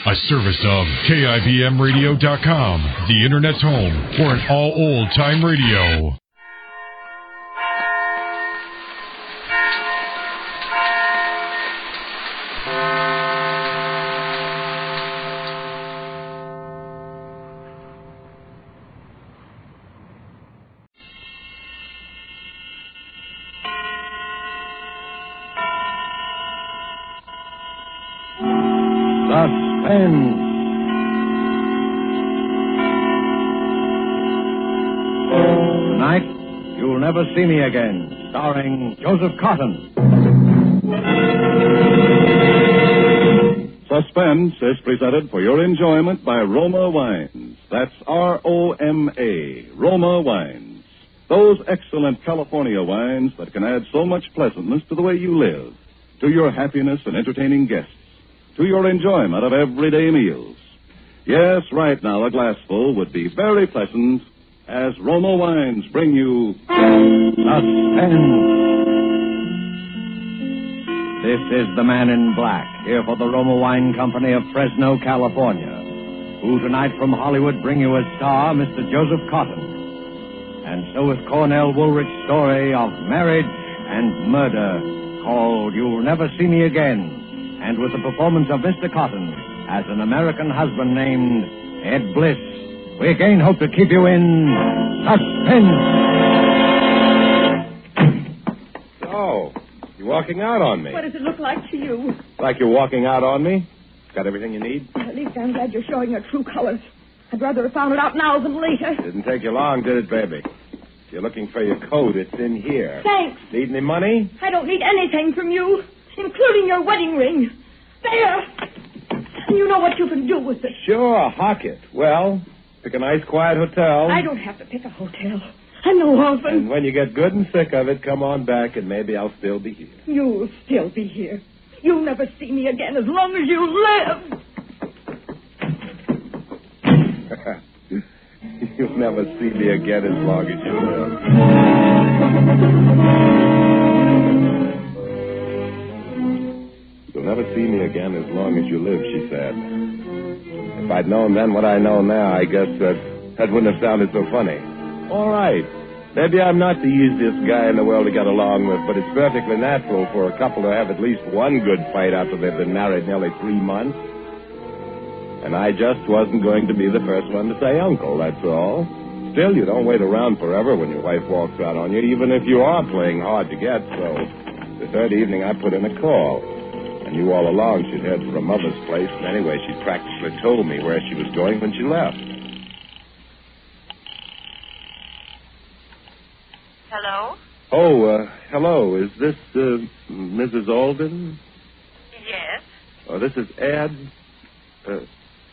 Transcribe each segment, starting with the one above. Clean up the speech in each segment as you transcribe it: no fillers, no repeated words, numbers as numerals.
A service of KIBMradio.com, the Internet's home for an all old-time radio. Suspense. Tonight, You'll Never See Me Again, starring Joseph Cotton. Suspense is presented for your enjoyment by Roma Wines. That's R-O-M-A, Roma Wines. Those excellent California wines that can add so much pleasantness to the way you live, to your happiness and entertaining guests, to your enjoyment of everyday meals. Yes, right now a glassful would be very pleasant as Roma Wines bring you Suspense. This is the Man in Black, here for the Roma Wine Company of Fresno, California, who tonight from Hollywood bring you as star Mr. Joseph Cotton. And so is Cornell Woolrich's story of marriage and murder called You'll Never See Me Again, and with the performance of Mr. Cotton as an American husband named Ed Bliss, we again hope to keep you in suspense. Oh, you're walking out on me. What does it look like to you? Like you're walking out on me? Got everything you need? At least I'm glad you're showing your true colors. I'd rather have found it out now than later. Didn't take you long, did it, baby? If you're looking for your coat, it's in here. Thanks. Need any money? I don't need anything from you, including your wedding ring. There. You know what you can do with it. Sure, hock it. Well, pick a nice, quiet hotel. I don't have to pick a hotel. I'm no orphan. And when you get good and sick of it, come on back and maybe I'll still be here. You'll still be here. You'll never see me again as long as you live. You'll never see me again as long as you live. You'll never see me again as long as you live, she said. If I'd known then what I know now, I guess that wouldn't have sounded so funny. All right. Maybe I'm not the easiest guy in the world to get along with, but it's perfectly natural for a couple to have at least one good fight after they've been married nearly 3 months. And I just wasn't going to be the first one to say uncle, that's all. Still, you don't wait around forever when your wife walks out on you, even if you are playing hard to get. So the third evening, I put in a call. I knew all along she'd head for her mother's place, and anyway, she practically told me where she was going when she left. Hello? Oh, hello. Is this Mrs. Alden? Yes. Oh, this is Ed,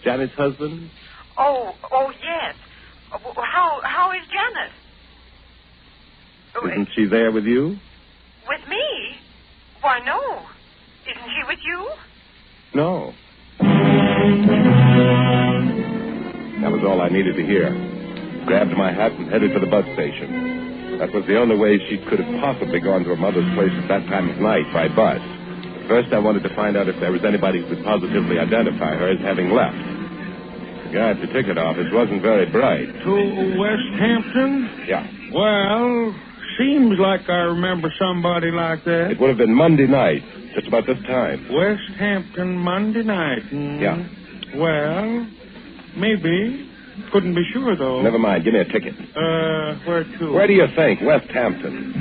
Janet's husband? Oh, yes. How is Janet? Isn't she there with you? With me? Why, no. Isn't she with you? No. That was all I needed to hear. Grabbed my hat and headed for the bus station. That was the only way she could have possibly gone to her mother's place at that time of night, by bus. But first, I wanted to find out if there was anybody who could positively identify her as having left. The guy at the ticket office wasn't very bright. To West Hampton? Yeah. Well, seems like I remember somebody like that. It would have been Monday night, just about this time. West Hampton, Monday night. Yeah. Well, maybe. Couldn't be sure, though. Never mind. Give me a ticket. Where to? Where do you think? West Hampton.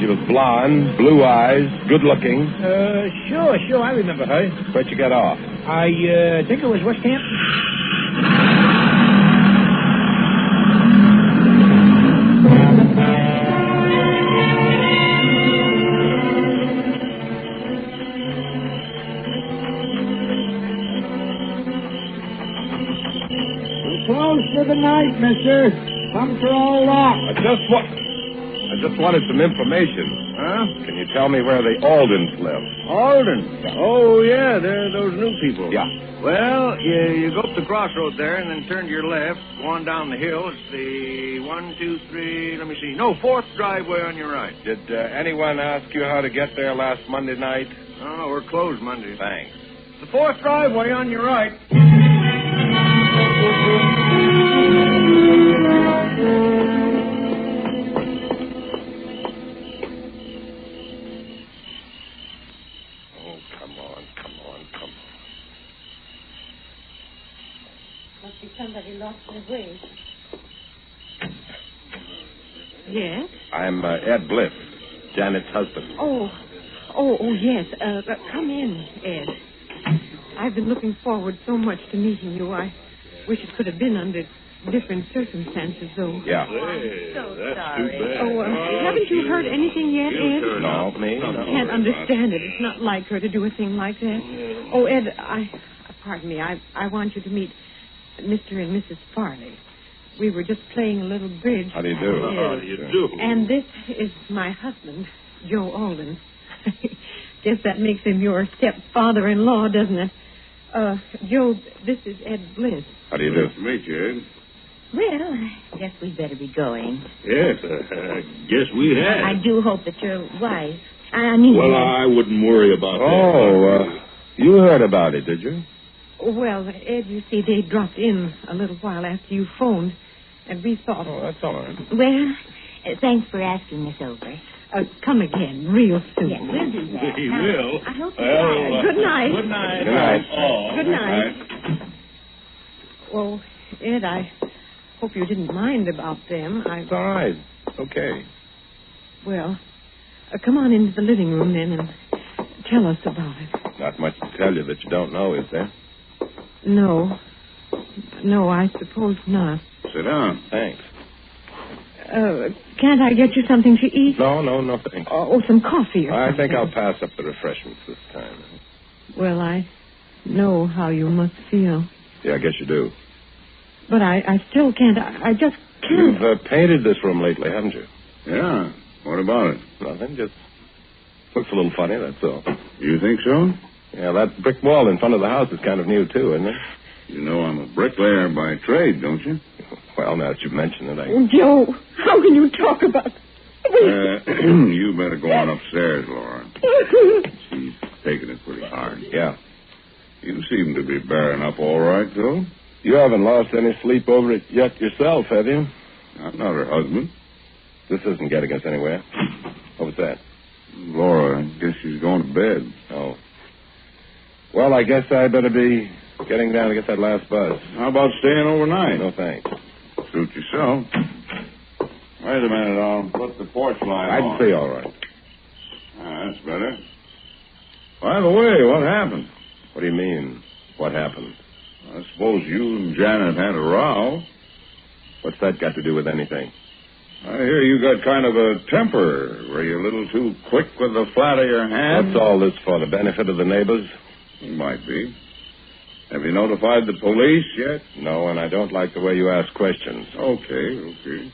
She was blonde, blue eyes, good looking. Sure. I remember her. Where'd you get off? I think it was West Hampton. Close for the night, mister. Pumps are all locked. I just wanted some information. Huh? Can you tell me where the Aldens live? Alden? Oh, yeah, they're those new people. Yeah. Well, you go up the crossroad there and then turn to your left, go on down the hill. It's the 4th driveway on your right. Did anyone ask you how to get there last Monday night? No, we're closed Monday. Thanks. The 4th driveway on your right. Oh, come on. Must be somebody lost their way. Yes? I'm Ed Bliss, Janet's husband. Oh, yes. Come in, Ed. I've been looking forward so much to meeting you. I wish it could have been under different circumstances, though. Yeah. Hey, so sorry. Too bad. Haven't you heard anything yet, Ed? No, me? I can't understand it. It's not like her to do a thing like that. Oh, Ed, pardon me. I want you to meet Mr. and Mrs. Farley. We were just playing a little bridge. How do you do? How do you do? And this is my husband, Joe Alden. Guess that makes him your stepfather-in-law, doesn't it? Joe, this is Ed Bliss. How do you do? Nice to meet you, Ed. Well, I guess we'd better be going. Yes, I guess we have. I do hope that your wife... I mean... Well, I wouldn't worry about that. Oh, you heard about it, did you? Well, Ed, you see, they dropped in a little while after you phoned, and we thought... Oh, that's all right. Well, thanks for asking us over. Come again real soon. Yes, we'll do that. He Now, will. I hope Good night. Good night. Good night. Oh, Good night. Well, Ed, I hope you didn't mind about them. It's all right. It's okay. Well, come on into the living room then and tell us about it. Not much to tell you that you don't know, is there? No, I suppose not. Sit down. Thanks. Can't I get you something to eat? No, thanks. Oh, some coffee or I something. think I'll pass up the refreshments this time. Well, I know how you must feel. Yeah, I guess you do. But I still can't. I just can't. You've painted this room lately, haven't you? Yeah. What about it? Nothing, just looks a little funny, that's all. You think so? Yeah, that brick wall in front of the house is kind of new, too, isn't it? You know I'm a bricklayer by trade, don't you? Well, now that you mention it, Oh, Joe, how can you talk about... You better go on upstairs, Laura. She's taking it pretty hard. Yeah. You seem to be bearing up all right, though. You haven't lost any sleep over it yet yourself, have you? I'm not her husband. This isn't getting us anywhere. What was that? Laura, I guess she's going to bed. Oh. Well, I guess I better be getting down to get that last bus. How about staying overnight? No, thanks. Suit yourself. Wait a minute, I'll put the porch light on. I'd say all right. That's better. By the way, what happened? What do you mean, what happened? I suppose you and Janet had a row. What's that got to do with anything? I hear you got kind of a temper. Were you a little too quick with the flat of your hand? What's all this for, the benefit of the neighbors? Might be. Have you notified the police yet? No, and I don't like the way you ask questions. Okay.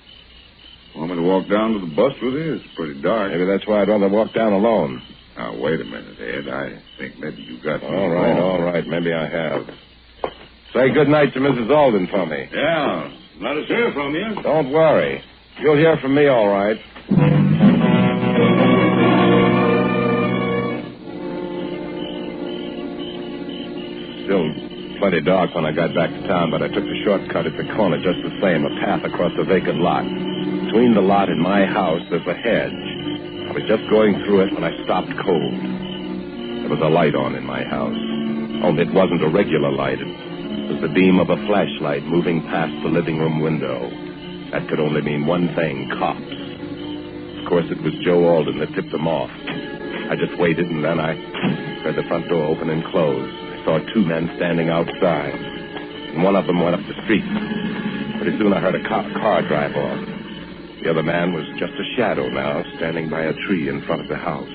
Want me to walk down to the bus with you? It's pretty dark. Maybe that's why I'd rather walk down alone. Now, wait a minute, Ed. I think maybe you got me All wrong. right. Maybe I have. Say good night to Mrs. Alden for me. Yeah. Let us hear from you. Don't worry. You'll hear from me all right. Still plenty dark when I got back to town, but I took the shortcut at the corner just the same, a path across a vacant lot. Between the lot and my house, there's a hedge. I was just going through it when I stopped cold. There was a light on in my house. Only it wasn't a regular light. It was the beam of a flashlight moving past the living room window. That could only mean one thing, cops. Of course, it was Joe Alden that tipped them off. I just waited, and then I heard the front door open and close. I saw two men standing outside, and one of them went up the street. Pretty soon I heard a car drive off. The other man was just a shadow now, standing by a tree in front of the house.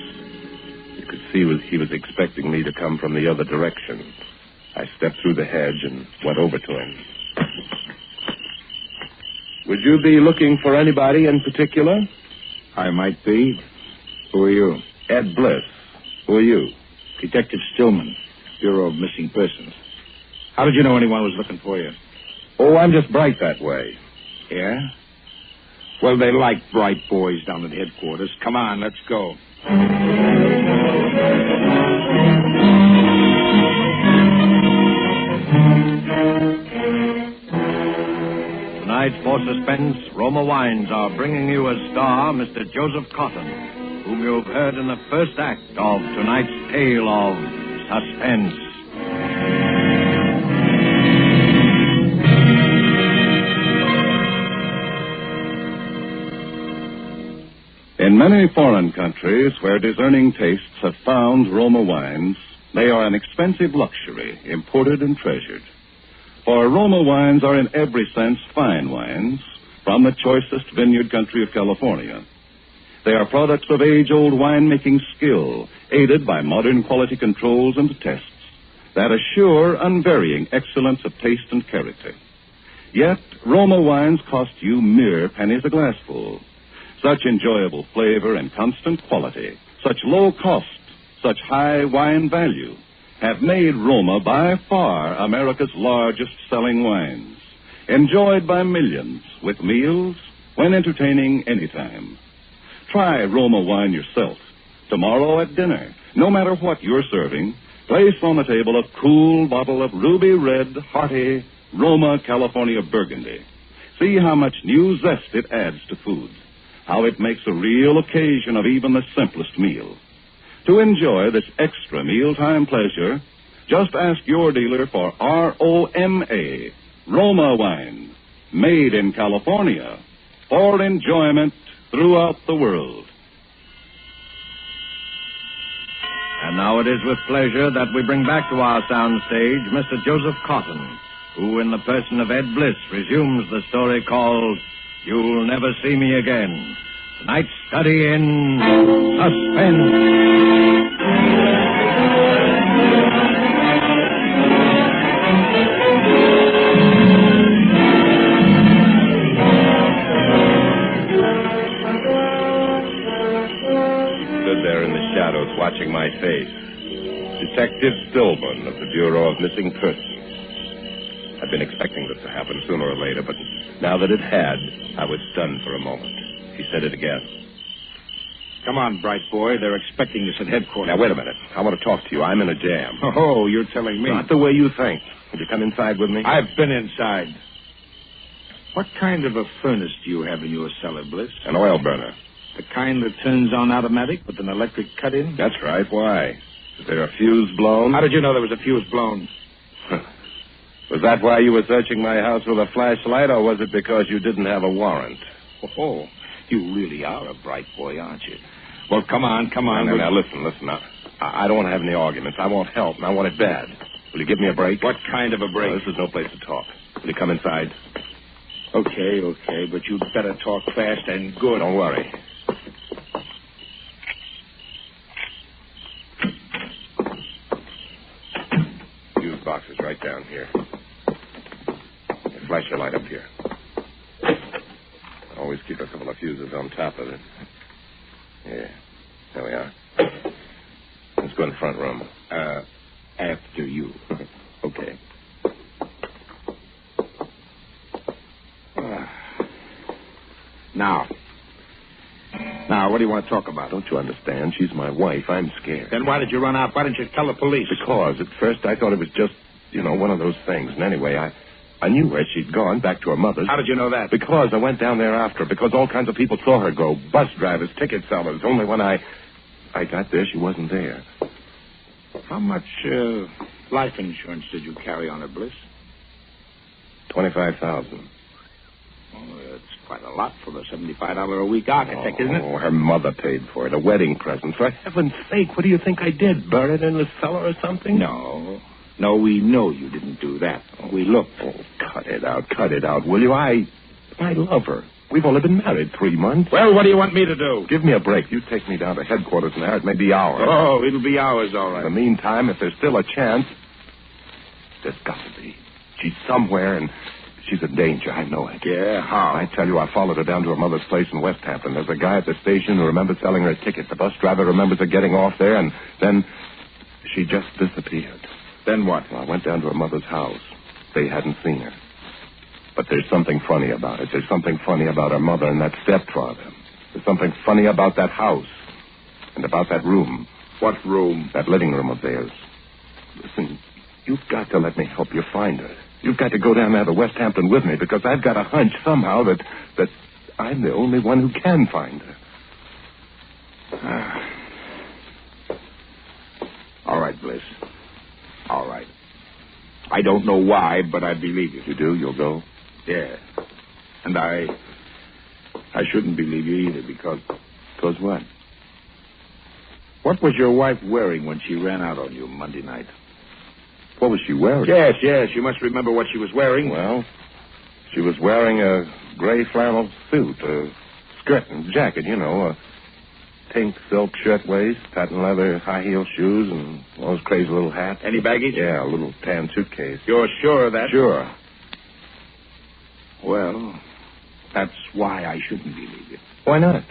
You could see he was expecting me to come from the other direction. I stepped through the hedge and went over to him. Would you be looking for anybody in particular? I might be. Who are you? Ed Bliss. Who are you? Detective Stillman, Bureau of Missing Persons. How did you know anyone was looking for you? Oh, I'm just bright that way. Yeah? Well, they like bright boys down at headquarters. Come on, let's go. Tonight, for Suspense, Roma Wines are bringing you as star Mr. Joseph Cotton, whom you've heard in the first act of tonight's tale of Suspense. In many foreign countries where discerning tastes have found Roma wines, they are an expensive luxury, imported and treasured. For Roma wines are in every sense fine wines from the choicest vineyard country of California. They are products of age-old winemaking skill, aided by modern quality controls and tests that assure unvarying excellence of taste and character. Yet, Roma wines cost you mere pennies a glassful. Such enjoyable flavor and constant quality, such low cost, such high wine value, have made Roma by far America's largest selling wines, enjoyed by millions with meals when entertaining anytime. Try Roma wine yourself. Tomorrow at dinner, no matter what you're serving, place on the table a cool bottle of ruby red, hearty Roma California Burgundy. See how much new zest it adds to food. How it makes a real occasion of even the simplest meal. To enjoy this extra mealtime pleasure, just ask your dealer for ROMA, Roma wine, made in California, for enjoyment throughout the world. And now it is with pleasure that we bring back to our soundstage Mr. Joseph Cotton, who in the person of Ed Bliss resumes the story called You'll Never See Me Again. Tonight's study in Suspense. Stood there in the shadows watching my face. Detective Stillman of the Bureau of Missing Persons. I'd been expecting this to happen sooner or later, but now that it had, I was stunned for a moment. He said it again. Come on, bright boy. They're expecting us at headquarters. Now, wait a minute. I want to talk to you. I'm in a jam. Oh, you're telling me. Not the way you think. Would you come inside with me? I've been inside. What kind of a furnace do you have in your cellar, Bliss? An oil burner. The kind that turns on automatic with an electric cut-in? That's right. Why? Is there a fuse blown? How did you know there was a fuse blown? Was that why you were searching my house with a flashlight, or was it because you didn't have a warrant? Oh, you really are a bright boy, aren't you? Well, come on. Now, listen. I don't want to have any arguments. I want help, and I want it bad. Will you give me a break? What kind of a break? Well, this is no place to talk. Will you come inside? Okay, but you'd better talk fast and good. Don't worry. Fuse box is right down here. Flash your light up here. Always keep a couple of fuses on top of it. Yeah, there we are. Let's go in the front room. After you. Okay. Now, what do you want to talk about? Don't you understand? She's my wife. I'm scared. Then why did you run out? Why didn't you tell the police? Because at first I thought it was just, one of those things. And anyway, I knew where she'd gone, back to her mother's. How did you know that? Because I went down there after her. Because all kinds of people saw her go. Bus drivers, ticket sellers. Only when I got there, she wasn't there. How much life insurance did you carry on her, Bliss? $25,000. Oh, that's quite a lot for a $75 a week architect, isn't it? Oh, her mother paid for it. A wedding present. For heaven's sake, what do you think I did? Burn it in the cellar or something? No, we know you didn't do that. We looked. Oh, cut it out, will you? I love her. We've only been married 3 months. Well, what do you want me to do? Give me a break. You take me down to headquarters now. It may be hours. Oh, it'll be hours, all right. In the meantime, if there's still a chance, there's got to be. She's somewhere, and She's in danger. I know it. Yeah, how? I tell you, I followed her down to her mother's place in West Hampton. There's a guy at the station who remembers selling her a ticket. The bus driver remembers her getting off there, and then she just disappeared. Then what? Well, I went down to her mother's house. They hadn't seen her. But there's something funny about it. There's something funny about her mother and that stepfather. There's something funny about that house and about that room. What room? That living room of theirs. Listen, you've got to let me help you find her. You've got to go down there to West Hampton with me because I've got a hunch somehow that I'm the only one who can find her. All right, Bliss. All right. I don't know why, but I believe you. You do? You'll go? Yeah. And I shouldn't believe you either because... Because what? What was your wife wearing when she ran out on you Monday night? What was she wearing? Yes. You must remember what she was wearing. Well, she was wearing a gray flannel suit, a skirt and jacket, you know, a pink silk shirtwaist, patent leather high-heel shoes, and those crazy little hats. Any baggage? Yeah, a little tan suitcase. You're sure of that? Sure. Well, that's why I shouldn't believe you. Why not?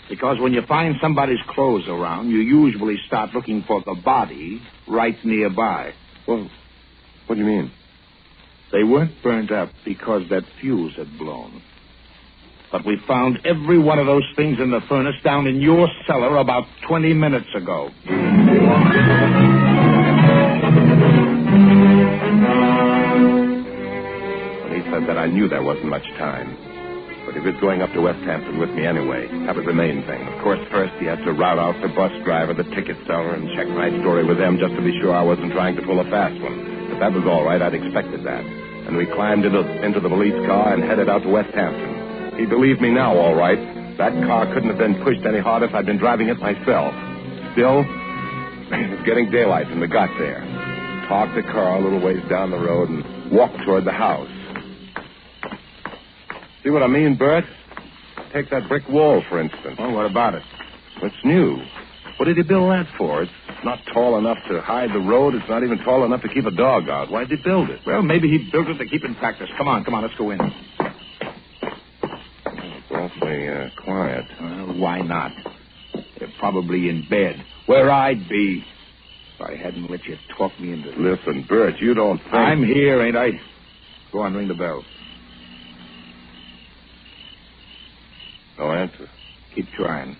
Because when you find somebody's clothes around, you usually start looking for the body right nearby. Well, what do you mean? They weren't burned up because that fuse had blown. But we found every one of those things in the furnace down in your cellar about 20 minutes ago. When he said that, I knew there wasn't much time. But he was going up to West Hampton with me anyway. That was the main thing. Of course, first he had to rout out the bus driver, the ticket seller, and check my story with them just to be sure I wasn't trying to pull a fast one. But that was all right. I'd expected that. And we climbed into the police car and headed out to West Hampton. He believed me now, all right. That car couldn't have been pushed any harder if I'd been driving it myself. Still, it was getting daylight when we got there. Parked the car a little ways down the road and walked toward the house. See what I mean, Bert? Take that brick wall, for instance. Oh, what about it? It's new. What did he build that for? It's not tall enough to hide the road. It's not even tall enough to keep a dog out. Why'd he build it? Well, maybe he built it to keep in practice. Come on, let's go in. It's awfully quiet. Well, why not? They're probably in bed. Where I'd be if I hadn't let you talk me into this. Listen, Bert, you don't think... I'm here, ain't I? Go on, ring the bell. No answer. Keep trying.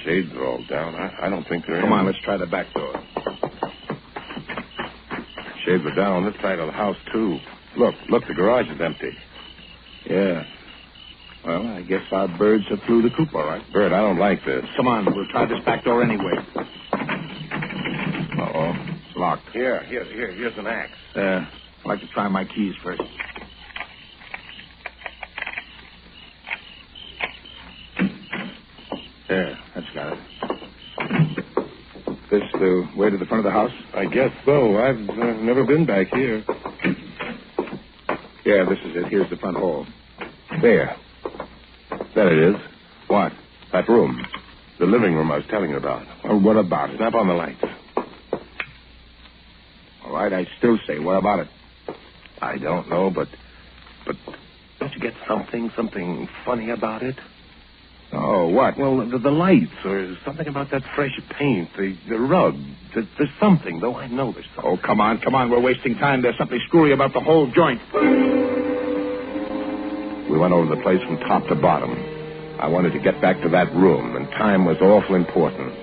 Shades are all down. I don't think they're in. Come on, let's try the back door. Shades are down on this side of the house, too. Look, the garage is empty. Yeah. Well, I guess our birds have flew the coop, all right. Bert, I don't like this. Come on, we'll try this back door anyway. Uh-oh. It's locked. Here's an axe. I'd like to try my keys first. There, that's got it. This the way to the front of the house? I guess so. I've never been back here. Yeah, this is it. Here's the front hall. There it is. What? That room. The living room I was telling you about. Well, what about it? Snap on the lights. All right, I still say, what about it? I don't know, but don't you get something funny about it? Oh, what? Well, the lights, or something about that fresh paint, the rug. There's something, though I know there's something. Oh, come on. We're wasting time. There's something screwy about the whole joint. We went over the place from top to bottom. I wanted to get back to that room, and time was awful important.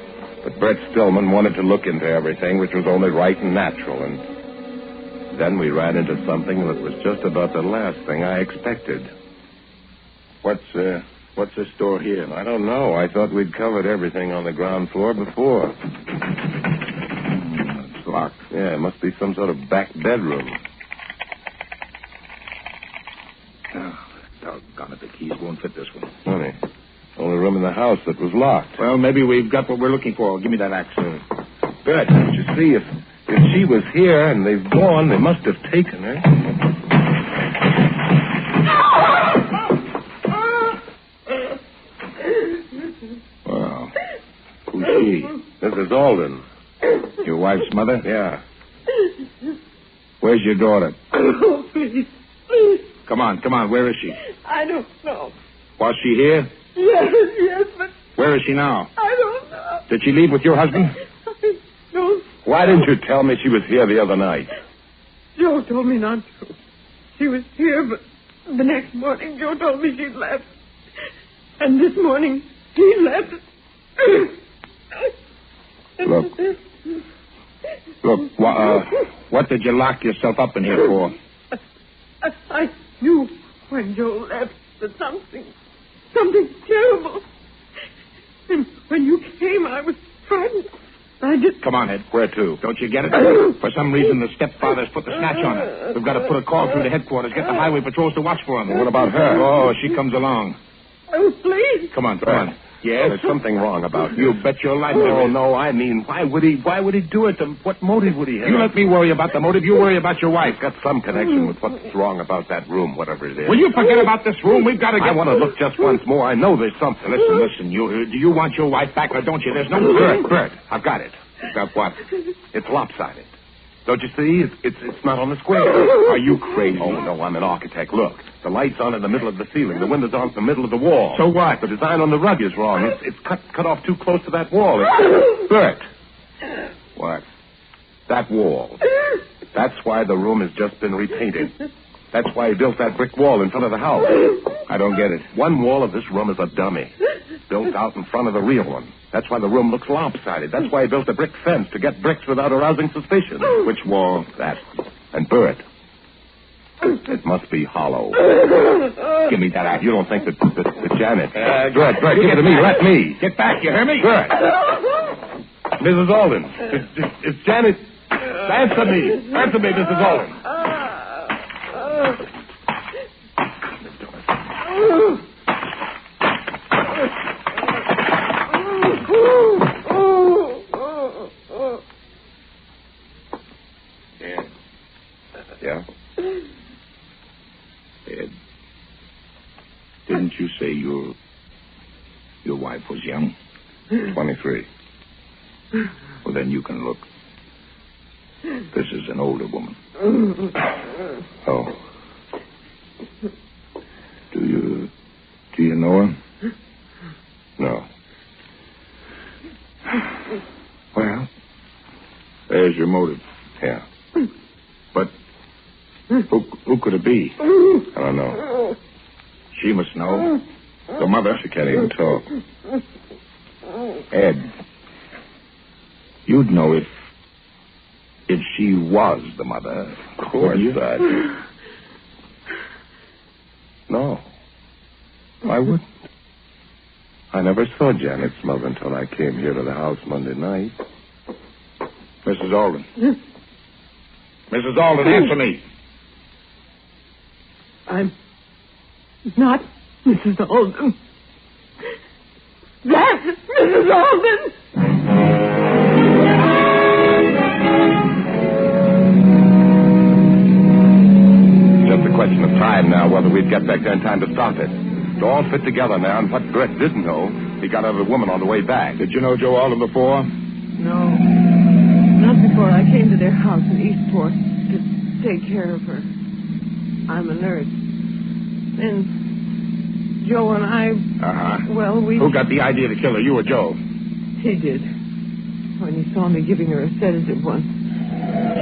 But Bert Stillman wanted to look into everything, which was only right and natural, and then we ran into something that was just about the last thing I expected. What's this door here? I don't know. I thought we'd covered everything on the ground floor before. It's locked. Yeah, it must be some sort of back bedroom. Oh, doggone it, the keys won't fit this one. Funny. Only room in the house that was locked. Well, maybe we've got what we're looking for. Give me that axe. Bert, don't you see, if she was here and they've gone, they must have taken her. Well, who's she? This is Alden. Your wife's mother? Yeah. Where's your daughter? Oh, please. Please. Come on. Where is she? I don't know. Was she here? Yes, but Where is she now? I don't know. Did she leave with your husband? I don't. Why didn't you tell me she was here the other night? Joe told me not to. She was here, but the next morning Joe told me she'd left. And this morning he left. Look, what did you lock yourself up in here for? I knew when Joe left that something terrible. And when you came, I was frightened. I just... Come on, Ed. Where to? Don't you get it? For some reason, the stepfather's put the snatch on her. We've got to put a call through to headquarters, get the highway patrols to watch for him. What about her? Oh, she comes along. Oh, please. Come on. Yes? There's something wrong about You bet your life there is. No, I mean, why would he do it? What motive would he have? You let me worry about the motive. You worry about your wife. It's got some connection with what's wrong about that room, whatever it is. Will you forget about this room? We've got to get... I want to look just once more. I know there's something. Listen. Do you want your wife back or don't you? There's no... Bert, I've got it. Got what? It's lopsided. Don't you see? It's not on the square. Are you crazy? Oh, no, I'm an architect. Look, the light's on in the middle of the ceiling. The window's on in the middle of the wall. So what? The design on the rug is wrong. It's cut off too close to that wall. Bert. What? That wall. That's why the room has just been repainted. That's why he built that brick wall in front of the house. I don't get it. One wall of this room is a dummy, built out in front of the real one. That's why the room looks lopsided. That's why he built a brick fence, to get bricks without arousing suspicion. Which wall? That. And Bert, it must be hollow. Give me that axe. You don't think that Janet... Bert, give it to me. Let me. Get back, you hear me? Bert. Mrs. Alden. It's Janet. Answer me. Answer me, Mrs. Alden. Yeah? Ed, didn't you say your wife was young? 23. Well, then you can look. This is an older woman. Oh. Do you know her? No. Well, there's your motive. Yeah. But who could it be? I don't know. She must know. The mother. She can't even talk. Ed, you'd know if she was the mother. Of course, Dad. No. I wouldn't. I never saw Janet's mother until I came here to the house Monday night. Mrs. Alden. Mrs. Alden, answer me. I'm not Mrs. Alden. That's Mrs. Alden. Just a question of time now, whether we'd get back there in time to stop it. It all fit together now, and what Brett didn't know, he got out of the woman on the way back. Did you know Joe Alden before? No. Not before I came to their house in Eastport to take care of her. I'm a nurse. And Joe and I... Well, we... Who got the idea to kill her, you or Joe? He did. When he saw me giving her a sedative once.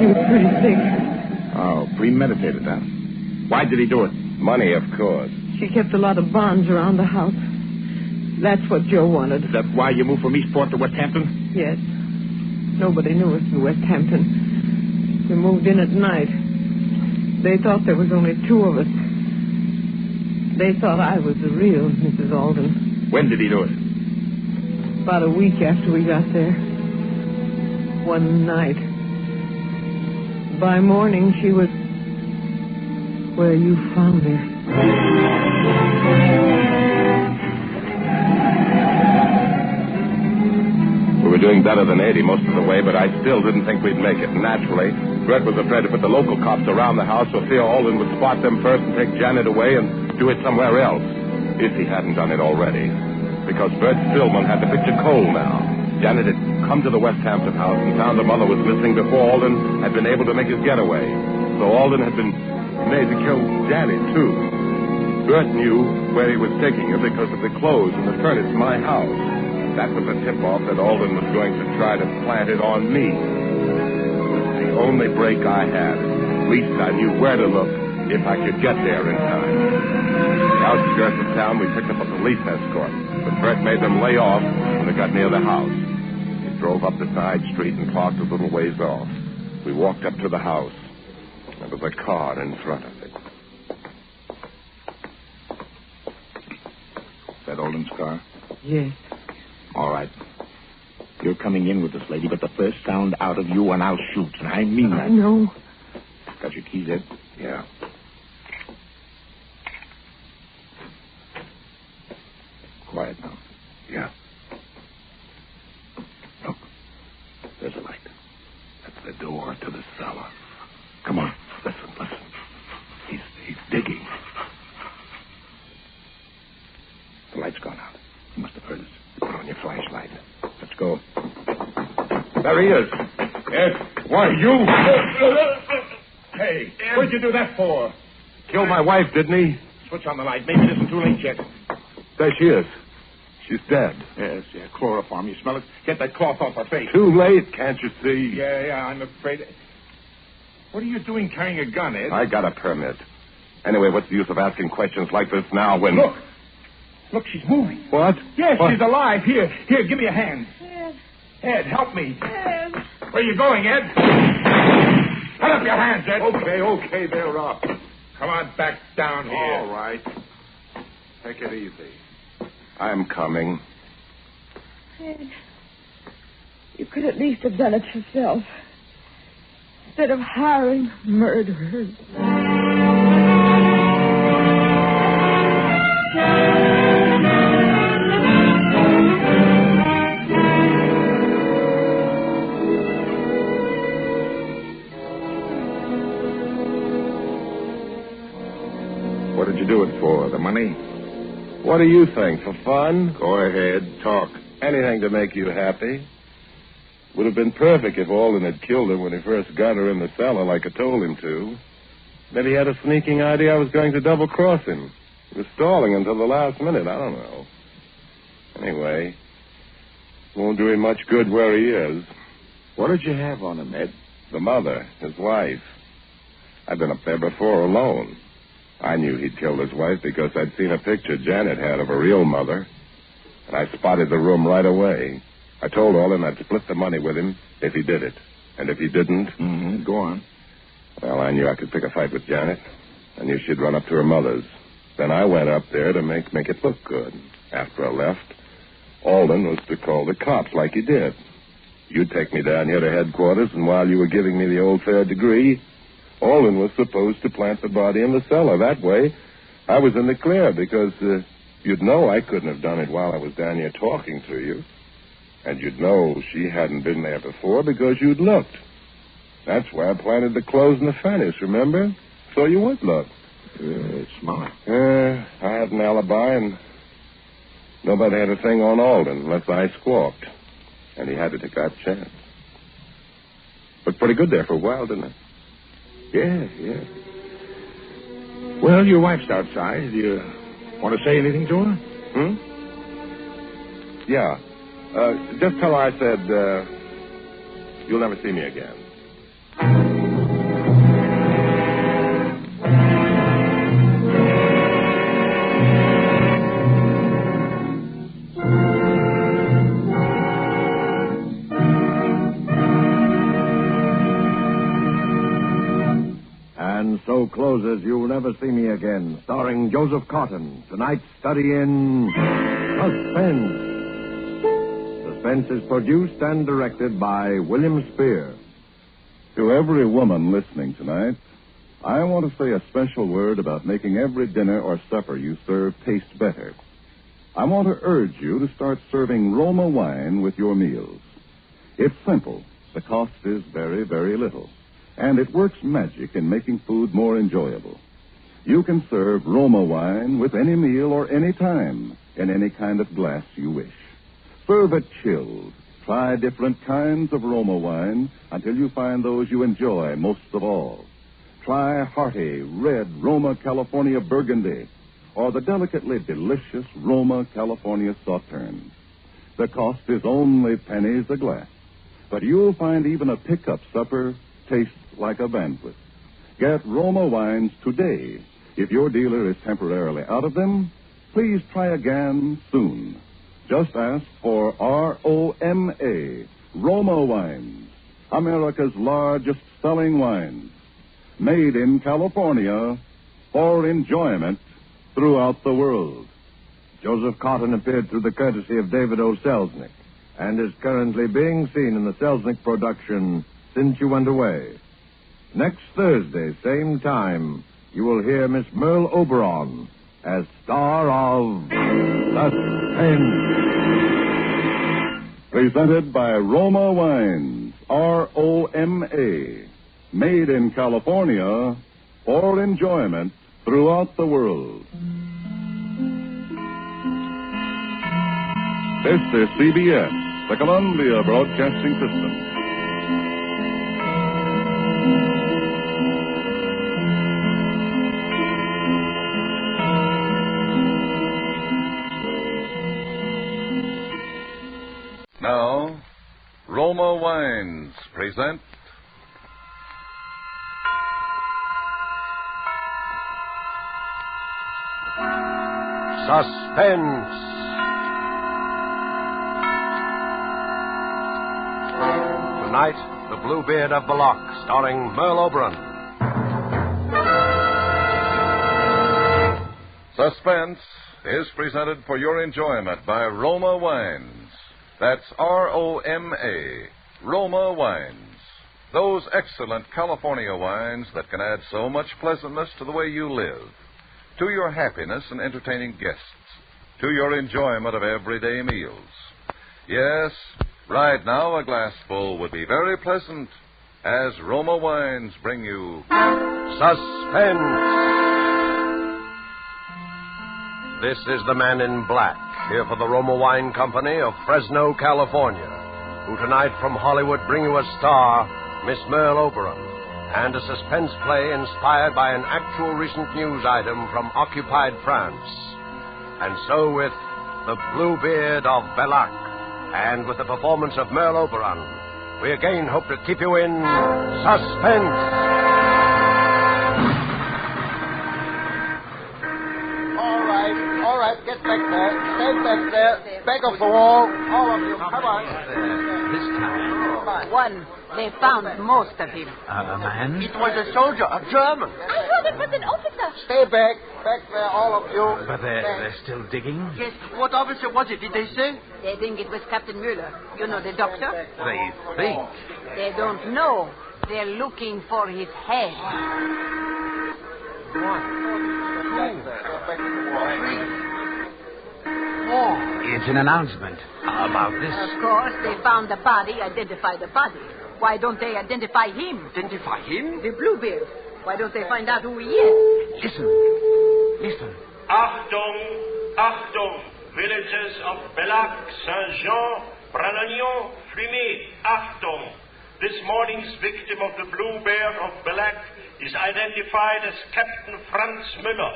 She was pretty sick. Oh, premeditated, huh? Why did he do it? Money, of course. She kept a lot of bonds around the house. That's what Joe wanted. Is that why you moved from Eastport to West Hampton? Yes. Nobody knew us in West Hampton. We moved in at night. They thought there was only two of us. They thought I was the real Mrs. Alden. When did he do it? About a week after we got there. One night. By morning, she was where you found her. We were doing better than 80 most of the way, but I still didn't think we'd make it. Naturally, Brett was afraid to put the local cops around the house, so Theo Alden would spot them first and take Janet away and do it somewhere else, if he hadn't done it already. Because Bert Stillman had the picture cold now. Janet had come to the West Hampton house and found her mother was missing before Alden had been able to make his getaway. So Alden had been made to kill Janet, too. Bert knew where he was taking her because of the clothes and the furnace in my house. That was a tip-off that Alden was going to try to plant it on me. It was the only break I had. At least I knew where to look if I could get there in time. The outskirts of town, we picked up a police escort, but Bert made them lay off when they got near the house. He drove up the side street and parked a little ways off. We walked up to the house. There was a car in front of it. Is that Alden's car? Yes. All right. You're coming in with this lady, but the first sound out of you and I'll shoot. And I mean that. No. Got your keys, Ed? Yeah. Quiet now. Yeah. Look. There's a light. That's the door to the cellar. Come on. Listen. He's digging. The light's gone out. He must have heard us. Put on your flashlight. Let's go. There he is. Ed, why, you? Hey, what'd you do that for? Killed my wife, didn't he? Switch on the light. Maybe it isn't too late yet. There she is. She's dead. Yes, chloroform. You smell it? Get that cloth off her face. Too late, can't you see? Yeah, I'm afraid. What are you doing carrying a gun, Ed? I got a permit. Anyway, what's the use of asking questions like this now when... Look, she's moving. What? Yes, what? she's alive. Here, give me a hand. Ed, help me. Ed. Where are you going, Ed? Put up your hands, Ed. Okay, they're up. Come on back down here. All right. Take it easy. I'm coming. Ed, you could at least have done it yourself. Instead of hiring murderers. What did you do it for? The money? What do you think? For fun? Go ahead. Talk. Anything to make you happy. Would have been perfect if Alden had killed her when he first got her in the cellar like I told him to. Maybe he had a sneaking idea I was going to double-cross him. He was stalling until the last minute. I don't know. Anyway, won't do him much good where he is. What did you have on him, Ed? The mother, his wife. I'd been up there before alone. I knew he'd killed his wife because I'd seen a picture Janet had of a real mother. And I spotted the room right away. I told Alden I'd split the money with him if he did it. And if he didn't... Go on. Well, I knew I could pick a fight with Janet. I knew she'd run up to her mother's. Then I went up there to make it look good. After I left, Alden was to call the cops like he did. You'd take me down here to headquarters, and while you were giving me the old third degree, Alden was supposed to plant the body in the cellar. That way, I was in the clear because you'd know I couldn't have done it while I was down here talking to you. And you'd know she hadn't been there before because you'd looked. That's why I planted the clothes in the furnace, remember? So you would look. It's smart. I had an alibi, and nobody had a thing on Alden unless I squawked. And he had to take that chance. Looked pretty good there for a while, didn't it? Yeah. Well, your wife's outside. Do you want to say anything to her? Yeah. Just tell her I said, you'll never see me again. And so closes You'll Never See Me Again, starring Joseph Cotton. Tonight's study in Suspense. Suspense is produced and directed by William Spear. To every woman listening tonight, I want to say a special word about making every dinner or supper you serve taste better. I want to urge you to start serving Roma wine with your meals. It's simple. The cost is very, very little. And it works magic in making food more enjoyable. You can serve Roma wine with any meal or any time in any kind of glass you wish. Serve it chilled. Try different kinds of Roma wine until you find those you enjoy most of all. Try hearty red Roma California Burgundy or the delicately delicious Roma California Sauterne. The cost is only pennies a glass, but you'll find even a pickup supper tastes like a banquet. Get Roma wines today. If your dealer is temporarily out of them, please try again soon. Just ask for ROMA, Roma Wines, America's largest selling wines, made in California for enjoyment throughout the world. Joseph Cotton appeared through the courtesy of David O. Selznick and is currently being seen in the Selznick production Since You Went Away. Next Thursday, same time, you will hear Miss Merle Oberon as star of Suspense. Presented by Roma Wines, ROMA, made in California for enjoyment throughout the world. This is CBS, the Columbia Broadcasting System. Now, Roma Wines present Suspense. Tonight, The Bluebeard of Bellaco, starring Merle Oberon. Suspense is presented for your enjoyment by Roma Wines. That's ROMA, Roma Wines. Those excellent California wines that can add so much pleasantness to the way you live, to your happiness in entertaining guests, to your enjoyment of everyday meals. Yes, right now a glassful would be very pleasant as Roma Wines bring you Suspense. This is the Man in Black, here for the Roma Wine Company of Fresno, California, who tonight from Hollywood bring you a star, Miss Merle Oberon, and a suspense play inspired by an actual recent news item from occupied France. And so with The Bluebeard of Bellaco, and with the performance of Merle Oberon, we again hope to keep you in suspense. All right, get back there. Stand back there. Back of the wall. All of you, come on. This time. One. They found most of him. A man? It was a soldier, a German. I heard it was an officer. Stay back. Back there, all of you. But they're still digging? Yes, what officer was it, did they say? They think it was Captain Müller. You know, the doctor. They think. They don't know. They're looking for his head. It's an announcement about this. Of course, they found the body, identified the body. Why don't they identify him? Identify him? The Bluebeard. Why don't they find out who he is? Listen. Achtung, Achtung, villagers of Bellac, Saint-Jean, Branagnon, Flumet, Achtung. This morning's victim of the Bluebeard of Bellac is identified as Captain Franz Müller,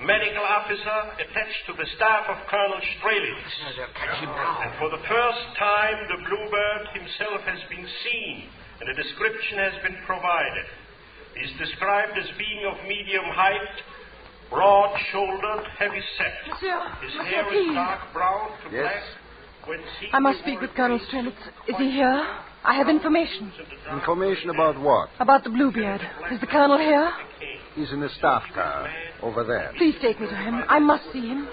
medical officer attached to the staff of Colonel Strelitz. And for the first time, the Bluebird himself has been seen, and a description has been provided. He is described as being of medium height, broad-shouldered, heavy-set. His hair is dark brown to black. I must speak with Colonel Strelitz. Is he here? I have information. Information about what? About the Bluebeard. Is the Colonel here? He's in the staff car, over there. Please take me to him. I must see him.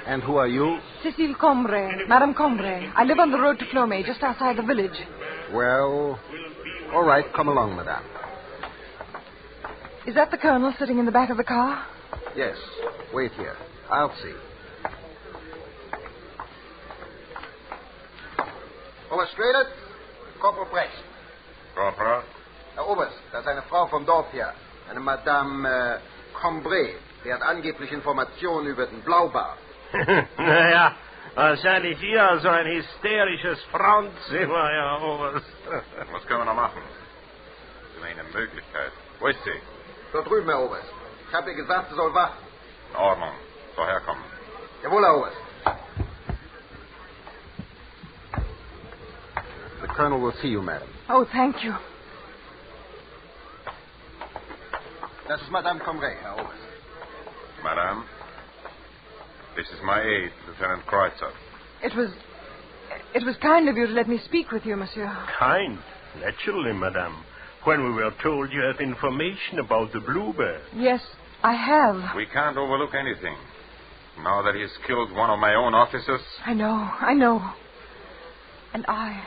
And who are you? Cécile Combray, Madame Combray. I live on the road to Flumet, just outside the village. Well, all right, come along, madame. Is that the Colonel sitting in the back of the car? Yes. Wait here. I'll see. Oberst Strelitz, Corporal Brecht. Corporal? Herr Oberst, das ist eine Frau vom Dorf hier. Eine Madame Combray. Die hat angeblich Informationen über den Blaubart. Naja, wahrscheinlich hier so ein hysterisches Frauenzimmer, Herr Oberst. Was können wir noch machen? Das ist eine Möglichkeit. Wo ist sie? Dort drüben, Herr Oberst. Ich habe ihr gesagt, sie soll warten. In Ordnung. So herkommen. Jawohl, Herr Oberst. The colonel will see you, madam. Oh, thank you. Das ist Madame Comray, Herr Oberst. Madame, this is my aide, Lieutenant Kreutzer. It was kind of you to let me speak with you, monsieur. Kind? Naturally, madame. When we were told you have information about the Bluebird. Yes, I have. We can't overlook anything. Now that he's killed one of my own officers. I know. And I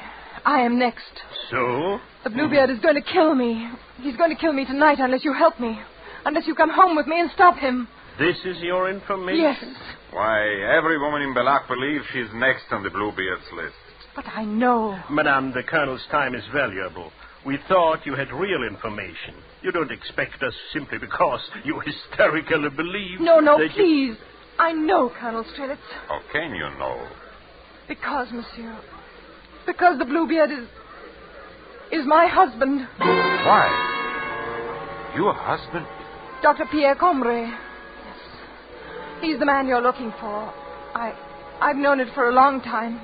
am next. So? The Bluebeard is going to kill me. He's going to kill me tonight unless you help me. Unless you come home with me and stop him. This is your information? Yes. Why, every woman in Bellac believes she's next on the Bluebeard's list. But I know. Madame, the colonel's time is valuable. We thought you had real information. You don't expect us simply because you hysterically believe... No, please. I know, Colonel Strelitz. How can you know? Because, monsieur. Because the Bluebeard is my husband. Why? Your husband? Dr. Pierre Combre. Yes. He's the man you're looking for. I've known it for a long time.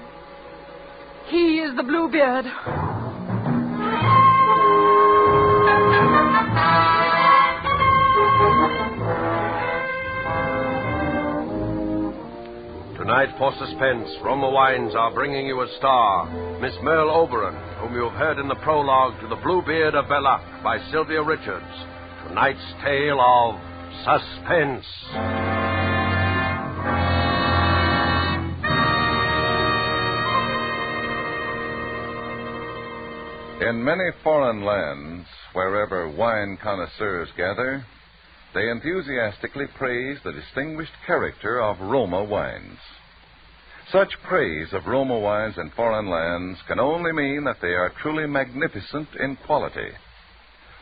He is the Bluebeard. Tonight for Suspense, Roma Wines are bringing you a star, Miss Merle Oberon, whom you have heard in the prologue to The Bluebeard of Bellaco by Sylvia Richards. Tonight's tale of Suspense. In many foreign lands, wherever wine connoisseurs gather, they enthusiastically praise the distinguished character of Roma wines. Such praise of Roma wines in foreign lands can only mean that they are truly magnificent in quality.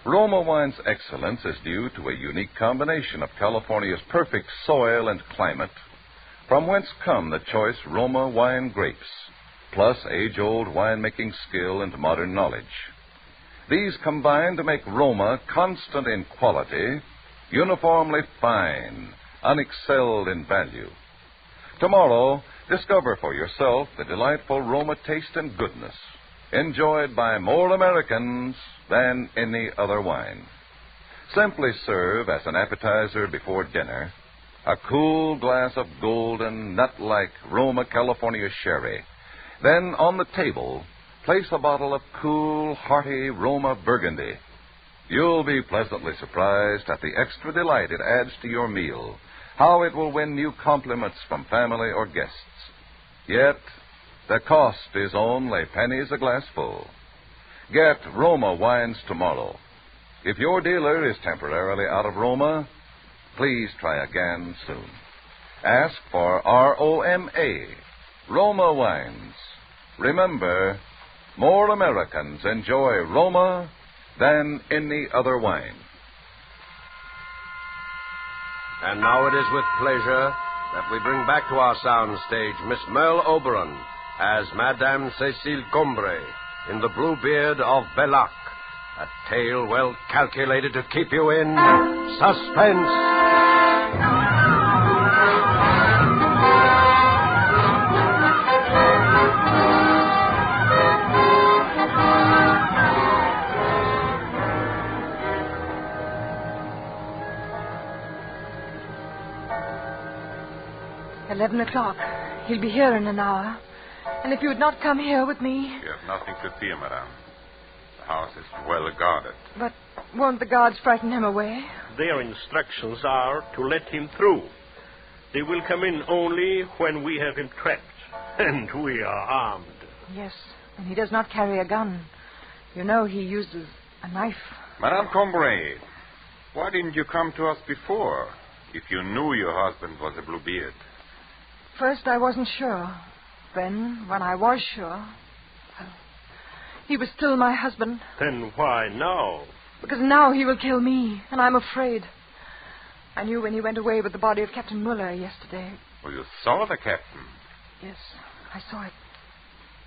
Roma wine's excellence is due to a unique combination of California's perfect soil and climate, from whence come the choice Roma wine grapes, plus age-old winemaking skill and modern knowledge. These combine to make Roma constant in quality, uniformly fine, unexcelled in value. Tomorrow, discover for yourself the delightful Roma taste and goodness, enjoyed by more Americans than any other wine. Simply serve as an appetizer before dinner a cool glass of golden, nut-like Roma California sherry. Then, on the table, place a bottle of cool, hearty Roma Burgundy. You'll be pleasantly surprised at the extra delight it adds to your meal, how it will win you compliments from family or guests. Yet, the cost is only pennies a glassful. Get Roma wines tomorrow. If your dealer is temporarily out of Roma, please try again soon. Ask for ROMA, Roma wines. Remember, more Americans enjoy Roma than any other wine. And now it is with pleasure that we bring back to our sound stage Miss Merle Oberon as Madame Cécile Combre in The Bluebeard of Bellaco, a tale well calculated to keep you in suspense. 11 o'clock. He'll be here in an hour. And if you would not come here with me... You have nothing to fear, madame. The house is well guarded. But won't the guards frighten him away? Their instructions are to let him through. They will come in only when we have him trapped. And we are armed. Yes, and he does not carry a gun. You know he uses a knife. Madame Combre, why didn't you come to us before, if you knew your husband was a Bluebeard? First, I wasn't sure. Then, when I was sure, well, he was still my husband. Then why now? Because now he will kill me, and I'm afraid. I knew when he went away with the body of Captain Muller yesterday. Well, you saw the captain? Yes, I saw it.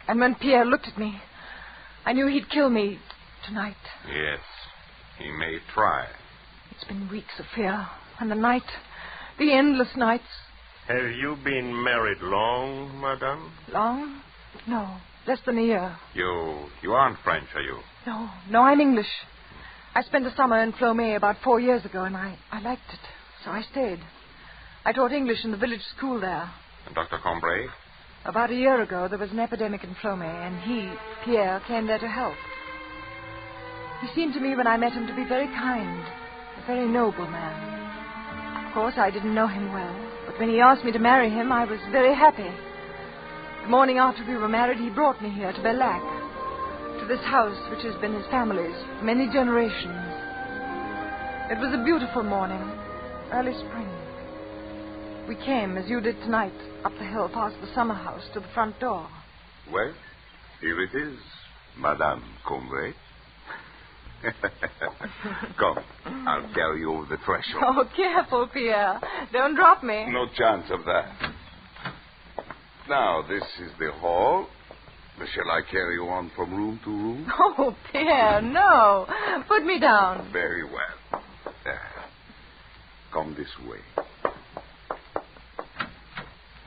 And when Pierre looked at me, I knew he'd kill me tonight. Yes, he may try. It's It's been weeks of fear. And the endless nights. Have you been married long, madame? Long? No, less than a year. You aren't French, are you? No, I'm English. I spent a summer in Flomé about 4 years ago, and I liked it, so I stayed. I taught English in the village school there. And Dr. Combray? About a year ago, there was an epidemic in Flomé, and he, Pierre, came there to help. He seemed to me when I met him to be very kind, a very noble man. Of course, I didn't know him well, but when he asked me to marry him, I was very happy. The morning after we were married, he brought me here to Bellac, to this house which has been his family's for many generations. It was a beautiful morning, early spring. We came, as you did tonight, up the hill past the summer house to the front door. Well, here it is, Madame Combray. Come, I'll carry you over the threshold. Oh, careful, Pierre. Don't drop me. No chance of that. Now, this is the hall. Shall I carry you on from room to room? Oh, Pierre, no. Put me down. Very well. Come this way.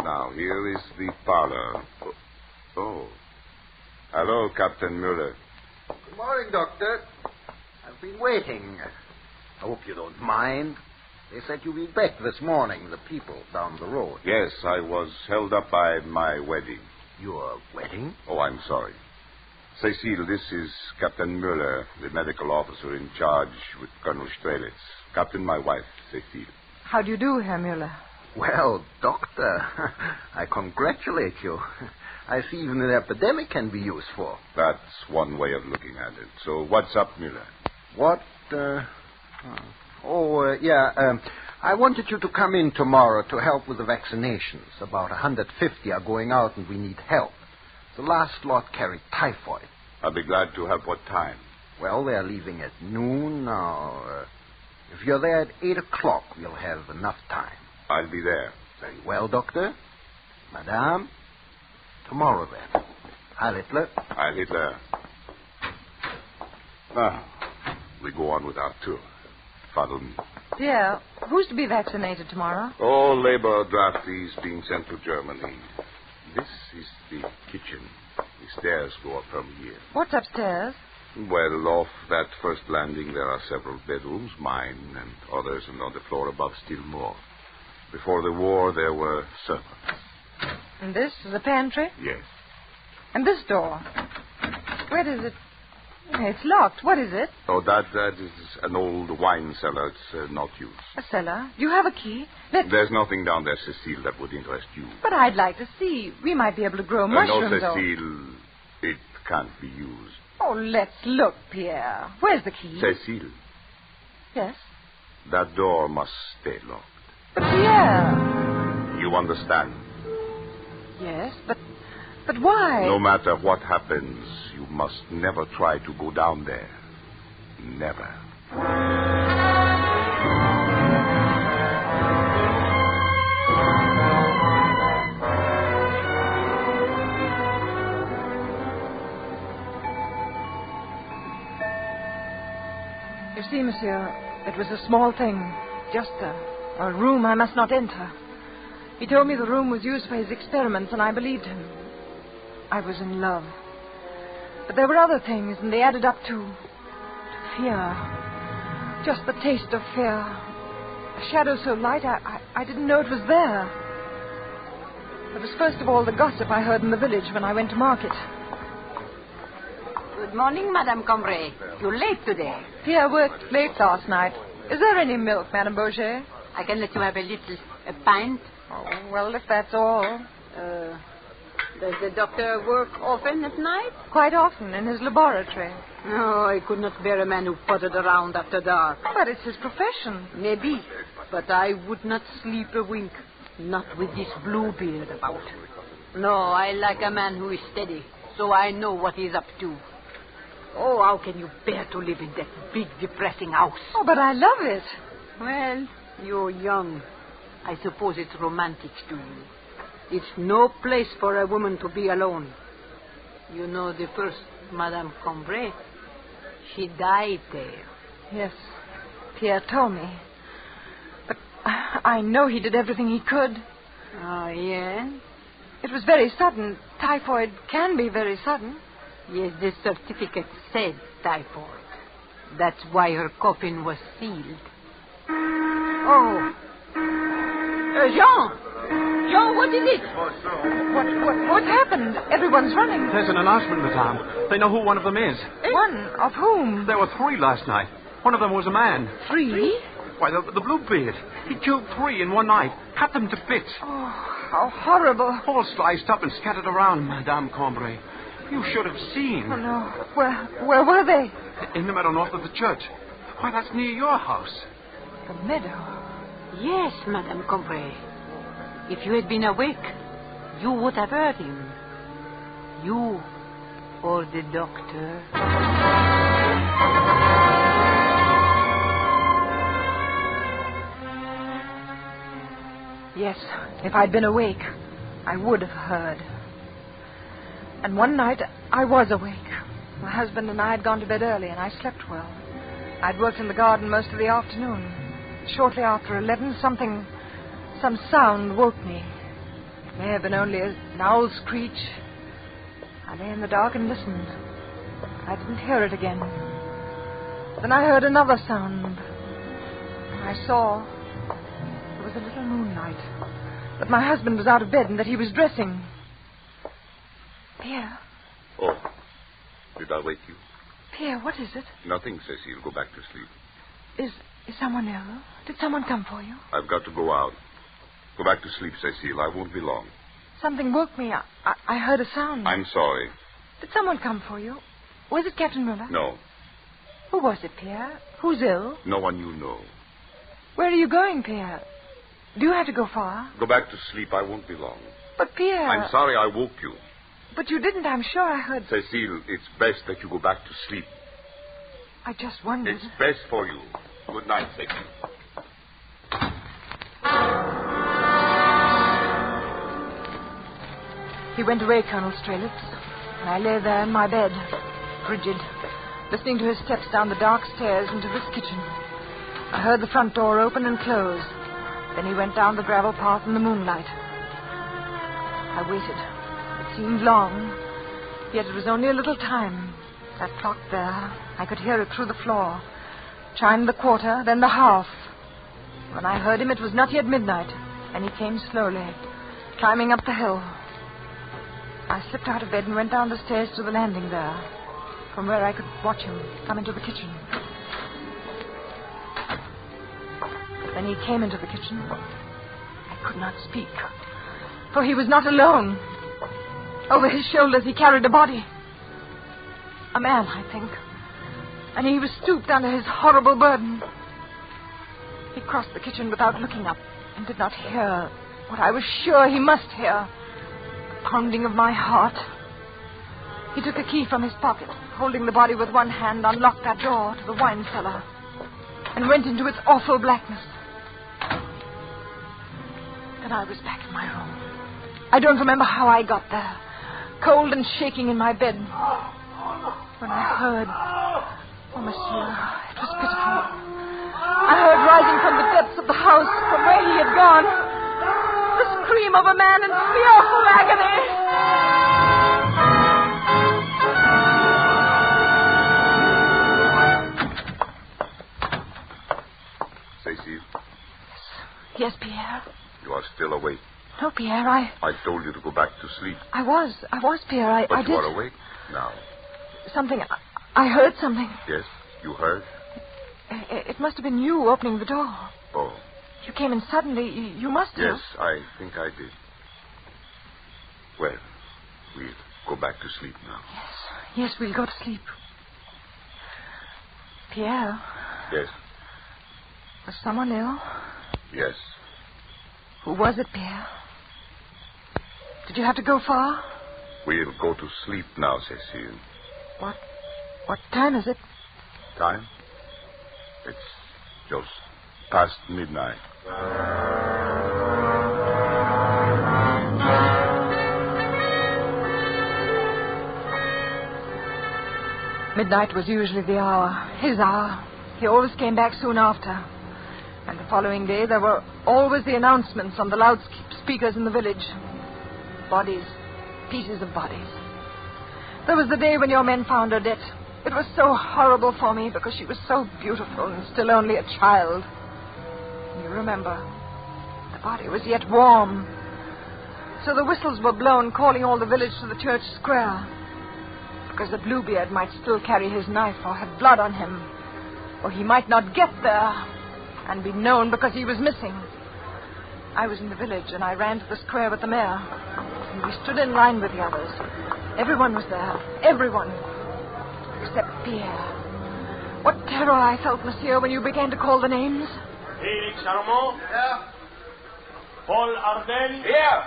Now, here is the parlor. Oh. Hello, Captain Mueller. Good morning, Doctor. I've been waiting. I hope you don't mind. They said you'd be back this morning, the people down the road. Yes, I was held up by my wedding. Your wedding? Oh, I'm sorry. Cecile, this is Captain Mueller, the medical officer in charge with Colonel Strelitz. Captain, my wife, Cecile. How do you do, Herr Mueller? Well, Doctor, I congratulate you. I see even an epidemic can be useful. That's one way of looking at it. So what's up, Mueller? What? I wanted you to come in tomorrow to help with the vaccinations. About 150 are going out and we need help. The last lot carried typhoid. I'll be glad to help. What time? Well, they're leaving at noon now. If you're there at 8 o'clock, we'll have enough time. I'll be there. Very well, Doctor. Madame, tomorrow then. Heil Hitler. Heil Hitler. Now, we go on with our tour. Follow me. Pierre, who's to be vaccinated tomorrow? All labor draftees being sent to Germany. This is the kitchen. The stairs go up from here. What's upstairs? Well, off that first landing, there are several bedrooms, mine and others, and on the floor above, still more. Before the war, there were servants. And this is a pantry? Yes. And this door? Where is it? It's locked. What is it? Oh, that is an old wine cellar. It's not used. A cellar? Do you have a key? There's nothing down there, Cecile, that would interest you. But I'd like to see. We might be able to grow mushrooms. No, Cecile, it can't be used. Oh, let's look, Pierre. Where's the key? Cecile. Yes? That door must stay locked. But Pierre... You understand? Yes, but why? No matter what happens, you must never try to go down there. Never. You see, monsieur, it was a small thing. Just a room I must not enter. He told me the room was used for his experiments, and I believed him. I was in love. But there were other things, and they added up to fear. Just the taste of fear. A shadow so light, I didn't know it was there. It was first of all the gossip I heard in the village when I went to market. Good morning, Madame Combray. You're late today. Pierre worked late last night. Is there any milk, Madame Beauget? I can let you have a pint. Oh, well, if that's all. Does the doctor work often at night? Quite often, in his laboratory. Oh, I could not bear a man who pottered around after dark. But it's his profession. Maybe, but I would not sleep a wink. Not with this Bluebeard about. No, I like a man who is steady, so I know what he's up to. Oh, how can you bear to live in that big, depressing house? Oh, but I love it. Well, you're young. I suppose it's romantic to you. It's no place for a woman to be alone. You know the first Madame Combray? She died there. Yes. Pierre told me. But I know he did everything he could. Oh, yes? It was very sudden. Typhoid can be very sudden. Yes, the certificate said typhoid. That's why her coffin was sealed. Oh. Jean! Jean, what is it? What happened? Everyone's running. There's an announcement, madame. They know who one of them is. One of whom? There were 3 last night. One of them was a man. 3? Why, the Bluebeard. He killed 3 in one night. Cut them to bits. Oh, how horrible. All sliced up and scattered around, Madame Combray. You should have seen. Oh, no. Where were they? In the meadow north of the church. Why, that's near your house. The meadow? Yes, Madame Combray. If you had been awake, you would have heard him. You or the doctor. Yes, if I'd been awake, I would have heard. And one night, I was awake. My husband and I had gone to bed early, and I slept well. I'd worked in the garden most of the afternoon. Shortly after 11, some sound woke me. It may have been only an owl's screech. I lay in the dark and listened. I didn't hear it again. Then I heard another sound. I saw there was a little moonlight, that my husband was out of bed and that he was dressing. Pierre. Oh, did I wake you? Pierre, what is it? Nothing, Cecile. Go back to sleep. Is someone ill? Did someone come for you? I've got to go out. Go back to sleep, Cecile. I won't be long. Something woke me. I heard a sound. I'm sorry. Did someone come for you? Was it Captain Muller? No. Who was it, Pierre? Who's ill? No one you know. Where are you going, Pierre? Do you have to go far? Go back to sleep. I won't be long. But, Pierre... I'm sorry I woke you. But you didn't. I'm sure I heard... Cecile, it's best that you go back to sleep. I just wondered... It's best for you. Good night, Cecile. He went away, Colonel Strelitz, and I lay there in my bed, rigid, listening to his steps down the dark stairs into his kitchen. I heard the front door open and close. Then he went down the gravel path in the moonlight. I waited. It seemed long, yet it was only a little time. That clock there, I could hear it through the floor. Chimed the quarter, then the half. When I heard him, it was not yet midnight, and he came slowly, climbing up the hill. I slipped out of bed and went down the stairs to the landing there, from where I could watch him come into the kitchen. Then he came into the kitchen. I could not speak, for he was not alone. Over his shoulders he carried a body. A man, I think. And he was stooped under his horrible burden. He crossed the kitchen without looking up and did not hear what I was sure he must hear. The pounding of my heart. He took a key from his pocket, holding the body with one hand, unlocked that door to the wine cellar, and went into its awful blackness. Then I was back in my room. I don't remember how I got there, cold and shaking in my bed. When I heard... Oh, monsieur, it was pitiful. I heard rising from the depths of the house, from where he had gone, the scream of a man in fearful agony. Cecile? Yes, Pierre. You are still awake. No, Pierre, I told you to go back to sleep. I was, Pierre. I But did. you are awake now. Something... I heard something. Yes, you heard? It must have been you opening the door. Oh. You came in suddenly. You must have. Yes, I think I did. Well, we'll go back to sleep now. Yes, we'll go to sleep. Pierre. Yes. Was someone ill? Yes. Who was it, Pierre? Did you have to go far? We'll go to sleep now, Cecile. What time is it? Time? It's just past midnight. Midnight was usually the hour, his hour. He always came back soon after. And the following day, there were always the announcements on the loudspeakers in the village. Bodies. Pieces of bodies. There was the day when your men found Odette. It was so horrible for me because she was so beautiful and still only a child. You remember, the body was yet warm. So the whistles were blown, calling all the village to the church square. Because the Bluebeard might still carry his knife or have blood on him. Or he might not get there and be known because he was missing. I was in the village and I ran to the square with the mayor. And we stood in line with the others. Everyone was there. Everyone. Except Pierre. What terror I felt, monsieur, when you began to call the names. Felix Armand? Yeah. Paul Arden? Here.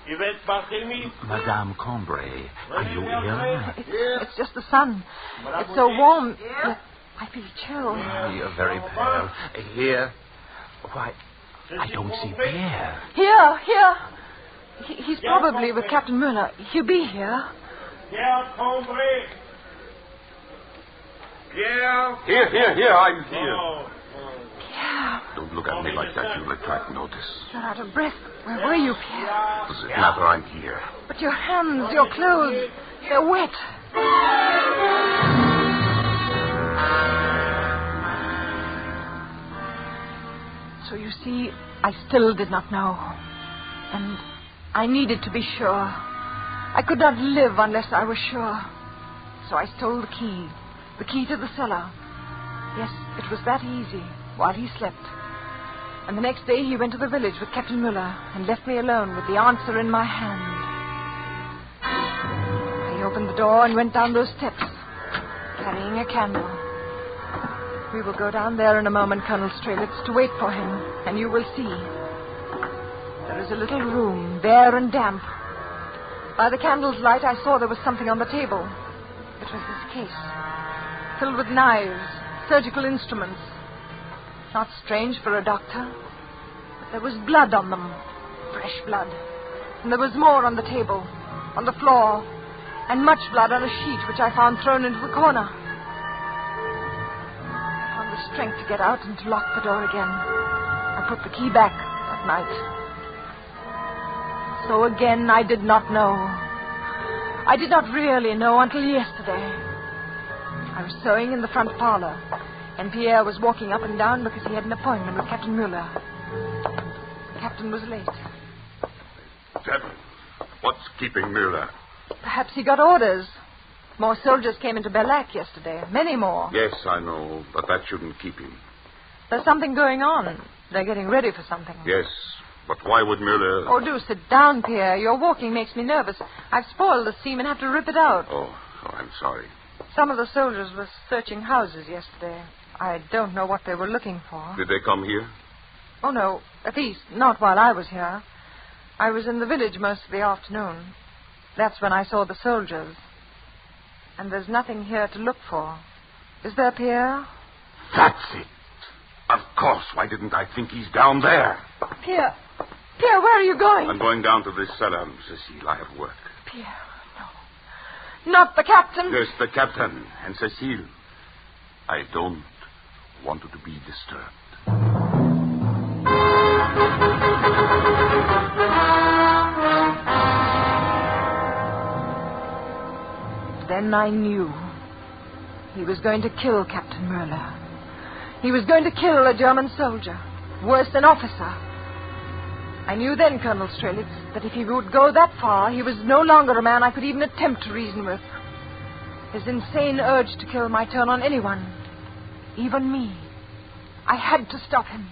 Yvette Barthélemy? Madame Combray, are you ill? It's just the sun. It's so warm. Yet I feel chill. You're very pale. Here? Why, I don't see Pierre. Here. He's probably with Captain Muller. He'll be here. Pierre Combray. Pierre? Here, I'm here. Oh. Pierre. Don't look at me like that. You'll attract notice. You're out of breath. Where were you, Pierre? Does it matter? I'm here. But your hands, your clothes, they're wet. So you see, I still did not know. And I needed to be sure. I could not live unless I was sure. So I stole the key to the cellar. Yes, it was that easy, while he slept. And the next day he went to the village with Captain Muller and left me alone with the answer in my hand. I opened the door and went down those steps, carrying a candle. We will go down there in a moment, Colonel Strelitz, to wait for him, and you will see. There is a little room, bare and damp. By the candle's light, I saw there was something on the table. It was this case, filled with knives, surgical instruments. Not strange for a doctor, but there was blood on them, fresh blood. And there was more on the table, on the floor, and much blood on a sheet which I found thrown into the corner. I found the strength to get out and to lock the door again. I put the key back that night. So again, I did not know. I did not really know until yesterday. I was sewing in the front parlor, and Pierre was walking up and down because he had an appointment with Captain Muller. The captain was late. Captain, what's keeping Muller? Perhaps he got orders. More soldiers came into Bellac yesterday. Many more. Yes, I know, but that shouldn't keep him. There's something going on. They're getting ready for something. Yes, but why would Muller... Oh, do sit down, Pierre. Your walking makes me nervous. I've spoiled the seam and have to rip it out. Oh, I'm sorry. Some of the soldiers were searching houses yesterday. I don't know what they were looking for. Did they come here? Oh, no. At least, not while I was here. I was in the village most of the afternoon. That's when I saw the soldiers. And there's nothing here to look for. Is there, Pierre? That's it. Of course. Why didn't I think he's down there? Pierre, where are you going? I'm going down to this cellar, Cecile. I have work. Pierre, no. Not the captain. Yes, the captain and Cecile. I don't want you to be disturbed. Then I knew. He was going to kill Captain Muller. He was going to kill a German soldier. Worse, an officer. I knew then, Colonel Strelitz, that if he would go that far, he was no longer a man I could even attempt to reason with. His insane urge to kill might turn on anyone, even me. I had to stop him.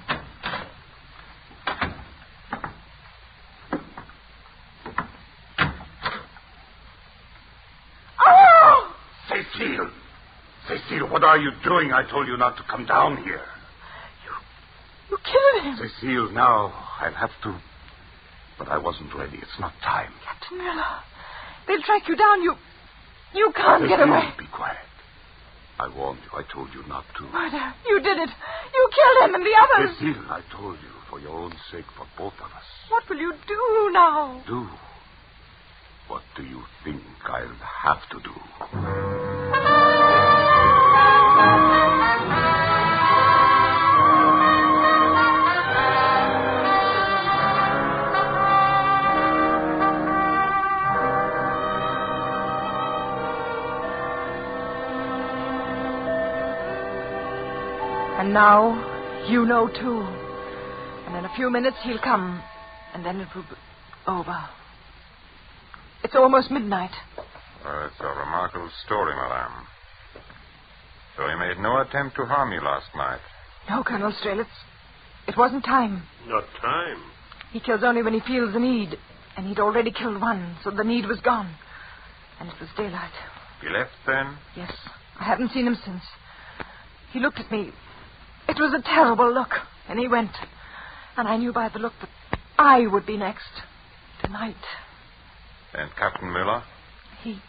Oh! Cecile, what are you doing? I told you not to come down here. You killed him. Cecile, now I'll have to. But I wasn't ready. It's not time. Captain Muller, they'll track you down. You can't get away. Be quiet. I warned you. I told you not to. Murder. You did it. You killed him and the others. Cecile, I told you. For your own sake, for both of us. What will you do now? Do? What do you think I'll have to do? And now you know, too. And in a few minutes he'll come, and then it will be over. It's almost midnight. It's a remarkable story, madame. So he made no attempt to harm you last night? No, Colonel Strelitz. It wasn't time. Not time? He kills only when he feels the need. And he'd already killed one, so the need was gone. And it was daylight. He left then? Yes. I haven't seen him since. He looked at me. It was a terrible look. And he went. And I knew by the look that I would be next. Tonight. And Captain Miller? He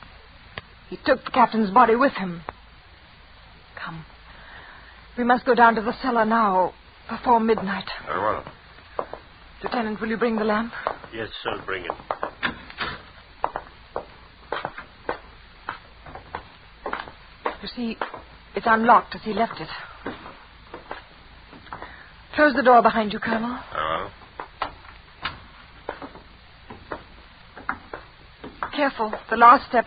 took the captain's body with him. Come. We must go down to the cellar now, before midnight. Very well. Lieutenant, will you bring the lamp? Yes, I'll bring it. You see, it's unlocked as he left it. Close the door behind you, Colonel. Very well. Careful, the last step.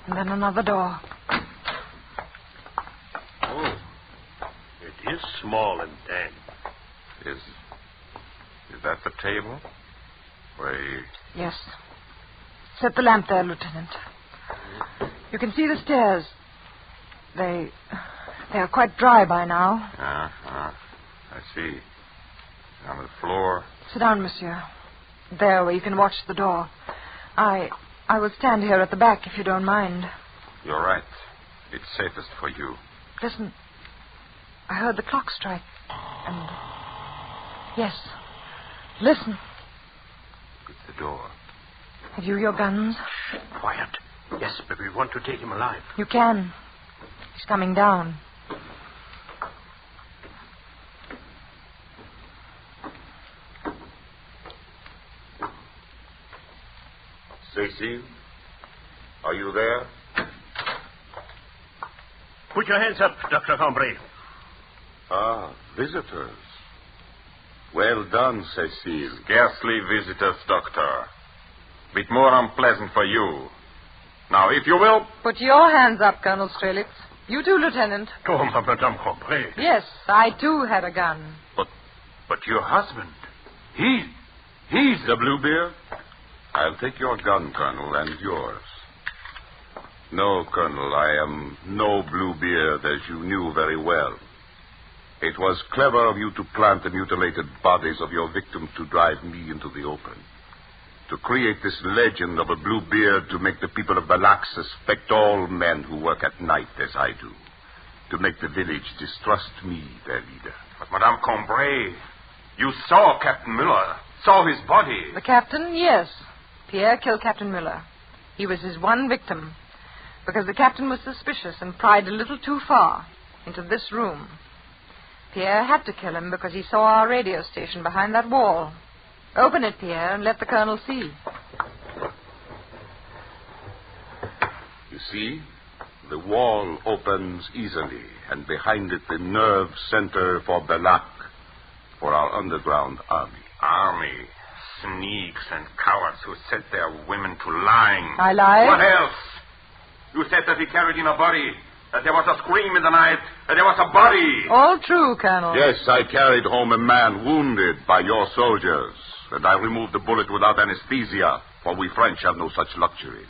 And then another door. Oh, it is small and damp. Is that the table? Where Yes. Set the lamp there, Lieutenant. You can see the stairs. They are quite dry by now. I see. On the floor. Sit down, monsieur. There, where you can watch the door. I will stand here at the back, if you don't mind. You're right. It's safest for you. Listen. I heard the clock strike. And... Yes. Listen. It's the door. Have you your guns? Quiet. Yes, but we want to take him alive. You can. He's coming down. Cecile, are you there? Put your hands up, Dr. Combray. Ah, visitors. Well done, Cecile. Scarcely visitors, Doctor. Bit more unpleasant for you. Now, if you will... Put your hands up, Colonel Strelitz. You too, Lieutenant. Oh, Madame Combray. Yes, I too had a gun. But your husband, he's the Bluebeard? I'll take your gun, Colonel, and yours. No, Colonel, I am no Bluebeard, as you knew very well. It was clever of you to plant the mutilated bodies of your victims to drive me into the open. To create this legend of a Bluebeard to make the people of Bellac suspect all men who work at night as I do. To make the village distrust me, their leader. But, Madame Combray, you saw Captain Miller, saw his body. The captain, yes. Pierre killed Captain Miller. He was his one victim. Because the captain was suspicious and pried a little too far into this room. Pierre had to kill him because he saw our radio station behind that wall. Open it, Pierre, and let the colonel see. You see, the wall opens easily, and behind it the nerve center for Bellac, for our underground army. Army? Sneaks and cowards who set their women to lying. I lied? What else? You said that he carried in a body, that there was a scream in the night, that there was a body. All true, Colonel. Yes, I carried home a man wounded by your soldiers, and I removed the bullet without anesthesia, for we French have no such luxuries.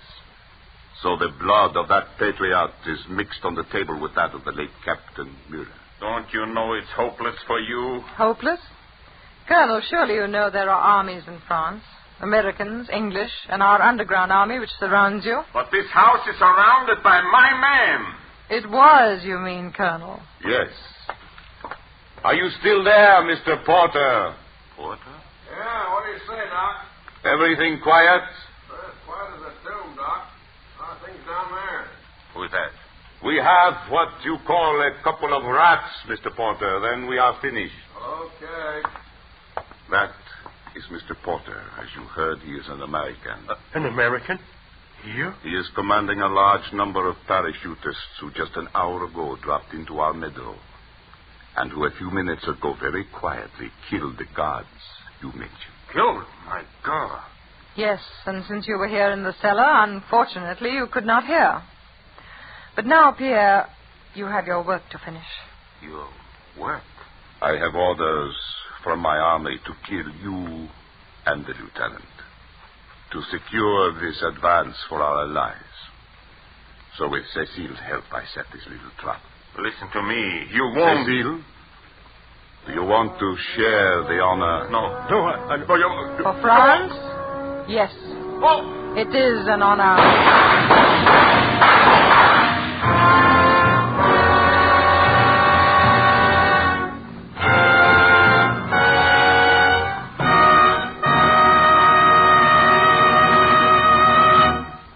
So the blood of that patriot is mixed on the table with that of the late Captain Muller. Don't you know it's hopeless for you? Hopeless? Colonel, surely you know there are armies in France. Americans, English, and our underground army which surrounds you. But this house is surrounded by my men. It was, you mean, Colonel? Yes. Are you still there, Mr. Porter? Porter? Yeah, what do you say, Doc? Everything quiet? Quiet as a tomb, Doc. Things down there. Who is that? We have what you call a couple of rats, Mr. Porter. Then we are finished. Okay. That is Mr. Porter. As you heard, he is an American. An American? Here? He is commanding a large number of parachutists who just an hour ago dropped into our meadow. And who a few minutes ago very quietly killed the guards you mentioned. Killed? My God. Yes, and since you were here in the cellar, unfortunately, you could not hear. But now, Pierre, you have your work to finish. Your work? I have orders from my army to kill you and the lieutenant, to secure this advance for our allies. So with Cecile's help, I set this little trap. Listen to me. You won't... Cecile, do you want to share the honor? No. For France? Yes. Oh! It is an honor.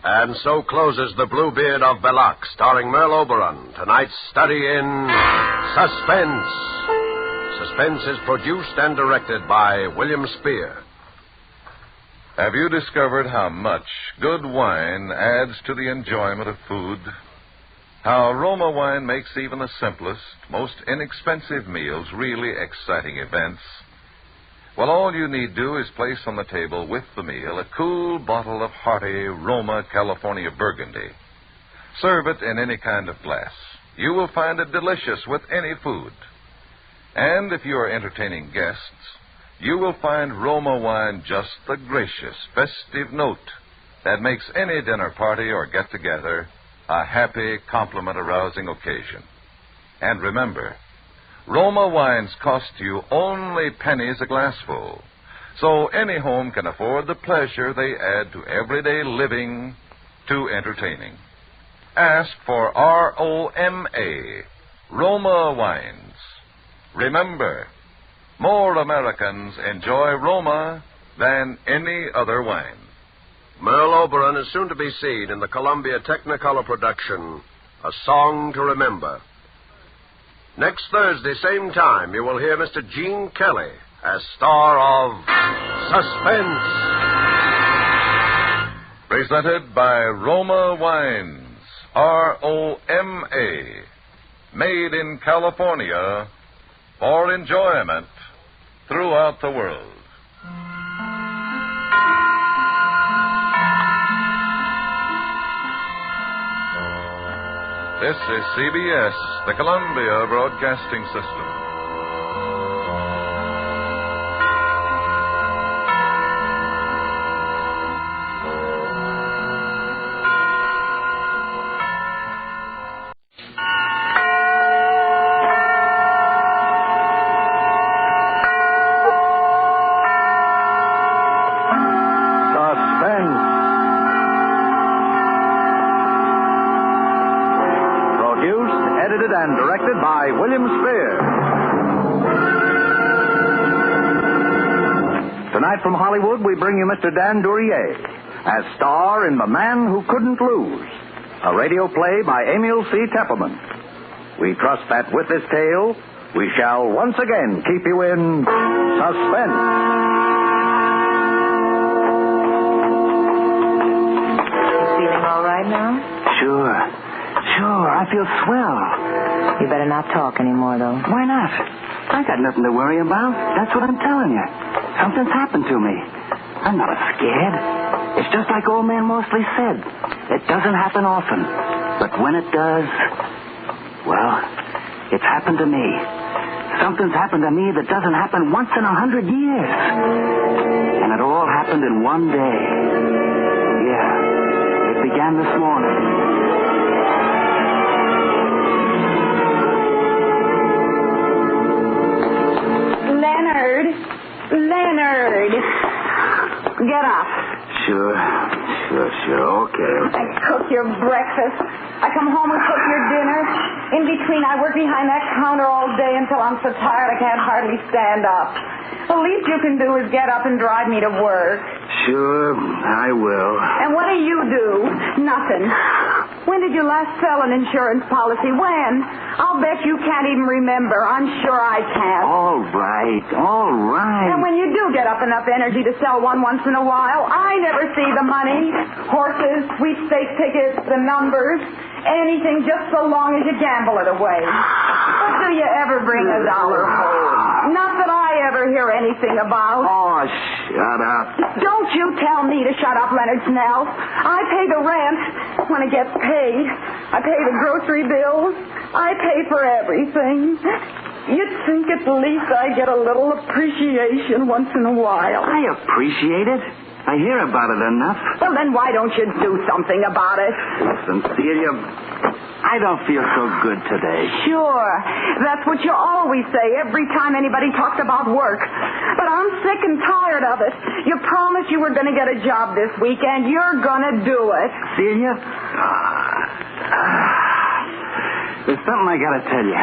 And so closes The Bluebeard of Bellaco, starring Merle Oberon. Tonight's study in Suspense. Suspense is produced and directed by William Spear. Have you discovered how much good wine adds to the enjoyment of food? How Roma wine makes even the simplest, most inexpensive meals really exciting events? Well, all you need do is place on the table with the meal a cool bottle of hearty Roma California Burgundy. Serve it in any kind of glass. You will find it delicious with any food. And if you are entertaining guests, you will find Roma wine just the gracious, festive note that makes any dinner party or get-together a happy, compliment-arousing occasion. And remember, Roma wines cost you only pennies a glassful, so any home can afford the pleasure they add to everyday living, to entertaining. Ask for ROMA, Roma wines. Remember, more Americans enjoy Roma than any other wine. Merle Oberon is soon to be seen in the Columbia Technicolor production, A Song to Remember. Next Thursday, same time, you will hear Mr. Gene Kelly as star of Suspense. Presented by Roma Wines, ROMA, made in California for enjoyment throughout the world. This is CBS, the Columbia Broadcasting System. And directed by William Spear. Tonight from Hollywood, we bring you Mr. Dan Duryea as star in The Man Who Couldn't Lose, a radio play by Emil C. Teppelman. We trust that with this tale, we shall once again keep you in suspense. You feeling all right now? Sure, I feel swell. You better not talk anymore, though. Why not? I got nothing to worry about. That's what I'm telling you. Something's happened to me. I'm not scared. It's just like old man Mosley said. It doesn't happen often. But when it does, well, it's happened to me. Something's happened to me that doesn't happen once in 100 years. And it all happened in one day. Yeah, it began this morning. Leonard, get up. Sure. Okay. I cook your breakfast. I come home and cook your dinner. In between, I work behind that counter all day until I'm so tired I can't hardly stand up. The least you can do is get up and drive me to work. Sure, I will. And what do? Nothing. When did you last sell an insurance policy? When? I'll bet you can't even remember. I'm sure I can't. All right. And when you do get up enough energy to sell one once in a while, I never see the money. Horses, sweepstake tickets, the numbers, anything just so long as you gamble it away. But do you ever bring $1 home? Not that I ever hear anything about. Oh, Shut up. Don't you tell me to shut up, Leonard Snell. I pay the rent when it gets paid. I pay the grocery bills. I pay for everything. You'd think at least I get a little appreciation once in a while. I appreciate it. I hear about it enough. Well, then why don't you do something about it? Listen, Celia, I don't feel so good today. Sure. That's what you always say every time anybody talks about work. But I'm sick and tired of it. You promised you were going to get a job this week, and you're going to do it. Celia? There's something I got to tell you.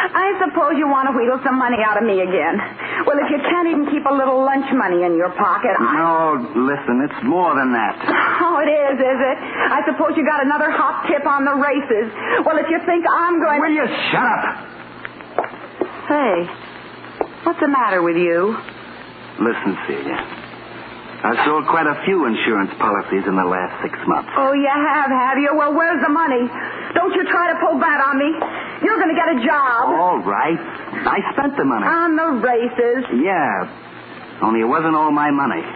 I suppose you want to wheedle some money out of me again. Well, if you can't even keep a little lunch money in your pocket, No, listen, it's more than that. Oh, it is it? I suppose you got another hot tip on the races. Well, if you think I'm going Will you shut up? Hey, what's the matter with you? Listen, Celia. I've sold quite a few insurance policies in the last 6 months. Oh, you have you? Well, where's the money? Don't you try to pull that on me. You're going to get a job. All right. I spent the money. On the races. Yeah. Only it wasn't all my money.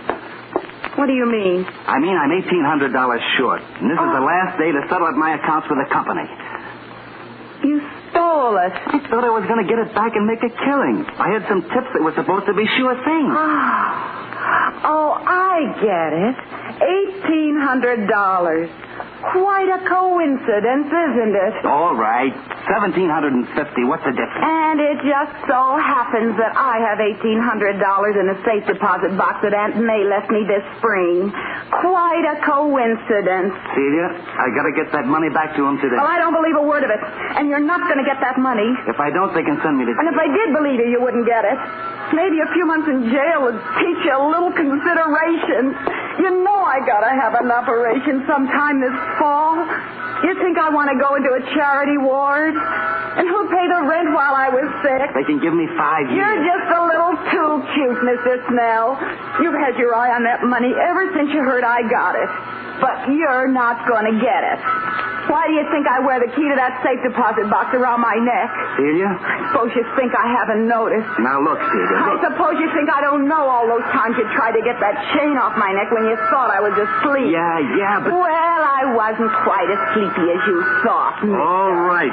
What do you mean? I mean, I'm $1,800 short. And this is the last day to settle up my accounts with the company. You stole it. I thought I was going to get it back and make a killing. I had some tips that were supposed to be sure things. Oh, I get it. $1,800. Quite a coincidence, isn't it? All right. $1,750. What's the difference? And it just so happens that I have $1,800 in a safe deposit box that Aunt May left me this spring. Quite a coincidence. Celia, I got to get that money back to him today. Well, I don't believe a word of it. And you're not going to get that money. If I don't, they can send me to jail. And if I did believe you wouldn't get it. Maybe a few months in jail would teach you a little consideration. You know I got to have an operation sometime this fall. You think I want to go into a charity ward? And who'll pay the rent while I was sick? They can give me 5 years. You're just a little too cute, Mr. Snell. You've had your eye on that money ever since you heard I got it. But you're not going to get it. Why do you think I wear the key to that safe deposit box around my neck? Celia? I suppose you think I haven't noticed. Now look, Celia. I suppose you think I don't know all those times you tried to get that chain off my neck when you thought I was asleep. Yeah, but... Well, I wasn't quite as sleepy as you thought. All right,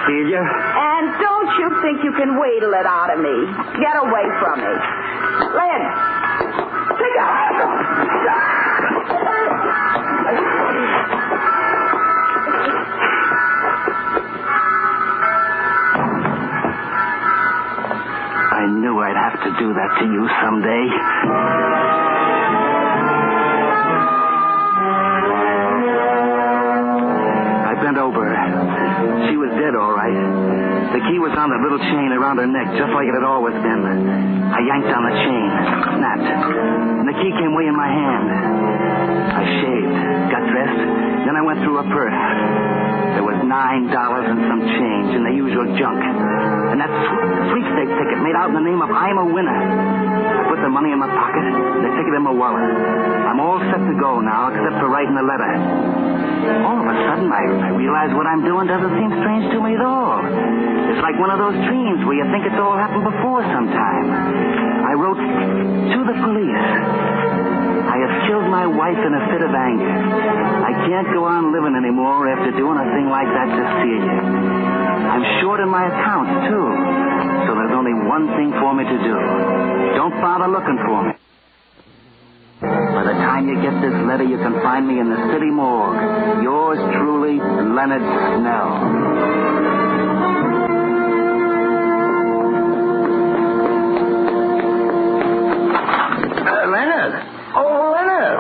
Celia. And don't you think you can wheedle it out of me? Get away from me. Lynn, take a... I knew I'd have to do that to you someday. I bent over her. She was dead, all right. The key was on the little chain around her neck, just like it had always been. I yanked on the chain. Snapped. And the key came way in my hand. I shaved, got dressed, then I went through her purse. There was $9 and some change and the usual junk. And that sweepstake ticket made out in the name of I'm a Winner. I put the money in my pocket, the ticket in my wallet. I'm all set to go now, except for writing the letter. All of a sudden, I realize what I'm doing doesn't seem strange to me at all. It's like one of those dreams where you think it's all happened before sometime. I wrote, to the police. I have killed my wife in a fit of anger. I can't go on living anymore after doing a thing like that to Celia. I'm short in my accounts, too. So there's only one thing for me to do. Don't bother looking for me. By the time you get this letter, you can find me in the city morgue. Yours truly, Leonard Snell. Leonard. Oh, Leonard.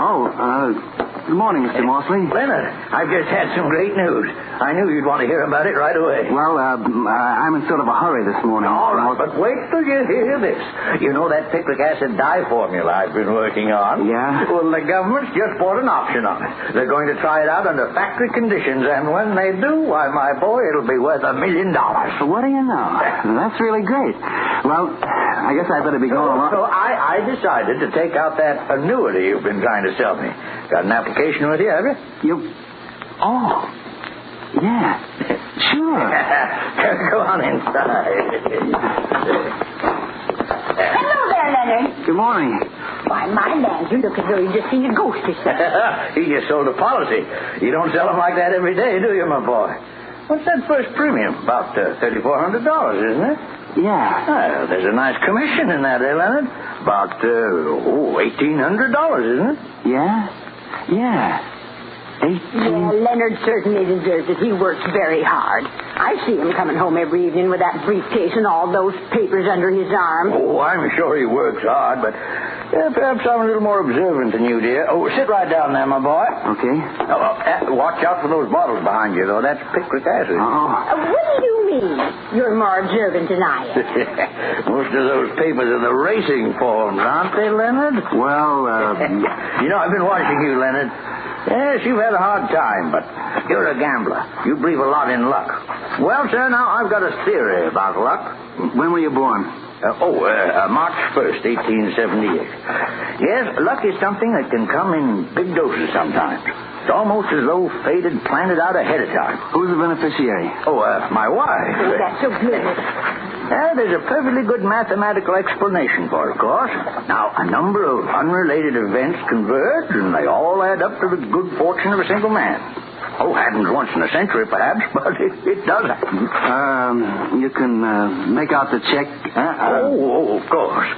Good morning, Mr. Mosley. Leonard, I've just had some great news. I knew you'd want to hear about it right away. Well, I'm in sort of a hurry this morning. All right, but wait till you hear this. You know that citric acid dye formula I've been working on? Yeah? Well, the government's just bought an option on it. They're going to try it out under factory conditions, and when they do, why, my boy, it'll be worth $1 million. What do you know? That's really great. Well, I guess I better be going along. So I decided to take out that annuity you've been trying to sell me. Got an application with you, have you? Oh, yeah. Sure. Go on inside. Hello there, Leonard. Good morning. Why, my man, you look as though you just seen a ghost or something. He just sold a policy. You don't sell them like that every day, do you, my boy? What's that first premium? About $3,400, isn't it? Yeah. Well, there's a nice commission in that, Leonard? About, $1,800, isn't it? Yeah? Yeah. Yeah, Leonard certainly deserves it. He works very hard. I see him coming home every evening with that briefcase and all those papers under his arm. Oh, I'm sure he works hard, but perhaps I'm a little more observant than you, dear. Oh, sit right down there, my boy. Okay. Watch out for those bottles behind you, though. That's picric acid. What do you mean you're more observant than I am? Most of those papers are the racing forms, aren't they, Leonard? Well, You know, I've been watching you, Leonard. Yes, you've had a hard time, but you're a gambler. You believe a lot in luck. Well, sir, now I've got a theory about luck. When were you born? March 1st, 1878. Yes, luck is something that can come in big doses sometimes. It's almost as though fate had planned it out ahead of time. Who's the beneficiary? My wife. Oh, that's so good. There's a perfectly good mathematical explanation for it, of course. Now, a number of unrelated events converge, and they all add up to the good fortune of a single man. Oh, happens once in a century, perhaps, but it does happen. You can make out the check. Of course.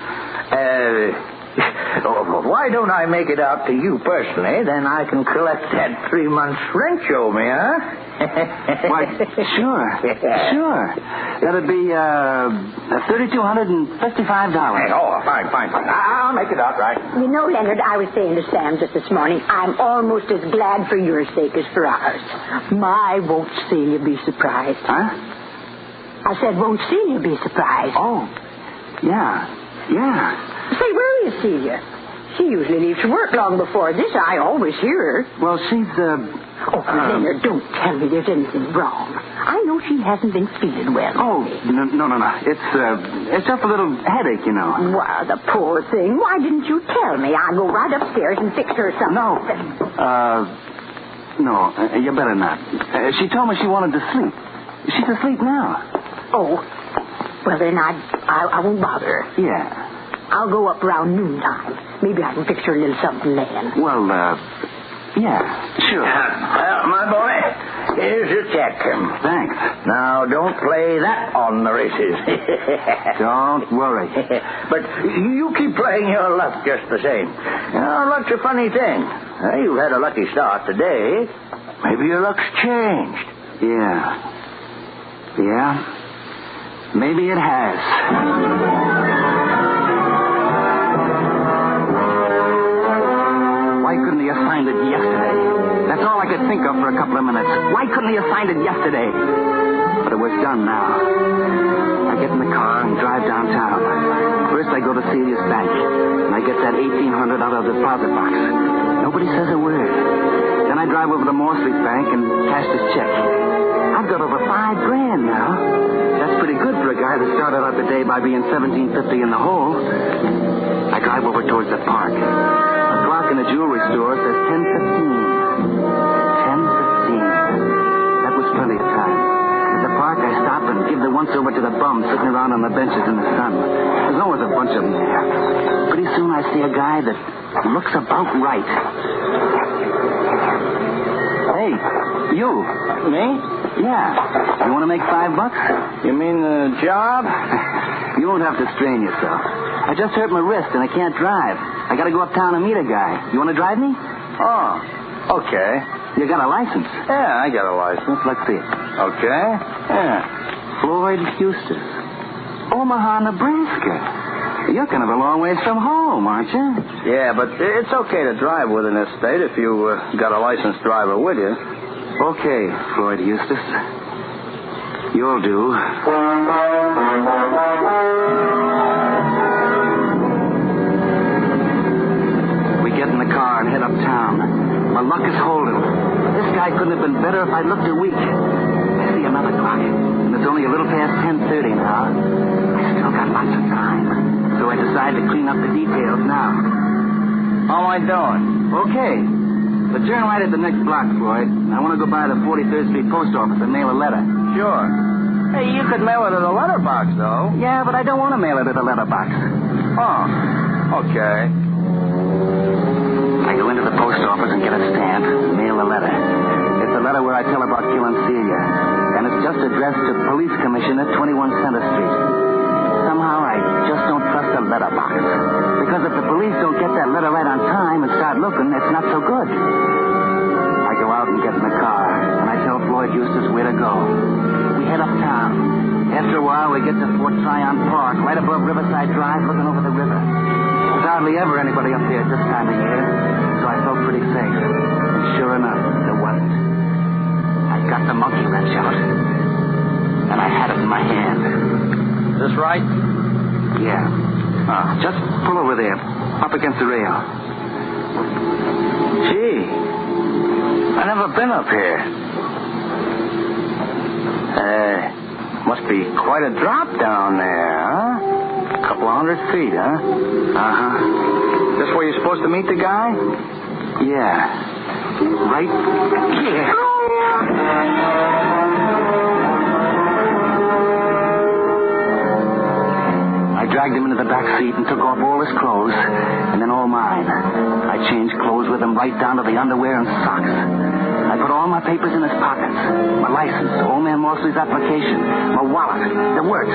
Why don't I make it out to you personally? Then I can collect that 3 months' rent you owe me, huh? Why, sure. That'd be $3,255. Fine. I'll make it out right. You know, Leonard, I was saying to Sam just this morning, I'm almost as glad for your sake as for ours. My, won't Celia be surprised? Huh? I said, won't Celia be surprised? Oh, yeah. Say, where is Celia? She usually leaves for work long before this. I always hear her. Well, she's, Leonard, don't tell me there's anything wrong. I know she hasn't been feeling well. Oh, no. It's just a little headache, you know. Well, the poor thing. Why didn't you tell me? I'll go right upstairs and fix her something. No, you better not. She told me she wanted to sleep. She's asleep now. Oh, well, then I won't bother her. Yeah. I'll go up around noontime. Maybe I can fix her a little something then. Well, yeah, sure. My boy, here's your check. Thanks. Now, don't play that on the races. Don't worry. But you keep playing your luck just the same. You know, luck's a funny thing. You've had a lucky start today. Maybe your luck's changed. Yeah, maybe it has. Why couldn't he have signed it yesterday? That's all I could think of for a couple of minutes. Why couldn't he have signed it yesterday? But it was done now. I get in the car and drive downtown. First I go to Celia's bank, and I get that $1,800 out of the deposit box. Nobody says a word. Then I drive over to Morsley's bank and cash this check. I've got over $5,000 now. That's pretty good for a guy that started out the day by being $1,750 in the hole. I drive over towards the park. The clock in the jewelry store says 10:15. 10:15. That was plenty of time. At the park, I stop and give the once-over to the bums sitting around on the benches in the sun. There's always a bunch of them there. Pretty soon I see a guy that looks about right. Hey, you. Me? Yeah. You want to make $5? You mean the job? You won't have to strain yourself. I just hurt my wrist and I can't drive. I got to go uptown and meet a guy. You want to drive me? Oh, okay. You got a license? Yeah, I got a license. Let's see it. Okay. Yeah. Floyd Eustace. Omaha, Nebraska. You're kind of a long ways from home, aren't you? Yeah, but it's okay to drive within this state if you got a licensed driver with you. Okay, Floyd Eustace. You'll do. We get in the car and head uptown. My luck is holding. This guy couldn't have been better if I'd looked a week. I see another clock, and it's only a little past 10:30 now. I still got lots of time, so I decide to clean up the details now. How am I doing? Okay. But turn right at the next block, Floyd. I want to go by the 43rd Street Post Office and mail a letter. Sure. Hey, you could mail it at a letterbox, though. Yeah, but I don't want to mail it at a letterbox. Oh. Okay. I go into the post office and get a stamp, mail a letter. It's a letter where I tell about killing Celia. And it's just addressed to Police Commissioner, 21 Center Street. Somehow I just don't trust the letterbox. Because if the police don't get that letter right on time and start looking, it's not so good. I go out and get in the car, and I tell Floyd Eustace where to go. We head uptown. After a while, we get to Fort Tryon Park, right above Riverside Drive, looking over the river. There's hardly ever anybody up there at this time of year, so I felt pretty safe. And sure enough, there wasn't. I got the monkey wrench out, and I had it in my hand. Is this right? Yeah. Just pull over there, up against the rail. Gee, I've never been up here. Must be quite a drop down there, huh? A couple of 100 feet, huh? Uh-huh. This where you're supposed to meet the guy? Yeah. Right here. I dragged him into the back seat and took off all his clothes, and then all mine. I changed clothes with him right down to the underwear and socks. I put all my papers in his pockets. My license, old man Morsley's application, my wallet, the works.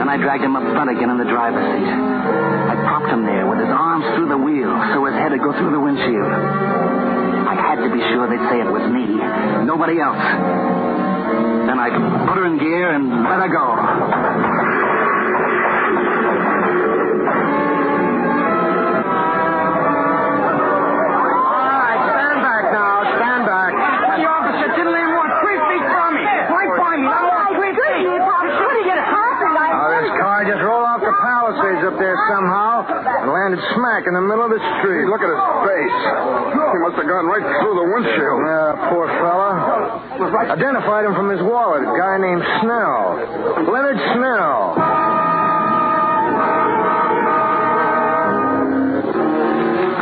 Then I dragged him up front again in the driver's seat. I propped him there with his arms through the wheel so his head would go through the windshield. I had to be sure they'd say it was me, nobody else. Then I put her in gear and let her go. Up there somehow and landed smack in the middle of the street. Look at his face. He must have gone right through the windshield. Poor fella. Identified him from his wallet. A guy named Snell. Leonard Snell.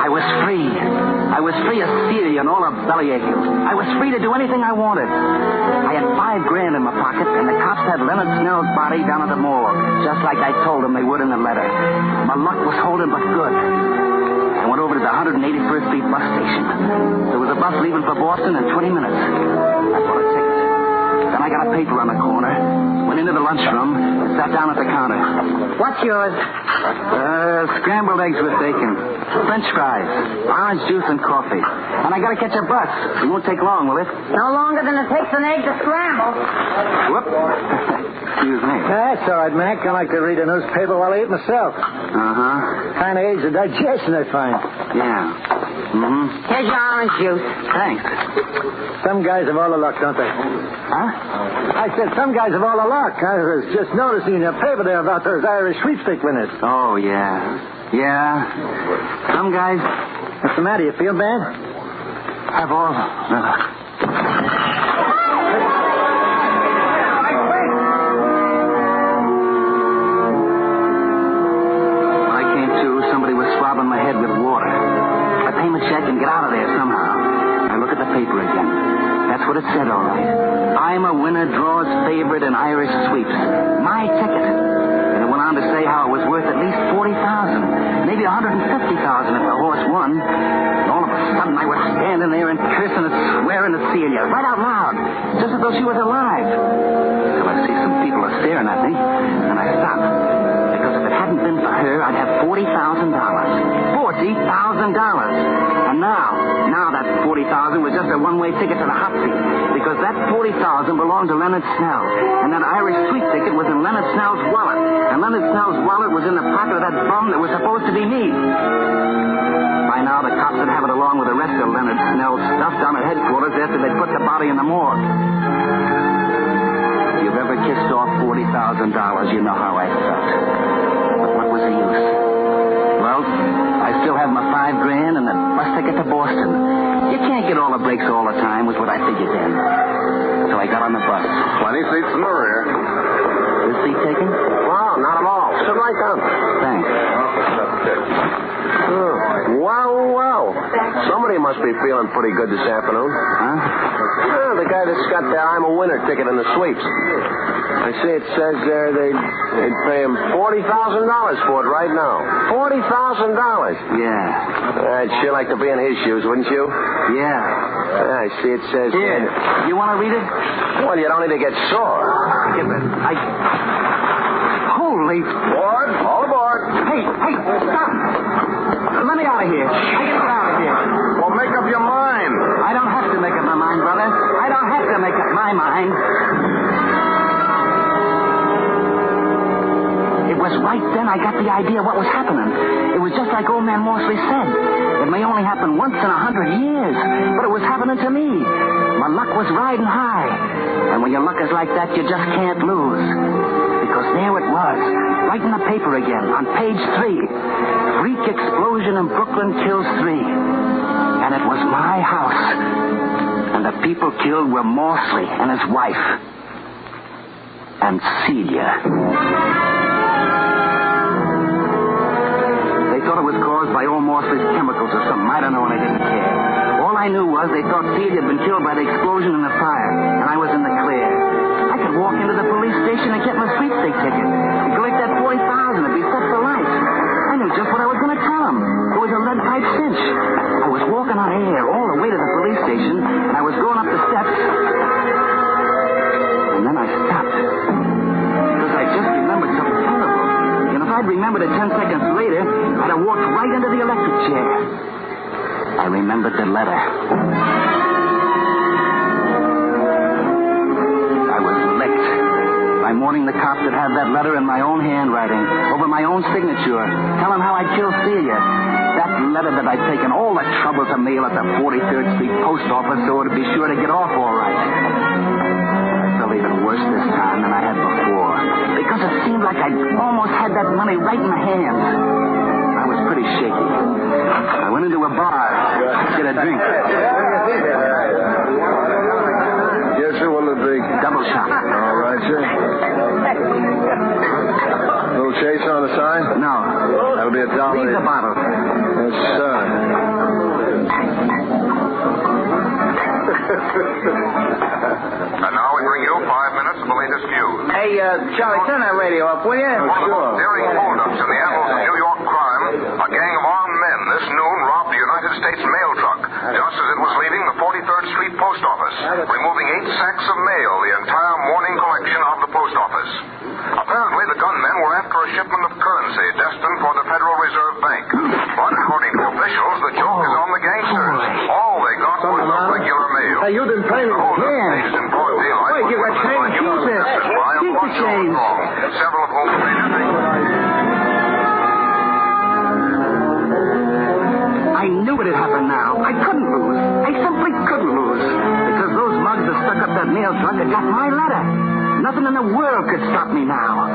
I was free. I was free as Celia and all her bellyache. I was free to do anything I wanted. I had $5,000 in my pocket, and the cops had Leonard Snell's body down at the morgue, just like I told them they would in the letter. My luck was holding but good. I went over to the 181st Street bus station. There was a bus leaving for Boston in 20 minutes. I bought a ticket. Then I got a paper on the corner, went into the lunchroom, and sat down at the counter. What's yours? Scrambled eggs with bacon, French fries, orange juice, and coffee. And I got to catch a bus. It won't take long, will it? No longer than it takes an egg to scramble. Whoop. Excuse me. That's all right, Mac. I like to read a newspaper while I eat myself. Uh-huh. Kind of aids the digestion, I find. Yeah. Mm-hmm. Here's your orange juice. Thanks. Some guys have all the luck, don't they? Huh? I said some guys have all the luck. I was just noticing in your paper there about those Irish sweepstake winners. Oh, yeah. Yeah. Some guys... What's the matter? You feel bad? Have all... When I came to, somebody was swabbing my head with water. I pay my check and get out of there somehow. I look at the paper again. That's what it said, all right. I'm a winner, draws favorite in Irish sweeps. My ticket. And it went on to say how it was worth at least $40,000, maybe $150,000 if the horse won. And all of a sudden, I was standing there and cursing and swearing at Celia, right out loud, just as though she was alive. Till I see some people are staring at me, and I stop. Because if it hadn't been for her, I'd have $40,000. $40,000! And now that $40,000 was just a one-way ticket to the hot seat. Because that $40,000 belonged to Leonard Snell. And that Irish sweep ticket was in Leonard Snell's wallet. And Leonard Snell's wallet was in the pocket of that bum that was supposed to be me. By now, the cops would have it along with the rest of Leonard Snell's stuff down at headquarters after they'd put the body in the morgue. If you've ever kissed off $40,000, you know how I felt. But what was the use? Well, I still have my $5,000 and the bus ticket to Boston. You can't get all the breaks all the time, was what I figured then. So I got on the bus. Plenty seats in the rear. This seat taken? Well, not at all. Sit right down. Thanks. Wow. Somebody must be feeling pretty good this afternoon. Huh? Yeah, the guy that's got the I'm a winner ticket in the sweeps. I see it says there they'd pay him $40,000 for it right now. $40,000? Yeah. I'd sure like to be in his shoes, wouldn't you? Yeah. I see it says... Here. You want to read it? Well, you don't need to get sore. Give it. Holy... Board, all aboard. Hey, stop. Let me out of here. I gotta get out of here. Well, make up your mind. I don't have to make up my mind, brother. I don't have to make up my mind. It was right then I got the idea what was happening. It was just like old man Morsley said. It may only happen once in 100 years, but it was happening to me. My luck was riding high. And when your luck is like that, you just can't lose. Because there it was, right in the paper again, on page 3. Freak explosion in Brooklyn kills 3. And it was my house. And the people killed were Morsley and his wife. And Celia. They thought it was caused by old Morsley's chemicals or something. I don't know, and I didn't care. All I knew was they thought Celia had been killed by the explosion and the fire, and I was in the clear. I could walk into the police station and get my sweepstake ticket and collect that $40,000 and be set for life. I knew just what I was going to tell them. It was a lead pipe cinch. I was walking on air all the way to the police station, and I was going up the steps, and then I stopped. Because I just remembered something terrible. And if I'd remembered it 10 seconds later, I'd have walked right into the electric chair. I remembered the letter. I was licked. By morning, the cops had had that letter in my own handwriting, over my own signature, telling how I'd killed Celia. That letter that I'd taken all the trouble to mail at the 43rd Street Post Office so it'd be sure to get off all right. I felt even worse this time than I had before, because it seemed like I'd almost had that money right in my hands. I was pretty shaky. I went into a bar to get a drink. Yes, sir, what'll it be? Double shot. All right, sir. Little chase on the sign? No. That'll be $1. Leave the bottle. Yes, sir. And now we bring you 5 minutes of the latest news. Hey, Charlie, turn that radio up, will you? One of the most daring holdups in the annals of New York crime, a gang of armed men this noon robbed a United States mail truck just as it was leaving the 43rd Street Post Office, removing 8 sacks of mail, the entire morning collection of the post office. Apparently, the gunmen were after a shipment of currency destined for the Federal Reserve Bank. But according to officials, the joke is on the gangsters. All they got was the regular mail. Hey, you didn't pay me. Thieves in broad daylight. Wait, give that change. Keep it. Keep the change. Several of whom I knew it had happened now. I couldn't lose. I simply couldn't lose. Because those mugs that stuck up that mail truck had got my letter. Nothing in the world could stop me now.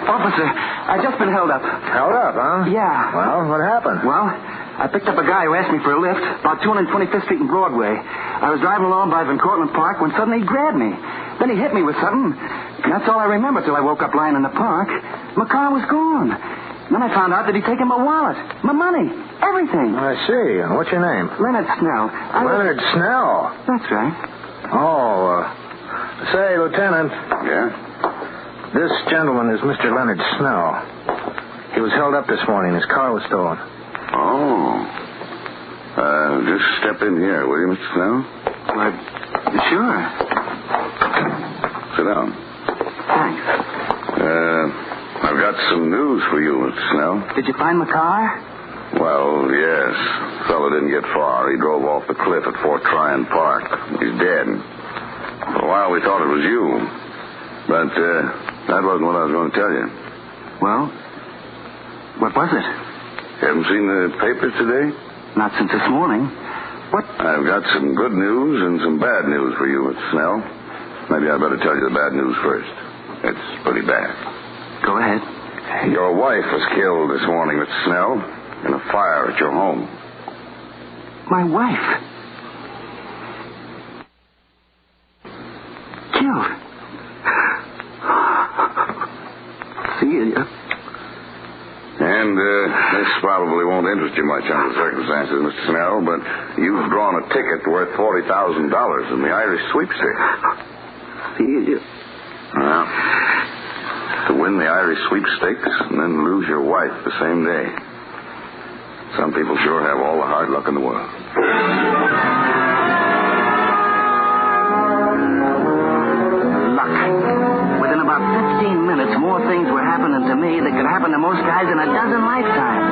Officer, I've just been held up. Held up, huh? Yeah. Well, what happened? Well, I picked up a guy who asked me for a lift about 225th Street and Broadway. I was driving along by Van Cortlandt Park when suddenly he grabbed me. Then he hit me with something. That's all I remember till I woke up lying in the park. My car was gone. Then I found out that he'd taken my wallet, my money, everything. I see. What's your name? Leonard Snell. Leonard Snell? That's right. Oh, say, Lieutenant. Yeah? This gentleman is Mr. Leonard Snell. He was held up this morning. His car was stolen. Oh. Just step in here, will you, Mr. Snell? Sure. Sit down. Thanks. I've got some news for you, Mr. Snell. Did you find my car? Well, yes. Fella didn't get far. He drove off the cliff at Fort Tryon Park. He's dead. For a while we thought it was you. But that wasn't what I was going to tell you. Well, what was it? You haven't seen the papers today? Not since this morning. What? I've got some good news and some bad news for you, Mr. Snell. Maybe I'd better tell you the bad news first. It's pretty bad. Go ahead. Your wife was killed this morning, Mr. Snell, in a fire at your home. My wife? Killed? Yes, mind, this probably won't interest you much under the circumstances, Mr. Snell, but you've drawn a ticket worth $40,000 in the Irish sweepstakes. Well, to win the Irish sweepstakes and then lose your wife the same day. Some people sure have all the hard luck in the world. Within about 15 minutes, more things were happening to me that could happen to most guys in a dozen lifetimes.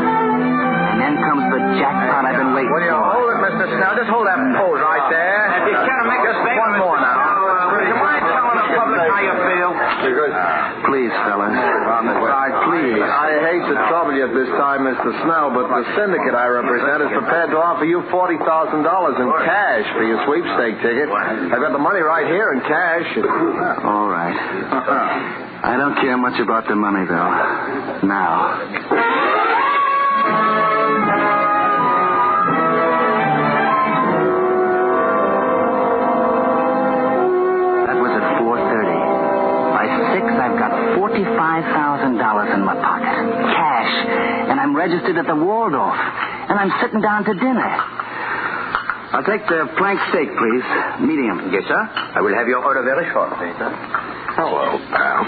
And then comes the jackpot I've been waiting for. Will you hold it, Mr. Snell? Just hold that pose right there. If you can't make just one more now. Would you mind telling the public how you feel? Please, fellas. Please. I hate to trouble you at this time, Mr. Snell, but the syndicate I represent is prepared to offer you $40,000 in cash for your sweepstake ticket. I've got the money right here in cash. All right. I don't care much about the money, though. Now. That was at 4:30. By 6, I've got $45,000 in my pocket. Cash. And I'm registered at the Waldorf. And I'm sitting down to dinner. I'll take the plank steak, please. Medium. Yes, sir. I will have your order very shortly, sir. Hello, pal.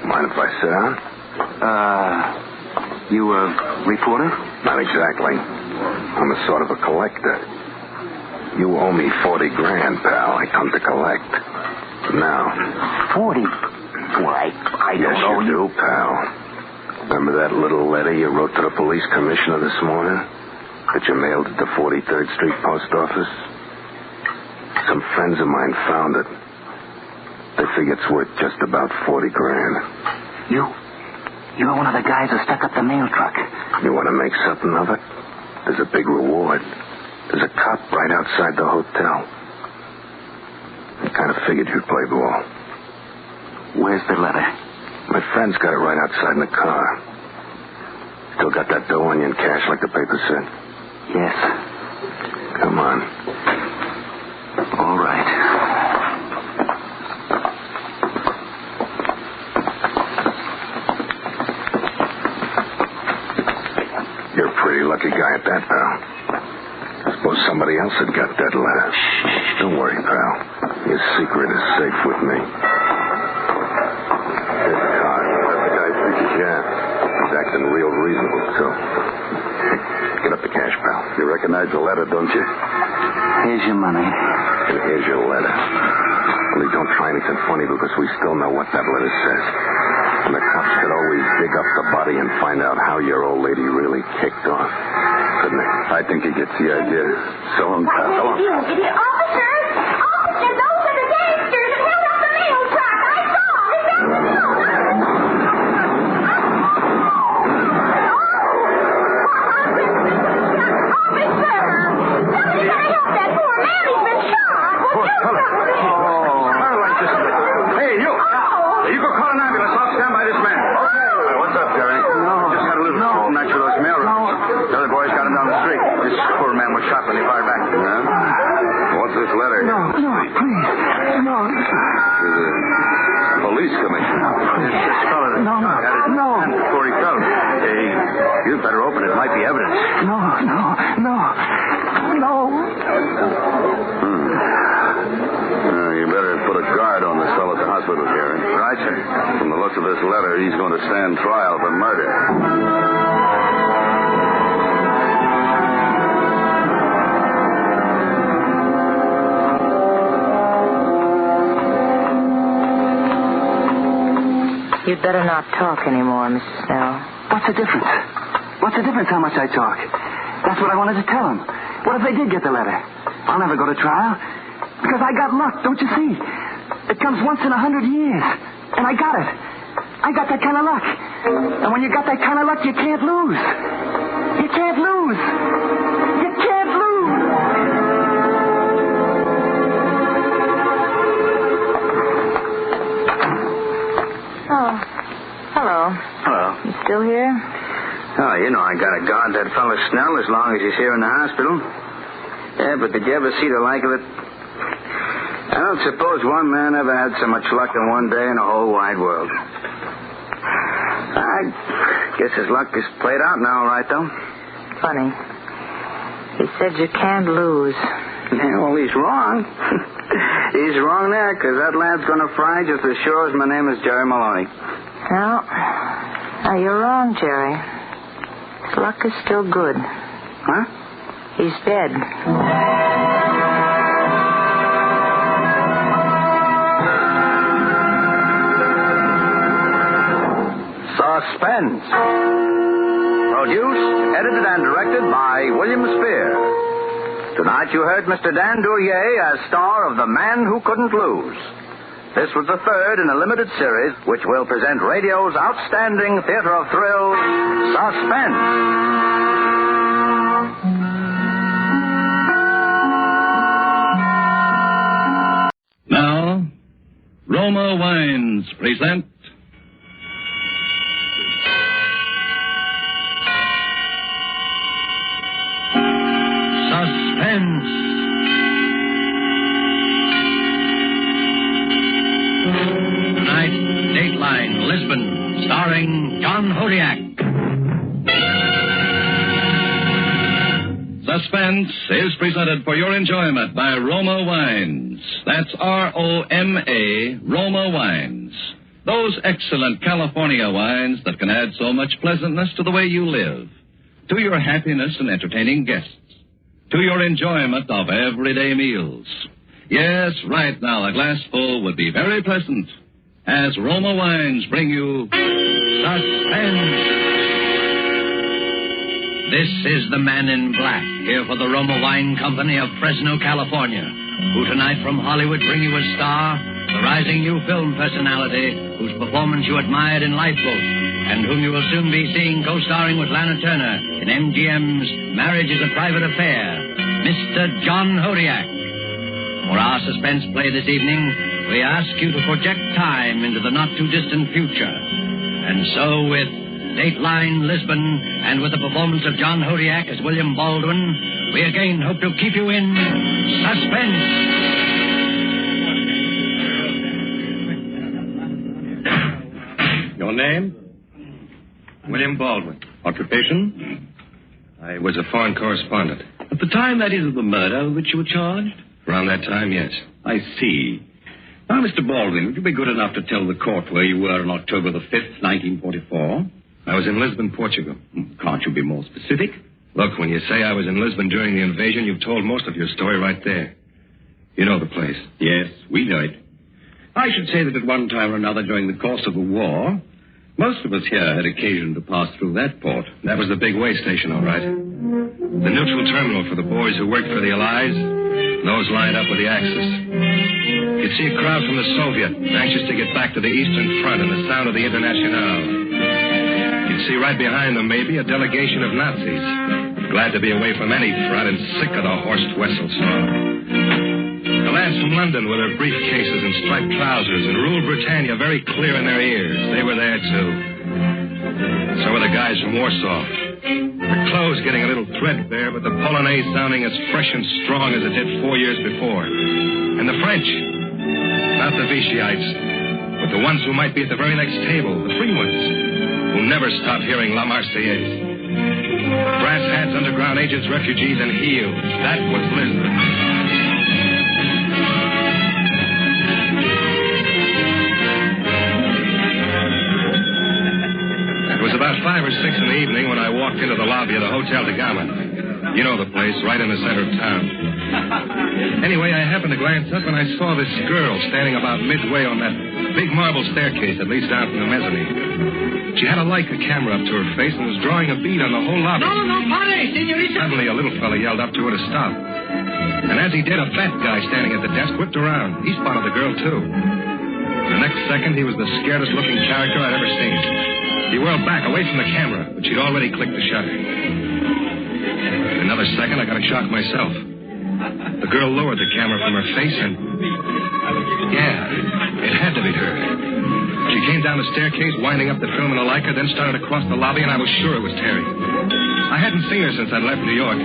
Mind if I sit down? You a reporter? Not exactly. I'm a sort of a collector. You owe me $40,000, pal. I come to collect. Now. 40? Why, I don't know you do, pal. Remember that little letter you wrote to the police commissioner this morning? That you mailed at the 43rd Street post office? Some friends of mine found it. They figure it's worth just about $40,000. You're one of the guys who stuck up the mail truck. You want to make something of it? There's a big reward. There's a cop right outside the hotel. I kind of figured you'd play ball. Where's the letter? My friend's got it right outside in the car. Still got that dough on you in cash like the paper said? Yes. Come on. All right. You're a pretty lucky guy at that, pal. I suppose somebody else had got that letter. Don't worry, pal. Your secret is safe with me. Here's the card. That's the guy thinks, yeah. He's acting real reasonable, too. Get up the cash, pal. You recognize the letter, don't you? Here's your money. And here's your letter. Only don't try anything funny because we still know what that letter says. And the cops could always dig up the body and find out how your old lady really kicked off. Couldn't they? I think he gets the idea. So long, pal. So long. Officers! Officers! Those are the gangsters that held up the mail truck. I saw them. This letter. No, please. No. Police commissioner. This fellow that had his hand before he fell. You'd better open it. It might be evidence. No. You better put a guard on this fellow at the hospital, Gary. Right, sir. From the looks of this letter, he's going to stand trial for murder. You'd better not talk anymore, Mrs. Snell. What's the difference? What's the difference how much I talk? That's what I wanted to tell them. What if they did get the letter? I'll never go to trial. Because I got luck, don't you see? It comes once in 100 years. And I got it. I got that kind of luck. And when you got that kind of luck, you can't lose. You can't lose. You can't lose. Oh, hello. Hello. You still here? Oh, you know, I got to guard that fellow Snell as long as he's here in the hospital. Yeah, but did you ever see the like of it? I don't suppose one man ever had so much luck in one day in the whole wide world. I guess his luck is played out now, all right, though. Funny. He said you can't lose. Yeah, well, he's wrong. He's wrong there, because that lad's going to fry just as sure as my name is Jerry Maloney. No, you're wrong, Jerry. His luck is still good. Huh? He's dead. Suspense. Produced, edited, and directed by William Spear. Tonight you heard Mr. Dan Duryea as star of The Man Who Couldn't Lose. This was the third in a limited series which will present radio's outstanding theater of thrills, Suspense. Now, Roma Wines present Suspense. Tonight, Dateline Lisbon, starring John Hodiak. Suspense is presented for your enjoyment by Roma Wines. That's R-O-M-A, Roma Wines. Those excellent California wines that can add so much pleasantness to the way you live, to your happiness in entertaining guests, to your enjoyment of everyday meals. Yes, right now, a glassful would be very pleasant as Roma Wines bring you Suspense. This is the Man in Black, here for the Roma Wine Company of Fresno, California, who tonight from Hollywood bring you a star, the rising new film personality whose performance you admired in Lifeboat, and whom you will soon be seeing co-starring with Lana Turner in MGM's Marriage is a Private Affair, Mr. John Hodiak. For our suspense play this evening, we ask you to project time into the not-too-distant future. And so, with Dateline Lisbon and with the performance of John Hodiak as William Baldwin, we again hope to keep you in suspense. Your name? William Baldwin. Occupation? I was a foreign correspondent. At the time, that is, of the murder with which you were charged? Around that time, yes. I see. Now, Mr. Baldwin, would you be good enough to tell the court where you were on October the 5th, 1944? I was in Lisbon, Portugal. Can't you be more specific? Look, when you say I was in Lisbon during the invasion, you've told most of your story right there. You know the place. Yes, we know it. I should say that at one time or another during the course of the war, most of us here had occasion to pass through that port. That was the big way station, all right. The neutral terminal for the boys who worked for the Allies, those lined up with the Axis. You'd see a crowd from the Soviet, anxious to get back to the Eastern Front and the sound of the Internationale. You'd see right behind them, maybe, a delegation of Nazis, glad to be away from any front and sick of the Horst Wessel song. The lads from London with their briefcases and striped trousers and ruled Britannia very clear in their ears. They were there, too. So were the guys from Warsaw. Their clothes getting a little threadbare, but the Polonaise sounding as fresh and strong as it did 4 years before. And the French, not the Vichy'ites, but the ones who might be at the very next table, the free ones, who never stopped hearing La Marseillaise. Brass hats, underground agents, refugees, and heels. That was Lisbon. It was about 5 or 6 in the evening when I walked into the lobby of the Hotel de Gama. You know the place, right in the center of town. Anyway, I happened to glance up and I saw this girl standing about midway on that big marble staircase that leads down from the mezzanine. She had a Leica camera up to her face and was drawing a bead on the whole lobby. No, pare, senorita. Suddenly, a little fella yelled up to her to stop. And as he did, a fat guy standing at the desk whipped around. He spotted the girl, too. The next second, he was the scaredest-looking character I'd ever seen. He whirled back, away from the camera, but she'd already clicked the shutter. In another second, I got a shock myself. The girl lowered the camera from her face and... Yeah, it had to be her. She came down the staircase, winding up the film in a Leica, then started across the lobby, and I was sure it was Terry. I hadn't seen her since I'd left New York.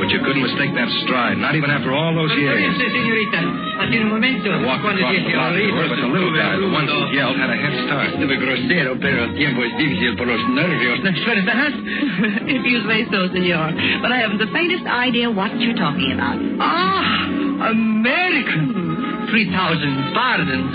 But you couldn't mistake that stride, not even after all those years. Señorita, hace un momento. I walked across the lobby, but the little guy, the one who yelled, had a head start. Estuve grosero, pero el tiempo es difícil por los nervios. ¿Verdad? If you say so, senor. But I haven't the faintest idea what you're talking about. Ah, American. 3,000 pardons,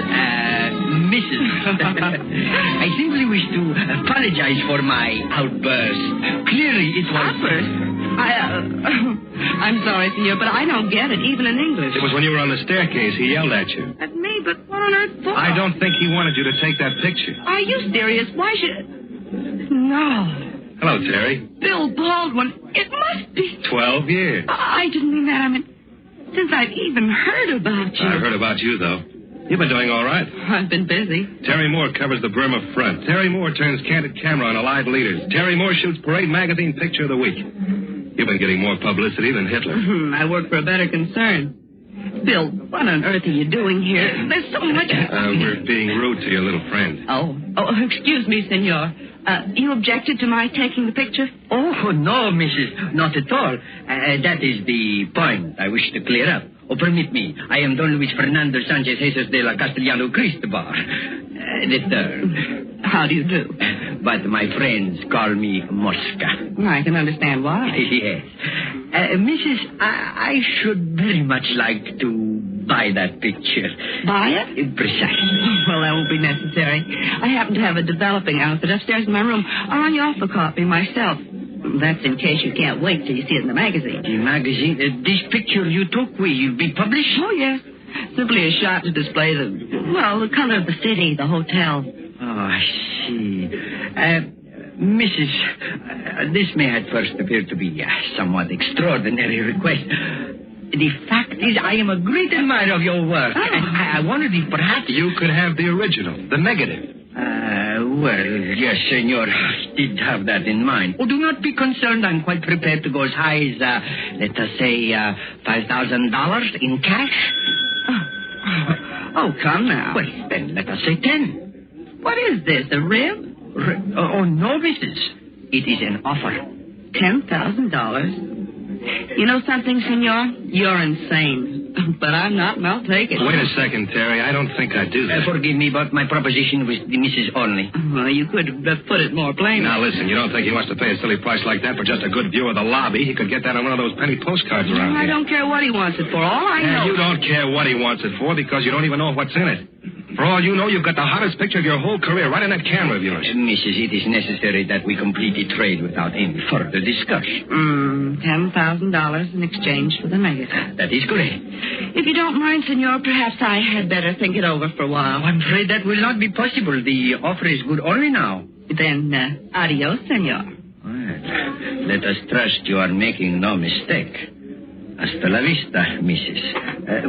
Mrs. I simply wish to apologize for my outburst. Clearly, it was... Outburst? I'm sorry, senor, but I don't get it, even in English. It was when you were on the staircase. He yelled at you. At me? But what on earth for? I don't think he wanted you to take that picture. Are you serious? Why should... No. Hello, Terry. Bill Baldwin. It must be... 12 years. I didn't mean that. I mean, since I've even heard about you. I've heard about you, though. You've been doing all right. I've been busy. Terry Moore covers the Burma front. Terry Moore turns candid camera on Allied leaders. Terry Moore shoots Parade Magazine Picture of the Week. You've been getting more publicity than Hitler. I work for a better concern. Bill, what on earth are you doing here? There's so much... We're being rude to your little friend. Oh, excuse me, senor. You objected to my taking the picture? Oh, no, Mrs. Not at all. That is the point I wish to clear up. Oh, permit me. I am Don Luis Fernando Sanchez Jesus de la Castellano Cristobal. The third. How do you do? But my friends call me Mosca. I can understand why. Yes. Mrs., I should very much like to buy that picture. Buy it? Precisely. Well, that won't be necessary. I happen to have a developing outfit upstairs in my room. I'll run you off a copy myself. That's in case you can't wait till you see it in the magazine. The magazine? This picture you took will be published? Oh, yes. Simply a shot to display the color of the city, the hotel. Oh, I see. Mrs., this may at first appear to be a somewhat extraordinary request. The fact is, I am a great admirer of your work, and I wondered if perhaps... You could have the original, the negative. Well, yes, senor, I did have that in mind. Oh, do not be concerned. I'm quite prepared to go as high as, let us say, $5,000 in cash. Oh, come now. Well, then let us say 10. What is this, a rib? Oh, no, Mrs. It is an offer. $10,000? You know something, senor? You're insane. But I'm not, and I'll take it. Wait a second, Terry. I don't think I do that. Forgive me, but my proposition was the Mrs. only. Well, you could have put it more plainly. Now, listen, you don't think he wants to pay a silly price like that for just a good view of the lobby? He could get that on one of those penny postcards around here. I don't care what he wants it for. All I know... You don't care what he wants it for because you don't even know what's in it. For all you know, you've got the hottest picture of your whole career right in that camera of yours. Mrs., it is necessary that we complete the trade without any further discussion. $10,000 in exchange for the negative. That is correct. If you don't mind, senor, perhaps I had better think it over for a while. I'm afraid that will not be possible. The offer is good only now. Then, adios, senor. Well, let us trust you are making no mistake. Hasta la vista, Mrs.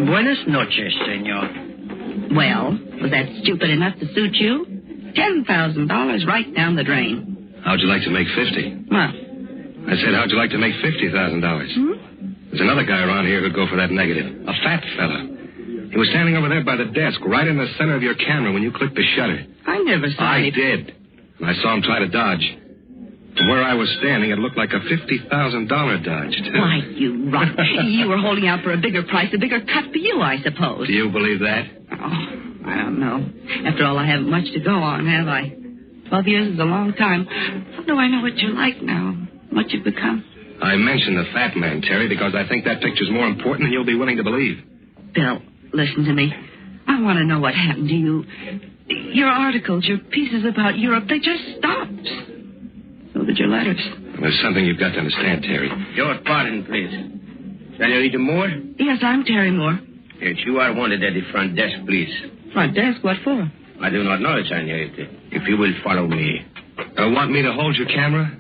Buenas noches, senor. Well, was that stupid enough to suit you? $10,000 right down the drain. How'd you like to make 50? What? I said, how'd you like to make $50,000? There's another guy around here who'd go for that negative. A fat fella. He was standing over there by the desk, right in the center of your camera when you clicked the shutter. I never saw I any... did. And I saw him try to dodge. From where I was standing, it looked like a $50,000 dodge, too. Why, you rock. You were holding out for a bigger price, a bigger cut for you, I suppose. Do you believe that? Oh, I don't know. After all, I haven't much to go on, have I? 12 years is a long time. How do I know what you're like now? What you've become? I mentioned the fat man, Terry, because I think that picture's more important than you'll be willing to believe. Bill, listen to me. I want to know what happened to you. Your articles, your pieces about Europe, they just stopped. So did your letters. There's something you've got to understand, Terry. Your pardon, please. Senorita Moore? Yes, I'm Terry Moore. Yes, you are wanted at the front desk, please. Front desk? What for? I do not know, senorita. If you will follow me. Want me to hold your camera?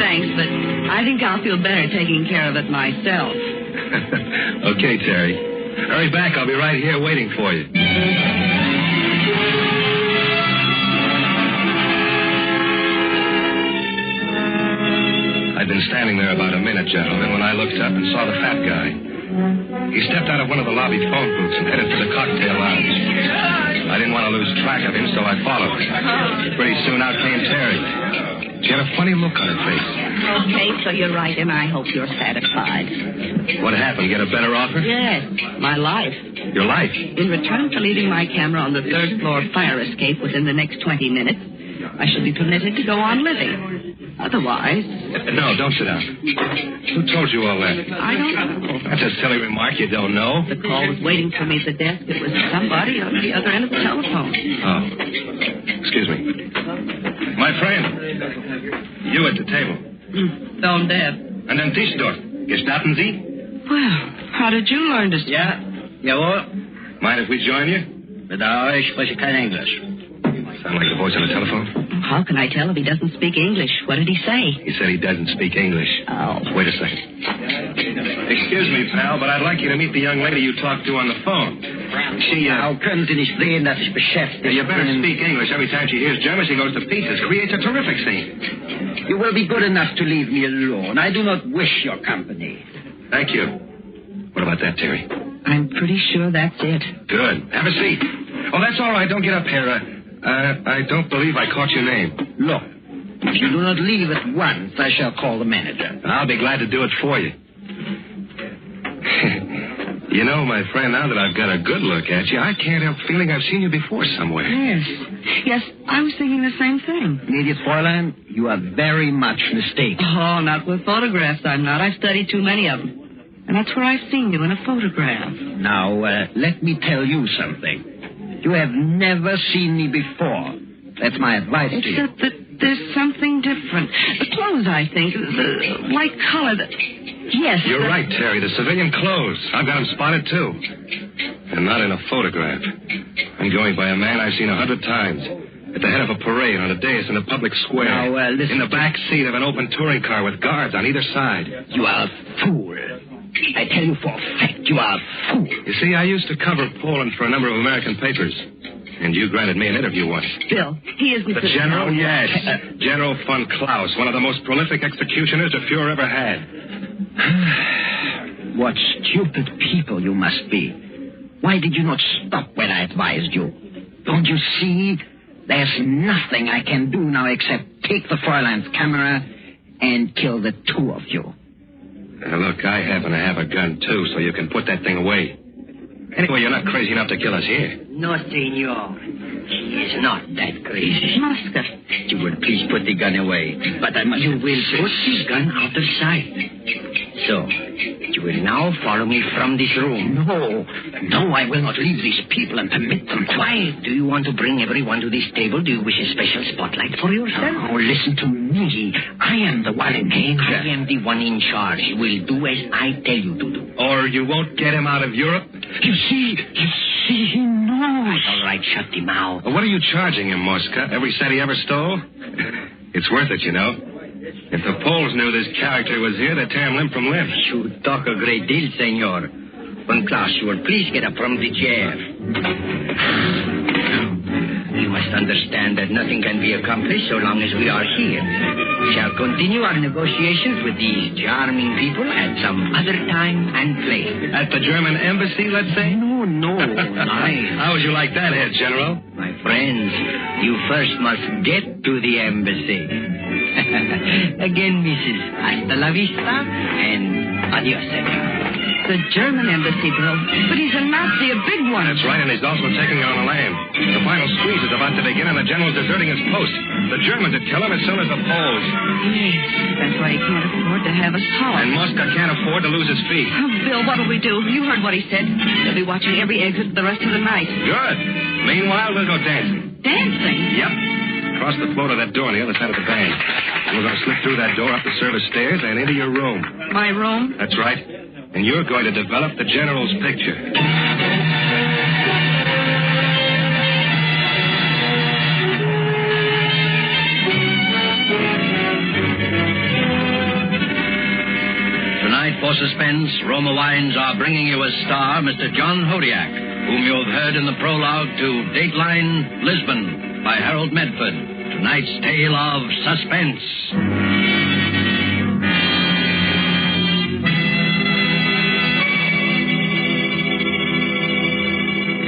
Thanks, but I think I'll feel better taking care of it myself. Okay, Terry. Hurry back. I'll be right here waiting for you. I'd been standing there about a minute, gentlemen, when I looked up and saw the fat guy. He stepped out of one of the lobby phone booths and headed for the cocktail lounge. I didn't want to lose track of him, so I followed. Pretty soon out came Terry. She had a funny look on her face. Okay, so you're right, and I hope you're satisfied. What happened? Get a better offer? Yes, my life. Your life? In return for leaving my camera on the third floor fire escape within the next 20 minutes, I shall be permitted to go on living. Otherwise... No, don't sit down. Who told you all that? I don't know. That's a silly remark you don't know. The call was waiting for me at the desk. It was somebody on the other end of the telephone. Oh. Excuse me. My friend. You at the table. Down there. And then this door. Gestatten Sie? Well, how did you learn to speak? Ja, jawohl. Mind if we join you? Bedauere, ich spreche kein Englisch. Sound like the voice on the telephone? How can I tell if he doesn't speak English? What did he say? He said he doesn't speak English. Oh. Wait a second. Excuse me, pal, but I'd like you to meet the young lady you talked to on the phone. She, Now, können Sie nicht sehen, dass ich beschäftigt bin? You better speak English. Every time she hears German, she goes to pieces. Creates a terrific scene. You will be good enough to leave me alone. I do not wish your company. Thank you. What about that, Terry? I'm pretty sure that's it. Good. Have a seat. Oh, that's all right. Don't get up here. I don't believe I caught your name. Look, if you do not leave at once, I shall call the manager. I'll be glad to do it for you. You know, my friend, now that I've got a good look at you, I can't help feeling I've seen you before somewhere. Yes, I was thinking the same thing. Idiot Fräulein, you are very much mistaken. Oh, not with photographs, I'm not. I've studied too many of them. And that's where I've seen you, in a photograph. Now, let me tell you something. You have never seen me before. That's my advice to you. Except that there's something different. The clothes, I think, the light color. Yes. You're right, Terry. The civilian clothes. I've got them spotted, too. And not in a photograph. I'm going by a man I've seen 100 times. At the head of a parade, on a dais in a public square. Now, listen. In the back seat of an open touring car with guards on either side. You are a fool. I tell you for a fact, you are a fool. You see, I used to cover Poland for a number of American papers. And you granted me an interview once. Bill, he isn't the general? Yes. General von Klaus, one of the most prolific executioners the Fuhrer ever had. What stupid people you must be. Why did you not stop when I advised you? Don't you see? There's nothing I can do now except take the Fräulein's camera and kill the two of you. Look, I happen to have a gun, too, so you can put that thing away. Anyway, you're not crazy enough to kill us here. No, senor. He is not that crazy. Oscar. You will please put the gun away. But I must... You will put the gun out of sight. So, you will now follow me from this room. No, I will not leave these people and permit them to. Why? Do you want to bring everyone to this table? Do you wish a special spotlight for yourself? Oh, listen to me. I am the one in danger. I am the one in charge. You will do as I tell you to do. Or you won't get him out of Europe? You see, he knows. All right, shut him out. Well, what are you charging him, Mosca? Every cent he ever stole? It's worth it, you know. If the Poles knew this character was here, they'd tear him limb from limb. You talk a great deal, senor. Von Klaus, you will please get up from the chair. You must understand that nothing can be accomplished so long as we are here. We shall continue our negotiations with these charming people at some other time and place. At the German embassy, let's say? No. Nice. How would you like that, Head General? My friends, you first must get to the embassy. Again, Mrs. Hasta la vista and adios, senor. The German embassy, Bill. But he's a Nazi, a big one. That's right, and he's also taking it on the land. The final squeeze is about to begin, and the general's deserting his post. The Germans would kill him as soon as the Poles. Yes, that's why he can't afford to have us talk. And Mosca can't afford to lose his feet. Oh, Bill, what'll we do? You heard what he said. They'll be watching every exit the rest of the night. Good. Meanwhile, we'll go dancing. Dancing? Yep. Across the floor to that door on the other side of the band. And we're going to slip through that door up the service stairs and into your room. My room? That's right. And you're going to develop the general's picture. Tonight for Suspense, Roma Wines are bringing you as star Mr. John Hodiak, whom you have heard in the prologue to Dateline Lisbon by Harold Medford. Tonight's tale of suspense.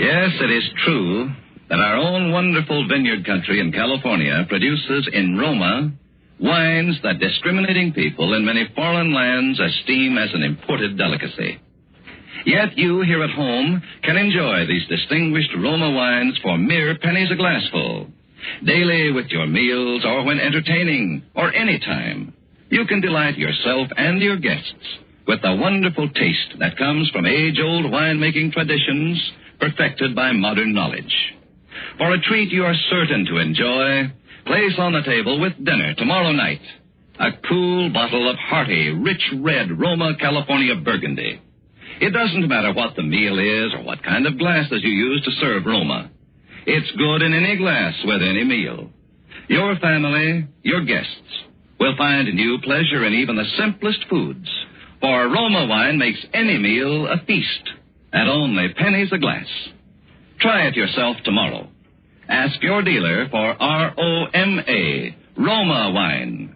Yes, it is true that our own wonderful vineyard country in California produces in Roma Wines that discriminating people in many foreign lands esteem as an imported delicacy. Yet you here at home can enjoy these distinguished Roma wines for mere pennies a glassful. Daily with your meals or when entertaining or any time, you can delight yourself and your guests with the wonderful taste that comes from age-old winemaking traditions perfected by modern knowledge. For a treat you are certain to enjoy, place on the table with dinner tomorrow night a cool bottle of hearty, rich red Roma California Burgundy. It doesn't matter what the meal is or what kind of glasses you use to serve Roma. It's good in any glass with any meal. Your family, your guests, will find new pleasure in even the simplest foods, for Roma wine makes any meal a feast at only pennies a glass. Try it yourself tomorrow. Ask your dealer for R-O-M-A, Roma wine.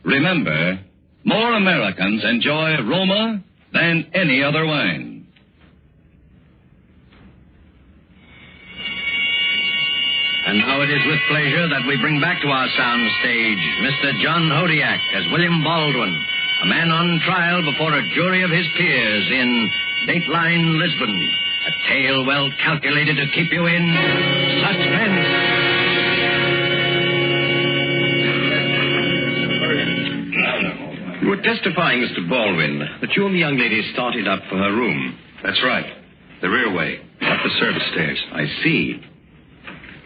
Remember, more Americans enjoy Roma than any other wine. And now it is with pleasure that we bring back to our sound stage Mr. John Hodiak as William Baldwin, a man on trial before a jury of his peers in Dateline Lisbon, a tale well calculated to keep you in suspense. You were testifying, Mr. Baldwin, that you and the young lady started up for her room. That's right. The rear way, up the service stairs. I see.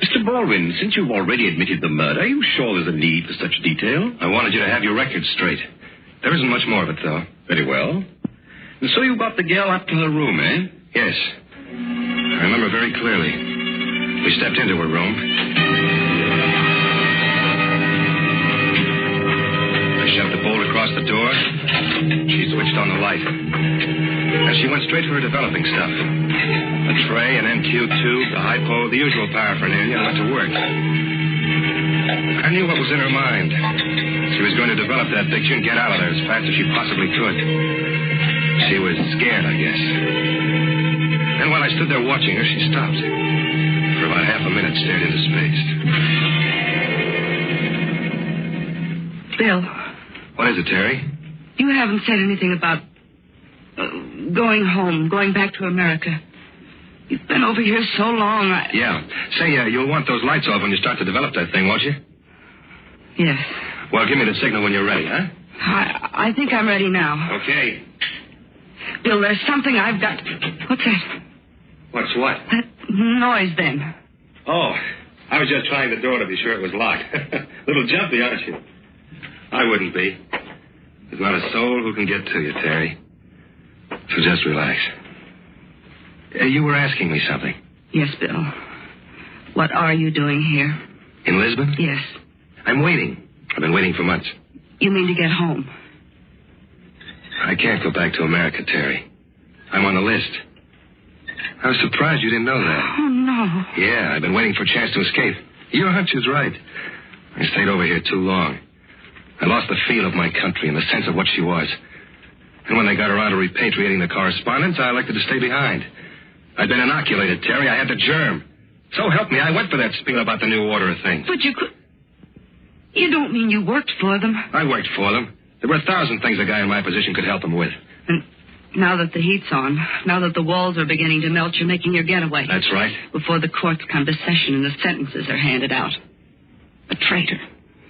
Mr. Baldwin, since you've already admitted the murder, are you sure there's a need for such detail? I wanted you to have your record straight. There isn't much more of it, though. Very well. And so you got the girl up to her room, eh? Yes. I remember very clearly. We stepped into her room. I shoved a bolt across the door. She switched on the light. And she went straight for her developing stuff. A tray, an NQ tube, a hypo, the usual paraphernalia, and went to work. I knew what was in her mind. She was going to develop that picture and get out of there as fast as she possibly could. She was scared, I guess. Then while I stood there watching her, she stopped. For about half a minute, stared into space. Bill. What is it, Terry? You haven't said anything about going home, going back to America. You've been over here so long, Yeah. Say, you'll want those lights off when you start to develop that thing, won't you? Yes. Well, give me the signal when you're ready, huh? I think I'm ready now. Okay. Bill, there's something I've got... What's that? What's what? That noise then. Oh, I was just trying the door to be sure it was locked. Little jumpy, aren't you? I wouldn't be. There's not a soul who can get to you, Terry. So just relax. You were asking me something. Yes, Bill. What are you doing here? In Lisbon? Yes. I'm waiting. I've been waiting for months. You mean to get home? I can't go back to America, Terry. I'm on the list. I was surprised you didn't know that. Oh, no. Yeah, I've been waiting for a chance to escape. Your hunch is right. I stayed over here too long. I lost the feel of my country and the sense of what she was. And when they got around to repatriating the correspondence, I elected to stay behind. I'd been inoculated, Terry. I had the germ. So help me, I went for that spiel about the new order of things. But you could... You don't mean you worked for them? I worked for them. There were 1,000 things a guy in my position could help them with. And now that the heat's on, now that the walls are beginning to melt, you're making your getaway. That's right. Before the courts come to session and the sentences are handed out. A traitor.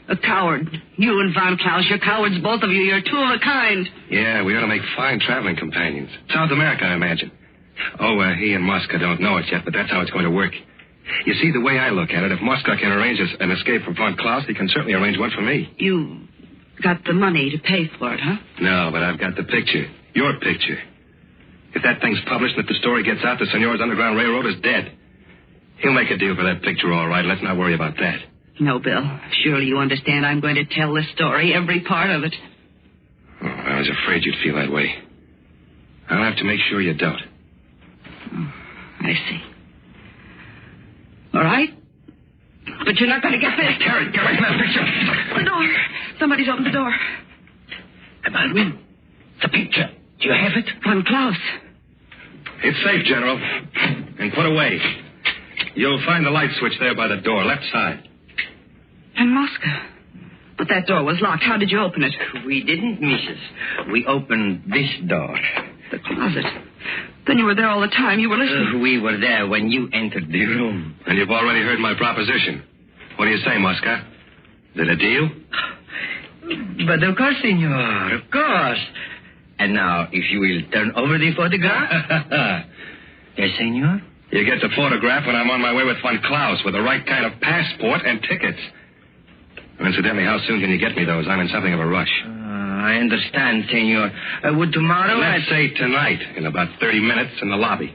A coward. You and Von Klaus, you're cowards, both of you. You're two of a kind. Yeah, we ought to make fine traveling companions. South America, I imagine. Oh, he and Mosca don't know it yet, but that's how it's going to work. You see, the way I look at it, if Mosca can arrange an escape for Von Klaus, he can certainly arrange one for me. You got the money to pay for it, huh? No, but I've got the picture. Your picture. If that thing's published and if the story gets out, the Senor's Underground Railroad is dead. He'll make a deal for that picture, all right. Let's not worry about that. No, Bill. Surely you understand I'm going to tell this story, every part of it. Oh, I was afraid you'd feel that way. I'll have to make sure you don't. Oh, I see. All right. But you're not going to get this. Carrie, get away from that picture. The door. Somebody's opened the door. Baldwin, the picture. Do you have it? Von Klaus. It's safe, General. And put away. You'll find the light switch there by the door, left side. And Mosca. But that door was locked. How did you open it? We didn't, Mrs. We opened this door. The closet. Then you were there all the time. You were listening. We were there when you entered the room. And you've already heard my proposition. What do you say, Mosca? Is it a deal? But of course, senor, of course. And now, if you will turn over the photograph. Yes, senor? You get the photograph when I'm on my way with Von Klaus with the right kind of passport and tickets. And incidentally, how soon can you get me those? I'm in something of a rush. I understand, senor. Would tomorrow... Let's say tonight, in about 30 minutes in the lobby.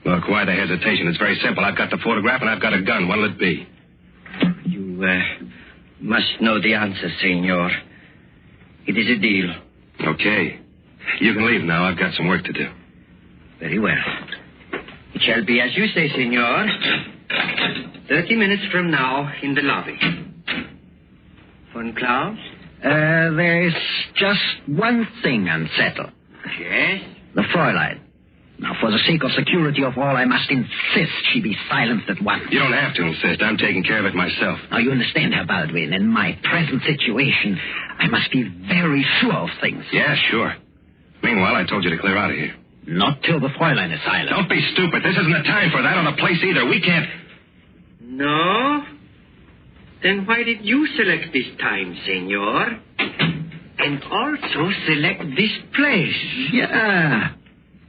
Look, why the hesitation? It's very simple. I've got the photograph and I've got a gun. What'll it be? You must know the answer, senor. It is a deal. Okay. You can leave now. I've got some work to do. Very well. It shall be as you say, senor. 30 minutes from now in the lobby. Von Klaus? There is just one thing unsettled. Yes? The Fräulein. Now, for the sake of security of all, I must insist she be silenced at once. You don't have to insist. I'm taking care of it myself. Now, you understand, Herr Baldwin, in my present situation, I must be very sure of things. Yeah, sure. Meanwhile, I told you to clear out of here. Not till the Fräulein is silent. Don't be stupid. This isn't the time for that or the place either. We can't... No? Then why did you select this time, senor? And also select this place? Yeah.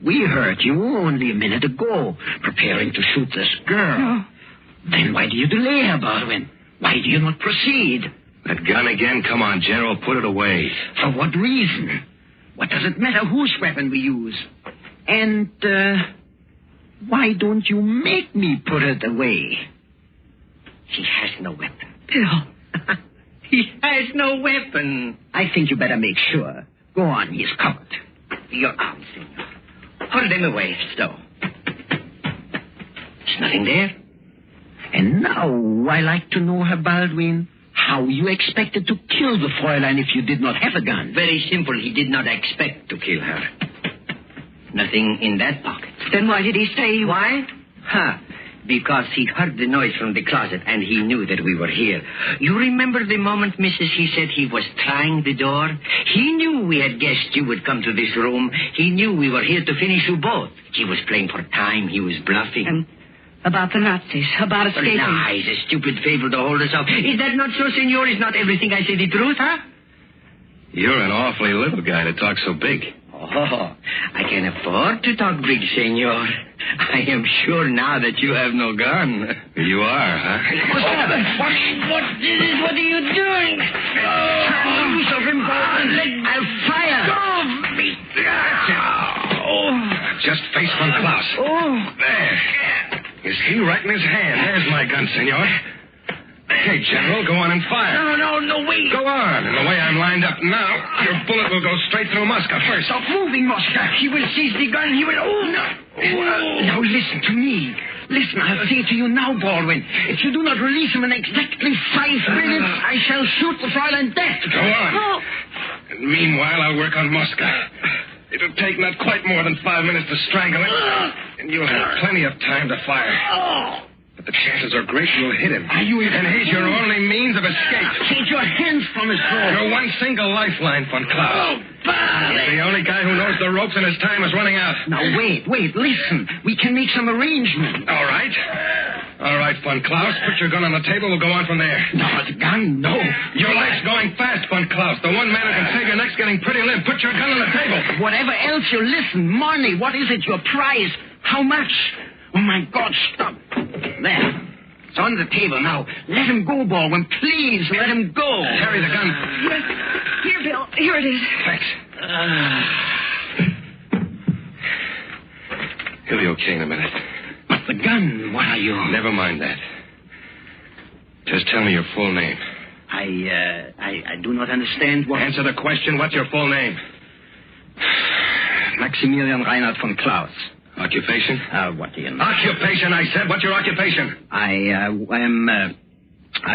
We heard you only a minute ago, preparing to shoot this girl. No. Then why do you delay, Herr Baldwin? Why do you not proceed? That gun again? Come on, General, put it away. For what reason? What does it matter whose weapon we use? And, why don't you make me put it away? He has no weapon. Bill. He has no weapon. I think you better make sure. Go on, he is covered. Your arm, senor. Hold them away, so. There's nothing there. And now I like to know, Herr Baldwin, how you expected to kill the Fräulein if you did not have a gun. Very simple. He did not expect to kill her. Nothing in that pocket. Then why did he say... Why? Because he heard the noise from the closet and he knew that we were here. You remember the moment, Mrs., he said he was trying the door? He knew we had guessed you would come to this room. He knew we were here to finish you both. He was playing for time. He was bluffing. And about the Nazis, about escaping. Lies, a stupid fable to hold us off. Is that not so, senor? Is not everything I say the truth, huh? You're an awfully little guy to talk so big. Oh, I can afford to talk big, senor. I am sure now that you have no gun. You are, huh? What's happened? What are you doing? Turn loose of him, Baldwin. I'll fire. Just face Von Klaus. There. You see, right in his hand. There's my gun, senor. Hey, General, go on and fire. No, wait. Go on. And the way I'm lined up now, your bullet will go straight through Mosca first. Stop moving, Mosca. He will seize the gun. He will... Oh, no. Now listen to me. Listen, I'll say to you now, Baldwin. If you do not release him in exactly 5 minutes, I shall shoot the Fräulein dead. Go on. And meanwhile, I'll work on Mosca. It'll take not quite more than 5 minutes to strangle him, and you'll have plenty of time to fire. But the chances are great you'll hit him. And he's your only means of escape. Take your hands from his throat. You're one single lifeline, Von Klaus. He's the only guy who knows the ropes and his time is running out. Now, wait, listen. We can make some arrangement. All right, Von Klaus. Put your gun on the table. We'll go on from there. No, the gun, no. Your life's going fast, Von Klaus. The one man who can save your neck's getting pretty limp. Put your gun on the table. Whatever else you listen, money, what is it, your prize? How much? Oh, my God, stop. There. It's on the table now. Let him go, Baldwin. Please, let him go. Carry the gun. Yes. Here, Bill. Here it is. Thanks. He'll be okay in a minute. But the gun, what are you? Never mind that. Just tell me your full name. I do not understand what... Answer the question. What's your full name? Maximilian Reinhard von Klaus. Occupation? What do you know? Occupation, I said. What's your occupation? I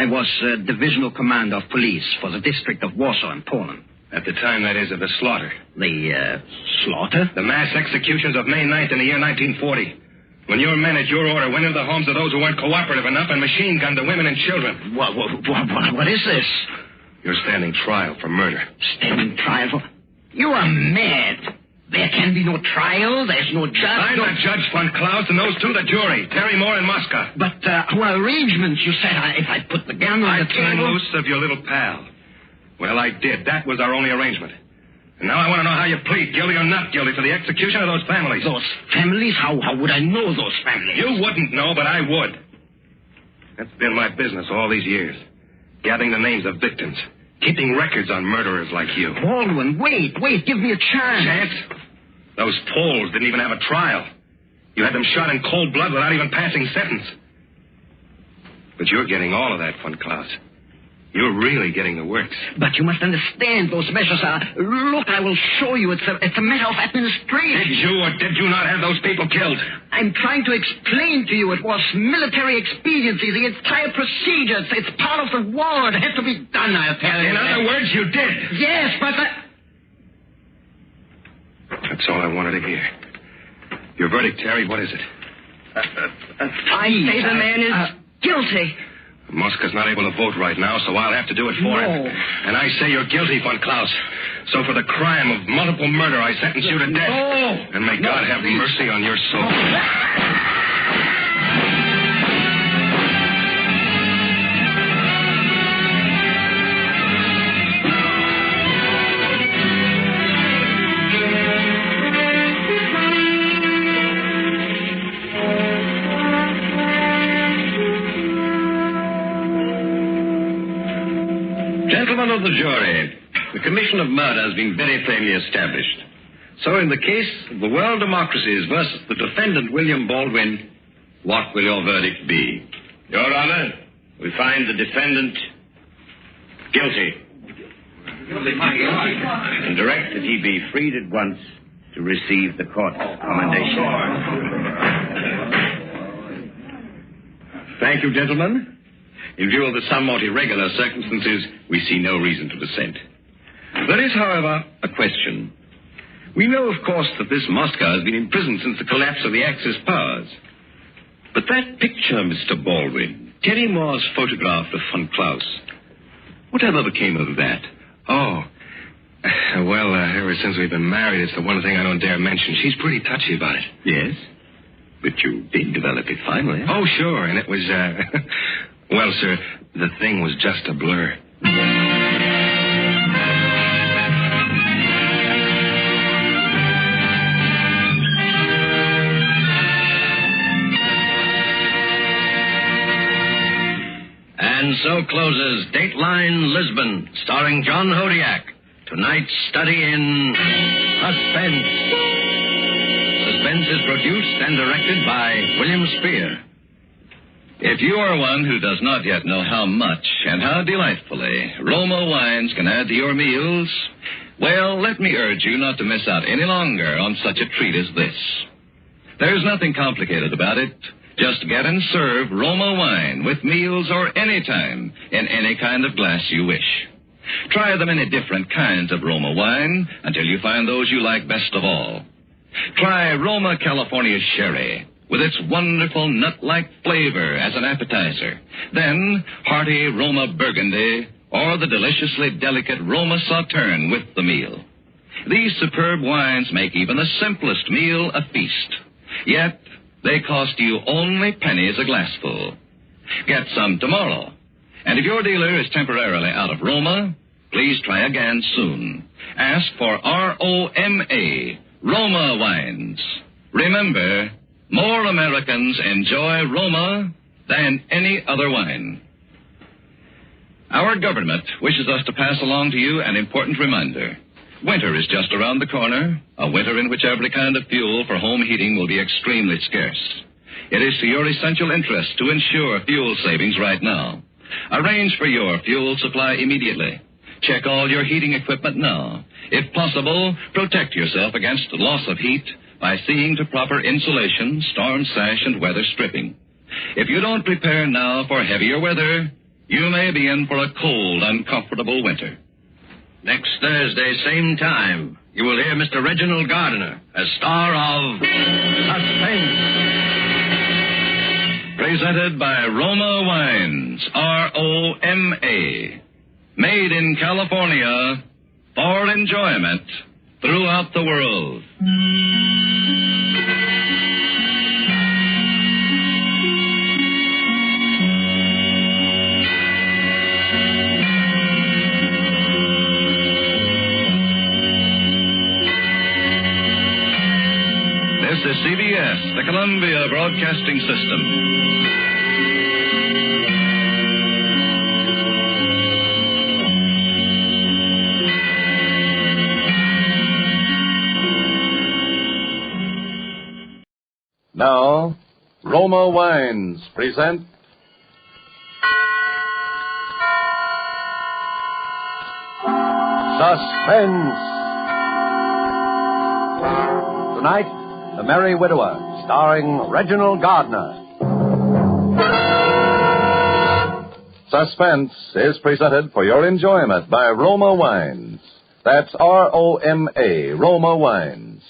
was divisional commander of police for the district of Warsaw in Poland. At the time, that is, of the slaughter. The slaughter? The mass executions of May 9th in the year 1940. When your men at your order went into the homes of those who weren't cooperative enough and machine-gunned the women and children. What is this? You're standing trial for murder. Standing trial for... You are mad. There can be no trial. There's no judge. I'm the judge, von Klaus, and those two the jury, Terry Moore and Mosca. But our arrangements, you said if I put the gun on the turned table... loose of your little pal. Well, I did. That was our only arrangement. And now I want to know how you plead, guilty or not guilty, for the execution of those families. Those families? How would I know those families? You wouldn't know, but I would. That's been my business all these years. Gathering the names of victims. Keeping records on murderers like you. Baldwin, wait. Give me a chance. Chance? Those Poles didn't even have a trial. You had them shot in cold blood without even passing sentence. But you're getting all of that, von Klaus. You're really getting the works. But you must understand, those measures are... Look, I will show you. It's a matter of administration. Did you or did you not have those people killed? I'm trying to explain to you. It was military expediency, the entire procedure. It's part of the war. It had to be done, I'll tell you. In other words, you did. Yes, but... That's all I wanted to hear. Your verdict, Terry, what is it? I say the man is guilty. Mosca's not able to vote right now, so I'll have to do it for him. And I say you're guilty, von Klaus. So for the crime of multiple murder, I sentence you to death. No. And may God have mercy on your soul. Gentlemen of the jury, the commission of murder has been very plainly established. So in the case of the World Democracies versus the defendant William Baldwin, what will your verdict be? Your Honor, we find the defendant guilty. And direct that he be freed at once to receive the court's commendation. Thank you, gentlemen. In view of the somewhat irregular circumstances, we see no reason to dissent. There is, however, a question. We know, of course, that this Mosca has been in prison since the collapse of the Axis powers. But that picture, Mr. Baldwin, Terry Moore's photograph of von Klaus, whatever became of that? Oh, well, ever since we've been married, it's the one thing I don't dare mention. She's pretty touchy about it. Yes? But you did develop it finally. Oh, sure, and it was, well, sir, the thing was just a blur. And so closes Dateline Lisbon, starring John Hodiak. Tonight's study in Suspense. Suspense is produced and directed by William Spear. If you are one who does not yet know how much and how delightfully Roma wines can add to your meals, well, let me urge you not to miss out any longer on such a treat as this. There's nothing complicated about it. Just get and serve Roma wine with meals or any time in any kind of glass you wish. Try the many different kinds of Roma wine until you find those you like best of all. Try Roma California Sherry with its wonderful nut-like flavor as an appetizer. Then hearty Roma Burgundy or the deliciously delicate Roma Sauterne with the meal. These superb wines make even the simplest meal a feast. Yet they cost you only pennies a glassful. Get some tomorrow. And if your dealer is temporarily out of Roma, please try again soon. Ask for ROMA, Roma wines. Remember, more Americans enjoy Roma than any other wine. Our government wishes us to pass along to you an important reminder. Winter is just around the corner, a winter in which every kind of fuel for home heating will be extremely scarce. It is to your essential interest to ensure fuel savings right now. Arrange for your fuel supply immediately. Check all your heating equipment now. If possible, protect yourself against loss of heat by seeing to proper insulation, storm sash, and weather stripping. If you don't prepare now for heavier weather, you may be in for a cold, uncomfortable winter. Next Thursday, same time, you will hear Mr. Reginald Gardiner as star of Suspense. presented by Roma Wines, R-O-M-A. Made in California for enjoyment throughout the world. This is CBS, the Columbia Broadcasting System. Now, Roma Wines present Suspense. Tonight, The Merry Widower, starring Reginald Gardner. Suspense is presented for your enjoyment by Roma Wines. That's R-O-M-A, Roma Wines.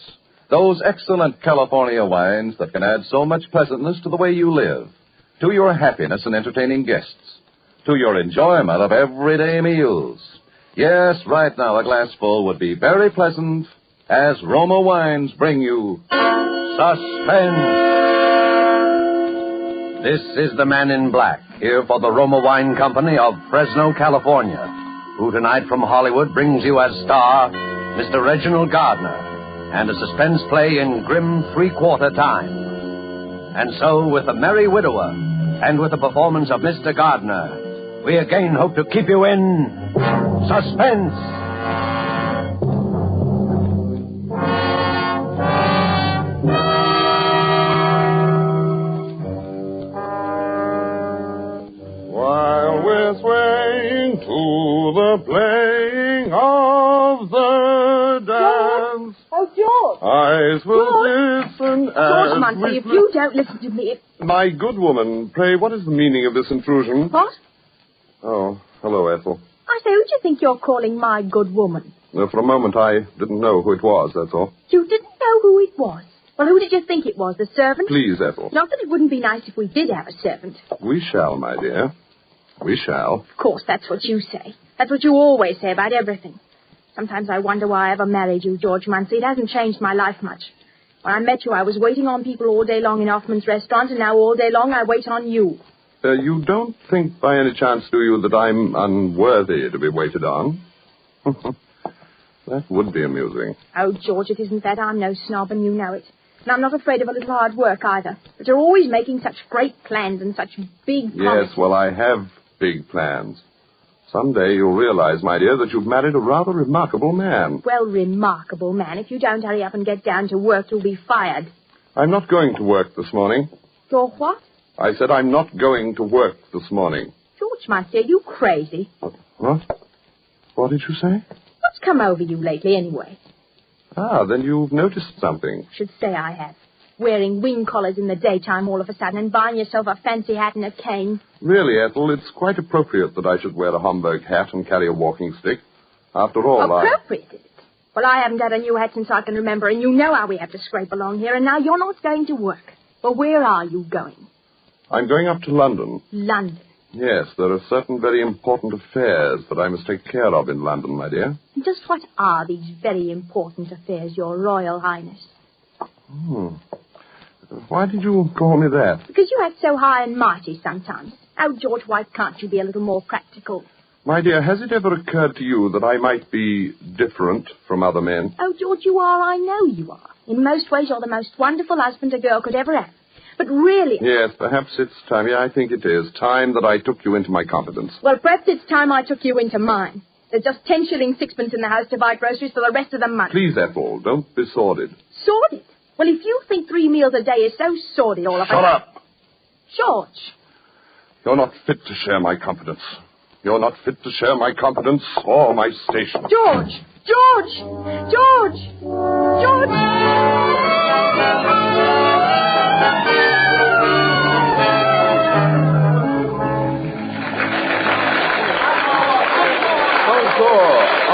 Those excellent California wines that can add so much pleasantness to the way you live, to your happiness in entertaining guests, to your enjoyment of everyday meals. Yes, right now a glassful would be very pleasant as Roma Wines bring you Suspense. This is the Man in Black, here for the Roma Wine Company of Fresno, California, who tonight from Hollywood brings you as star Mr. Reginald Gardner, and a suspense play in grim three-quarter time. And so, with The Merry Widower, and with the performance of Mr. Gardner, we again hope to keep you in suspense. While we're swaying to the playing of the dance, Oh, George! eyes will listen George as Muncie, we... if you don't listen to me... My good woman, pray, what is the meaning of this intrusion? What? Oh, hello, Ethel. I say, who do you think you're calling my good woman? For a moment, I didn't know who it was, that's all. You didn't know who it was? Well, who did you think it was? The servant? Please, Ethel. Not that it wouldn't be nice if we did have a servant. We shall, my dear. We shall. Of course, that's what you say. That's what you always say about everything. Sometimes I wonder why I ever married you, George Muncie. It hasn't changed my life much. When I met you, I was waiting on people all day long in Hoffman's restaurant, and now all day long I wait on you. You don't think by any chance, do you, that I'm unworthy to be waited on? That would be amusing. Oh, George, it isn't that. I'm no snob, and you know it. And I'm not afraid of a little hard work, either. But you're always making such great plans and such big promises. Yes, well, I have big plans. Someday you'll realize, my dear, that you've married a rather remarkable man. Well, remarkable man. If you don't hurry up and get down to work, you'll be fired. I'm not going to work this morning. You're what? I said I'm not going to work this morning. George, my dear, you crazy. What? What did you say? What's come over you lately, anyway? Ah, then you've noticed something. Should say I have. Wearing wing collars in the daytime all of a sudden and buying yourself a fancy hat and a cane. Really, Ethel, it's quite appropriate that I should wear a Homburg hat and carry a walking stick. After all, Appropriate, is it? Well, I haven't had a new hat since I can remember, and you know how we have to scrape along here, and now you're not going to work. Well, where are you going? I'm going up to London. London? Yes, there are certain very important affairs that I must take care of in London, my dear. Just what are these very important affairs, Your Royal Highness? Why did you call me that? Because you act so high and mighty sometimes. Oh, George, why can't you be a little more practical? My dear, has it ever occurred to you that I might be different from other men? Oh, George, you are. I know you are. In most ways, you're the most wonderful husband a girl could ever have. But really... Yes, perhaps it's time. Yeah, I think it is. Time that I took you into my confidence. Well, perhaps it's time I took you into mine. There's just 10 shillings, sixpence in the house to buy groceries for the rest of the month. Please, Ethel, don't be sordid. Sordid? Well, if you think 3 meals a day is so sordid, all of Shut up! George. You're not fit to share my confidence. You're not fit to share my confidence or my station. George! George! George! George!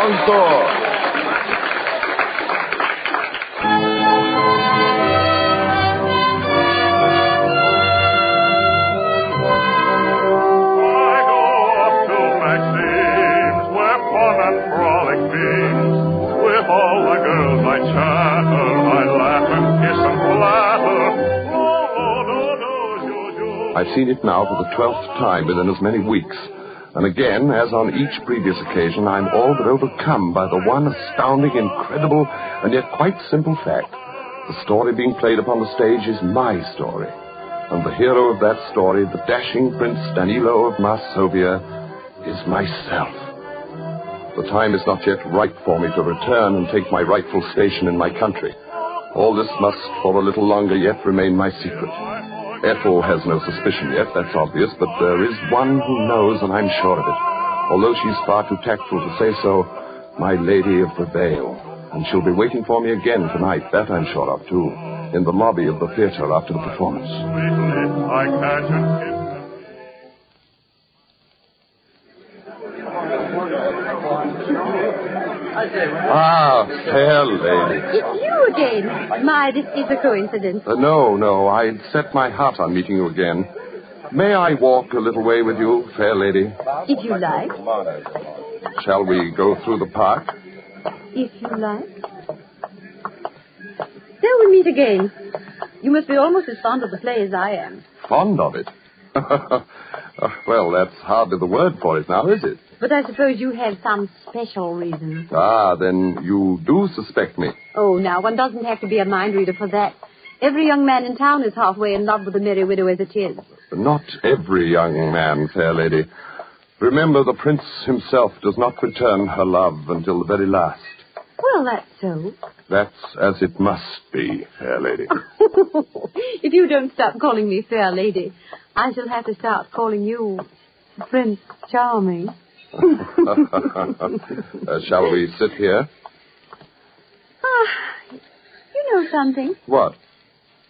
Encore! I've seen it now for the 12th time within as many weeks. And again, as on each previous occasion, I'm all but overcome by the one astounding, incredible, and yet quite simple fact. The story being played upon the stage is my story. And the hero of that story, the dashing Prince Danilo of Masovia, is myself. The time is not yet ripe for me to return and take my rightful station in my country. All this must, for a little longer yet, remain my secret. Ethel has no suspicion yet, that's obvious, but there is one who knows, and I'm sure of it. Although she's far too tactful to say so, my Lady of the Veil. And she'll be waiting for me again tonight, that I'm sure of, too, in the lobby of the theater after the performance. Ah, fair lady. It's you again. My, this is a coincidence. No. I'd set my heart on meeting you again. May I walk a little way with you, fair lady? If you like. Shall we go through the park? If you like. Till we meet again. You must be almost as fond of the play as I am. Fond of it? Well, that's hardly the word for it now, is it? But I suppose you have some special reason. Ah, then you do suspect me. Oh, now, one doesn't have to be a mind reader for that. Every young man in town is halfway in love with the merry widow as it is. Not every young man, fair lady. Remember, the prince himself does not return her love until the very last. Well, that's so. That's as it must be, fair lady. If you don't stop calling me fair lady, I shall have to start calling you Prince Charming. Shall we sit here? You know something? What?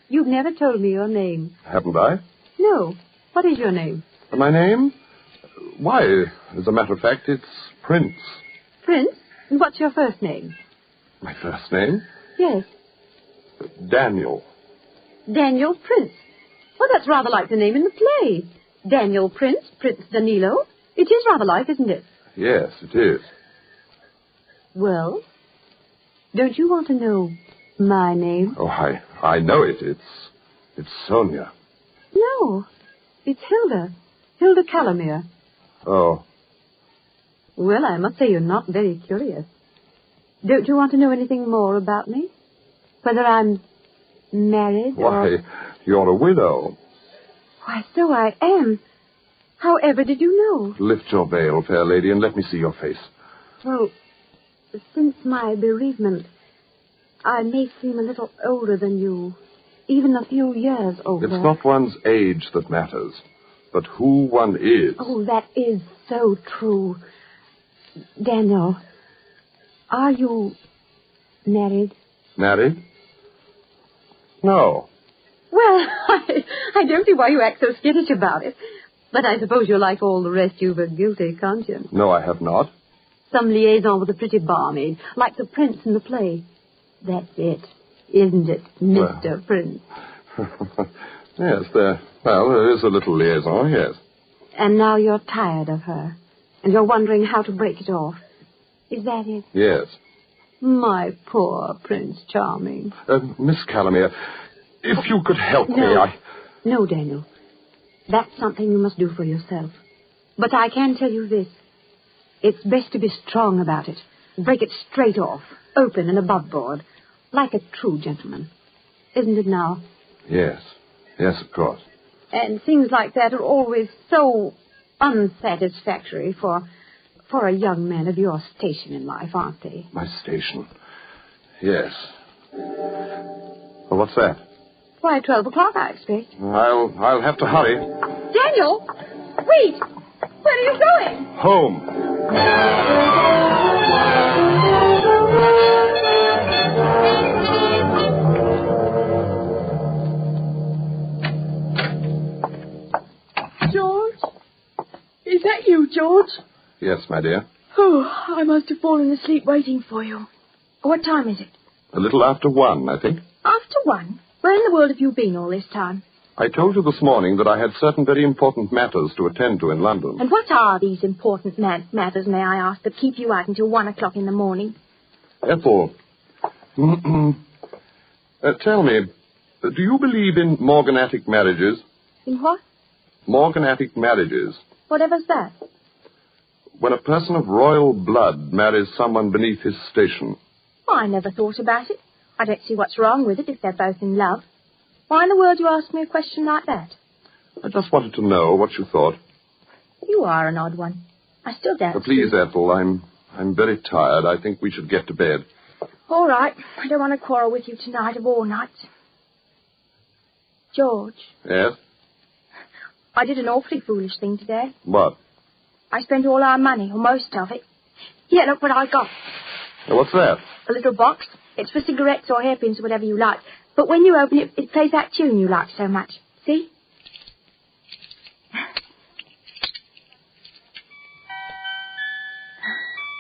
You've never told me your name. Haven't I? No. What is your name? My name? Why, as a matter of fact, it's Prince. Prince? And what's your first name? My first name? Yes. Daniel. Daniel Prince. Well, that's rather like the name in the play. Daniel Prince, Prince Danilo. It is rather like, isn't it? Yes, it is. Well, don't you want to know my name? Oh, I know it. It's Sonia. No, it's Hilda. Hilda Calamere. Oh. Well, I must say you're not very curious. Don't you want to know anything more about me? Whether I'm married Why, you're a widow. Why, so I am. However did you know? Lift your veil, fair lady, and let me see your face. Well, since my bereavement, I may seem a little older than you. Even a few years older. It's not one's age that matters, but who one is. Oh, that is so true. Daniel, are you married? Married? No. Well, I don't see why you act so skittish about it. But I suppose you're like all the rest. You've a guilty conscience. No, I have not. Some liaison with a pretty barmaid, like the prince in the play. That's it, isn't it, Mr. Prince? Yes, there is a little liaison, yes. And now you're tired of her, and you're wondering how to break it off. Is that it? Yes. My poor Prince Charming. Miss Calamere, if you could help me, No, Daniel. That's something you must do for yourself. But I can tell you this. It's best to be strong about it. Break it straight off, open and above board, like a true gentleman. Isn't it now? Yes, of course. And things like that are always so unsatisfactory for a young man of your station in life, aren't they? My station? Yes. Well, what's that? Why, 12 o'clock, I expect. I'll have to hurry. Daniel! Wait! Where are you going? Home. George? Is that you, George? Yes, my dear. Oh, I must have fallen asleep waiting for you. What time is it? A little after 1, I think. After 1? Where in the world have you been all this time? I told you this morning that I had certain very important matters to attend to in London. And what are these important matters, may I ask, that keep you out until 1 o'clock in the morning? Ethel, tell me, do you believe in morganatic marriages? In what? Morganatic marriages. Whatever's that? When a person of royal blood marries someone beneath his station. Oh, I never thought about it. I don't see what's wrong with it if they're both in love. Why in the world do you ask me a question like that? I just wanted to know what you thought. You are an odd one. I still don't. Please, Ethel, I'm very tired. I think we should get to bed. All right. I don't want to quarrel with you tonight of all nights. George. Yes? I did an awfully foolish thing today. What? I spent all our money, or most of it. Here, look what I got. What's that? A little box. It's for cigarettes or hairpins or whatever you like. But when you open it, it plays that tune you like so much. See?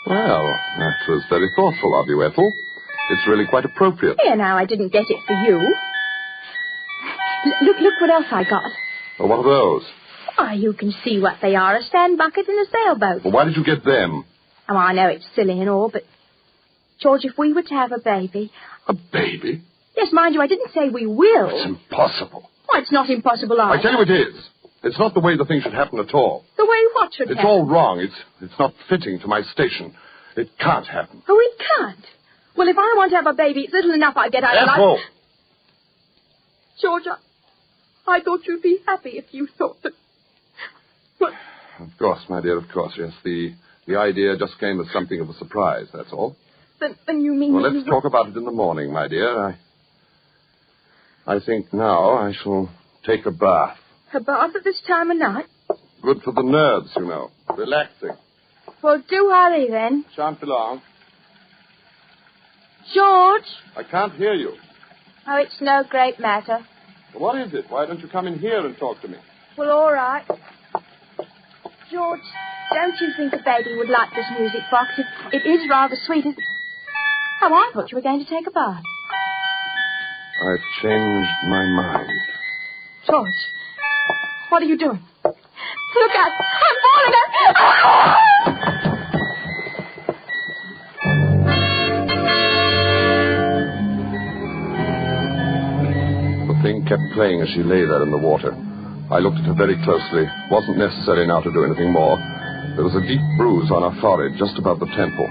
Well, that was very thoughtful of you, Ethel. It's really quite appropriate. Here now, I didn't get it for you. Look what else I got. Well, what are those? Why, you can see what they are, a sand bucket and a sailboat. Well, why did you get them? Oh, I know it's silly and all, but... George, if we were to have a baby... A baby? Yes, mind you, I didn't say we will. It's impossible. Why, it's not impossible either. I tell you it is. It's not the way the thing should happen at all. The way what should happen? It's all wrong. It's not fitting to my station. It can't happen. Oh, it can't? Well, if I want to have a baby, it's little enough I get out of life. Ethel! George, I thought you'd be happy if you thought that... Well... Of course, my dear, of course, yes. The idea just came as something of a surprise, that's all. Then you mean... Well, let's talk about it in the morning, my dear. I think now I shall take a bath. A bath at this time of night? Good for the nerves, you know. Relaxing. Well, do hurry then. Shan't be long. George! I can't hear you. Oh, it's no great matter. What is it? Why don't you come in here and talk to me? Well, all right. George, don't you think a baby would like this music box? It is rather sweet. Oh, I thought you were going to take a bath. I've changed my mind. George, what are you doing? Look out! I'm falling out! The thing kept playing as she lay there in the water. I looked at her very closely. Wasn't necessary now to do anything more. There was a deep bruise on her forehead, just above the temple.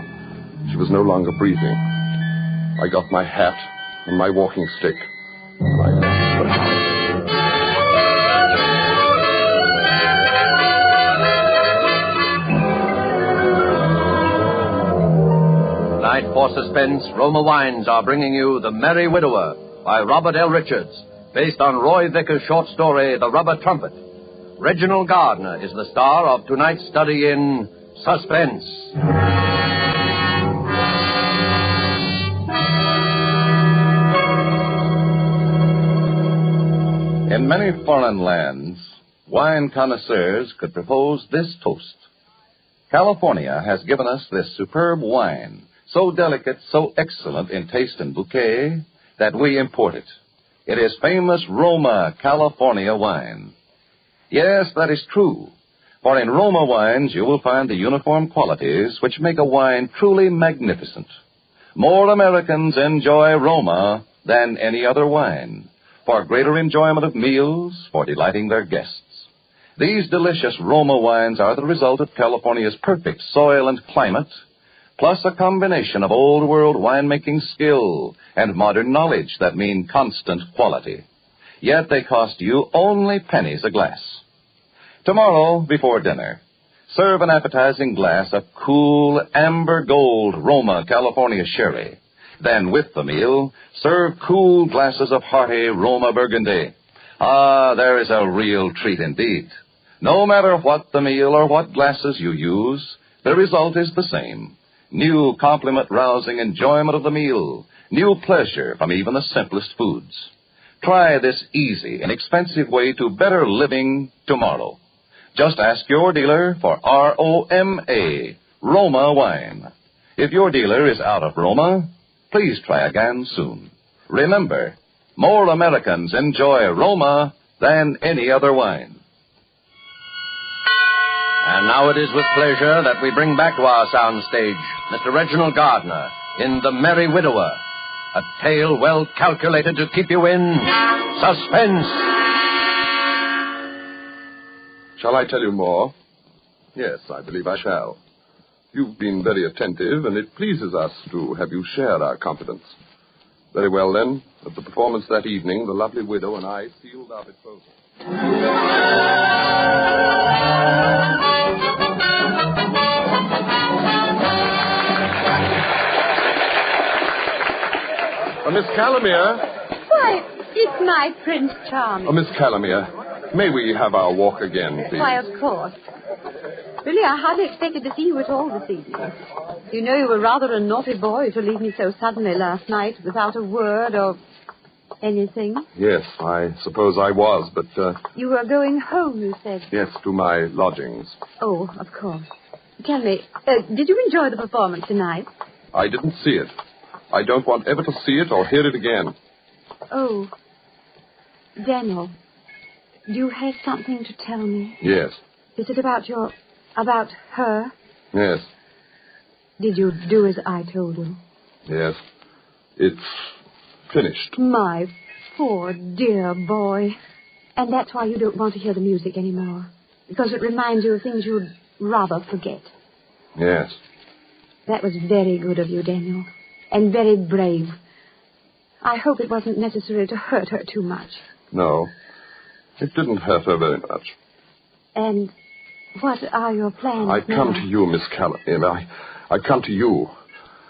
She was no longer breathing. I got my hat and my walking stick, and I left the house. Tonight for Suspense, Roma Wines are bringing you The Merry Widower by Robert L. Richards, based on Roy Vickers' short story, The Rubber Trumpet. Reginald Gardner is the star of tonight's study in Suspense. In many foreign lands, wine connoisseurs could propose this toast. California has given us this superb wine, so delicate, so excellent in taste and bouquet, that we import it. It is famous Roma California wine. Yes, that is true. For in Roma wines you will find the uniform qualities which make a wine truly magnificent. More Americans enjoy Roma than any other wine, for greater enjoyment of meals, for delighting their guests. These delicious Roma wines are the result of California's perfect soil and climate, plus a combination of old-world winemaking skill and modern knowledge that mean constant quality. Yet they cost you only pennies a glass. Tomorrow, before dinner, serve an appetizing glass of cool, amber gold Roma California sherry. Then, with the meal, serve cool glasses of hearty Roma Burgundy. Ah, there is a real treat indeed. No matter what the meal or what glasses you use, the result is the same. New compliment-rousing enjoyment of the meal. New pleasure from even the simplest foods. Try this easy, inexpensive way to better living tomorrow. Just ask your dealer for R-O-M-A, Roma wine. If your dealer is out of Roma, please try again soon. Remember, more Americans enjoy Roma than any other wine. And now it is with pleasure that we bring back to our soundstage Mr. Reginald Gardner in The Merry Widower, a tale well calculated to keep you in suspense. Shall I tell you more? Yes, I believe I shall. You've been very attentive, and it pleases us to have you share our confidence. Very well, then. At the performance that evening, the lovely widow and I sealed our betrothal. Miss Calamere. Why, it's my Prince Charming. Miss Calamere, may we have our walk again, please? Why, of course. Really, I hardly expected to see you at all this evening. You know, you were rather a naughty boy to leave me so suddenly last night without a word or anything. Yes, I suppose I was, but... You were going home, you said. Yes, to my lodgings. Oh, of course. Tell me, did you enjoy the performance tonight? I didn't see it. I don't want ever to see it or hear it again. Oh. Daniel, do you have something to tell me? Yes. Is it about her? Yes. Did you do as I told you? Yes. It's finished. My poor dear boy. And that's why you don't want to hear the music anymore. Because it reminds you of things you'd rather forget. Yes. That was very good of you, Daniel. And very brave. I hope it wasn't necessary to hurt her too much. No. It didn't hurt her very much. And what are your plans I come to you, Miss Calamere. I come to you.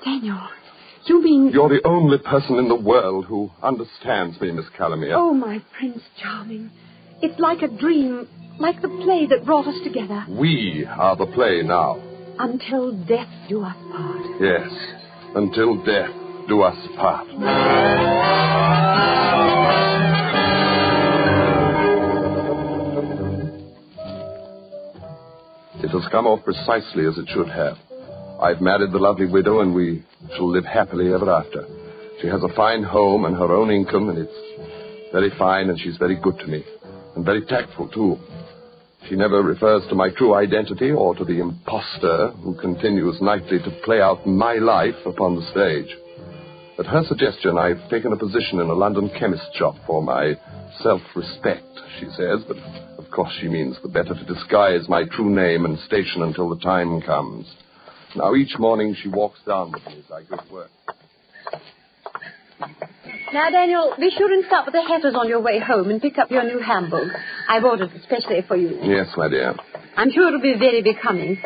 Daniel, you mean... You're the only person in the world who understands me, Miss Calamere. Oh, my Prince Charming. It's like a dream, like the play that brought us together. We are the play now. Until death do us part. Yes, until death do us part. It has come off precisely as it should have. I've married the lovely widow, and we shall live happily ever after. She has a fine home and her own income, and it's very fine, and she's very good to me, and very tactful, too. She never refers to my true identity or to the impostor who continues nightly to play out my life upon the stage. At her suggestion, I've taken a position in a London chemist shop for my self-respect, she says, but of course she means the better to disguise my true name and station until the time comes. Now, each morning she walks down with me as I go to work. Now, Daniel, be sure and stop at the Hatters on your way home and pick up your new Hamburg. I've ordered especially for you. Yes, my dear. I'm sure it'll be very becoming.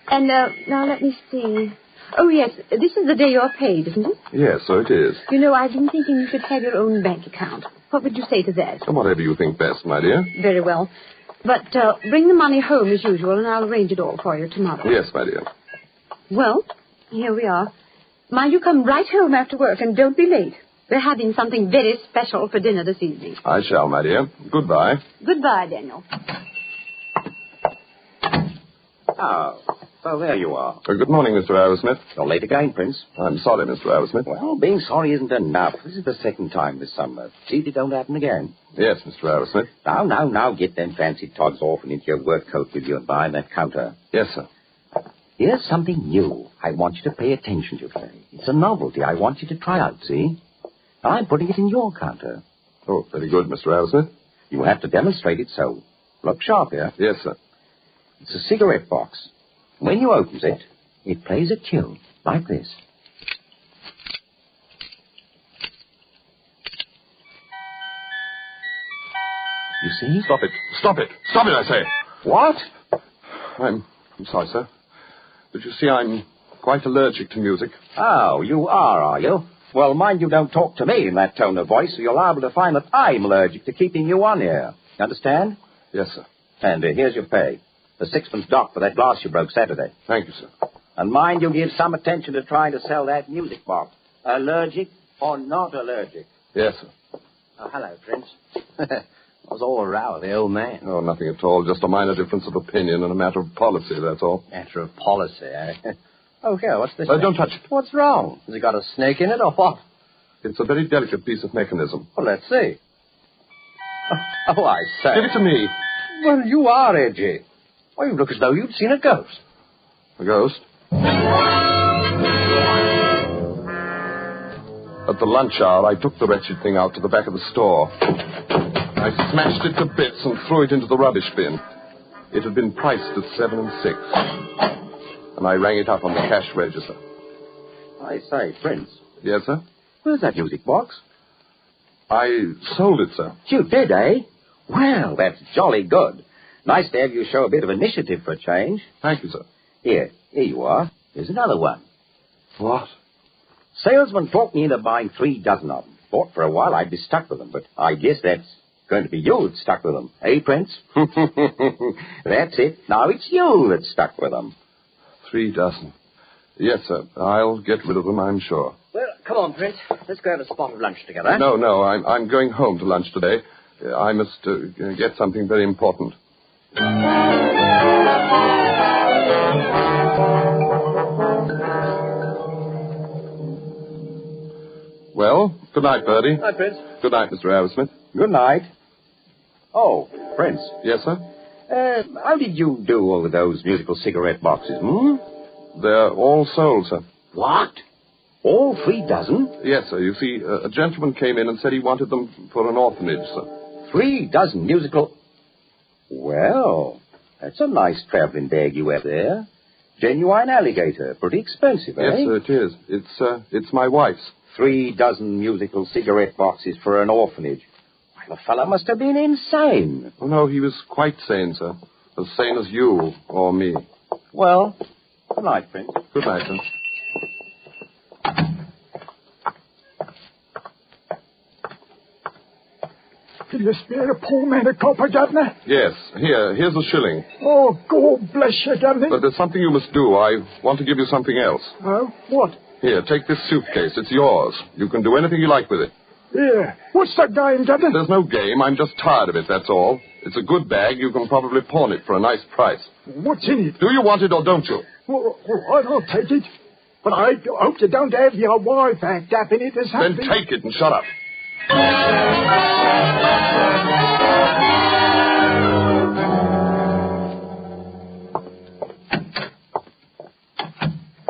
And, now let me see. Oh, yes, this is the day you're paid, isn't it? Yes, so it is. You know, I've been thinking you should have your own bank account. What would you say to that? Whatever you think best, my dear. Very well. But bring the money home as usual, and I'll arrange it all for you tomorrow. Yes, my dear. Well, here we are. Mind you come right home after work, and don't be late. We're having something very special for dinner this evening. I shall, my dear. Goodbye. Goodbye, Daniel. Oh, so there you are. Good morning, Mr. Arrowsmith. You're late again, Prince. I'm sorry, Mr. Arrowsmith. Well, being sorry isn't enough. This is the second time this summer. See if it don't happen again. Yes, Mr. Arrowsmith. Now, get them fancy togs off and into your work coat with you and behind that counter. Yes, sir. Here's something new I want you to pay attention to today. It's a novelty I want you to try out, see? I'm putting it in your counter. Oh, very good, Mr. Arrowsmith. You have to demonstrate it, so look sharp here. Yes, sir. It's a cigarette box. When you open it, it plays a tune like this. You see? Stop it. Stop it. Stop it, I say. What? I'm sorry, sir. But you see, I'm quite allergic to music. Oh, you are you? Well, mind you don't talk to me in that tone of voice, or you're liable to find that I'm allergic to keeping you on here. Understand? Yes, sir. And here's your pay. The 6pence dock for that glass you broke Saturday. Thank you, sir. And mind you give some attention to trying to sell that music box. Allergic or not allergic? Yes, sir. Oh, hello, Prince. I was all a row with the old man. Oh, nothing at all. Just a minor difference of opinion and a matter of policy, that's all. Matter of policy, eh? Oh, here, what's this? Don't touch it. What's wrong? Has it got a snake in it or what? It's a very delicate piece of mechanism. Well, let's see. Oh, I say. Give it to me. Well, you are edgy. Oh, you look as though you'd seen a ghost. A ghost? At the lunch hour, I took the wretched thing out to the back of the store. I smashed it to bits and threw it into the rubbish bin. It had been priced at 7 and 6. And I rang it up on the cash register. I say, Prince. Yes, sir? Where's that music box? I sold it, sir. You did, eh? Well, that's jolly good. Nice to have you show a bit of initiative for a change. Thank you, sir. Here you are. Here's another one. What? Salesman talked me into buying 3 dozen of them. Thought for a while I'd be stuck with them, but I guess that's going to be you that's stuck with them. Eh, Prince? That's it. Now it's you that's stuck with them. 3 dozen. Yes, sir. I'll get rid of them, I'm sure. Well, come on, Prince. Let's go to a spot of lunch together. No, I'm going home to lunch today. I must get something very important. Well, good night, Bertie. Hi, Prince. Good night, Mr. Arrowsmith. Good night. Oh, Prince. Yes, sir? How did you do over those musical cigarette boxes, They're all sold, sir. What? All 3 dozen? Yes, sir. You see, a gentleman came in and said he wanted them for an orphanage, sir. 3 dozen musical... Well, that's a nice traveling bag you have there. Genuine alligator. Pretty expensive, eh? Yes, sir, it is. It's my wife's. 3 dozen musical cigarette boxes for an orphanage. Why, the fellow must have been insane. Oh, no, he was quite sane, sir. As sane as you or me. Well, good night, Prince. Good night, sir. Can you spare a poor man a copper, Governor? Yes. Here's a shilling. Oh, God bless you, Governor. But there's something you must do. I want to give you something else. Oh, what? Here, take this suitcase. It's yours. You can do anything you like with it. Yeah. What's the game, Governor? There's no game. I'm just tired of it, that's all. It's a good bag. You can probably pawn it for a nice price. What's in it? Do you want it or don't you? Well, I'll take it. But I hope you don't have your wife act up in it or something. Then take it and shut up.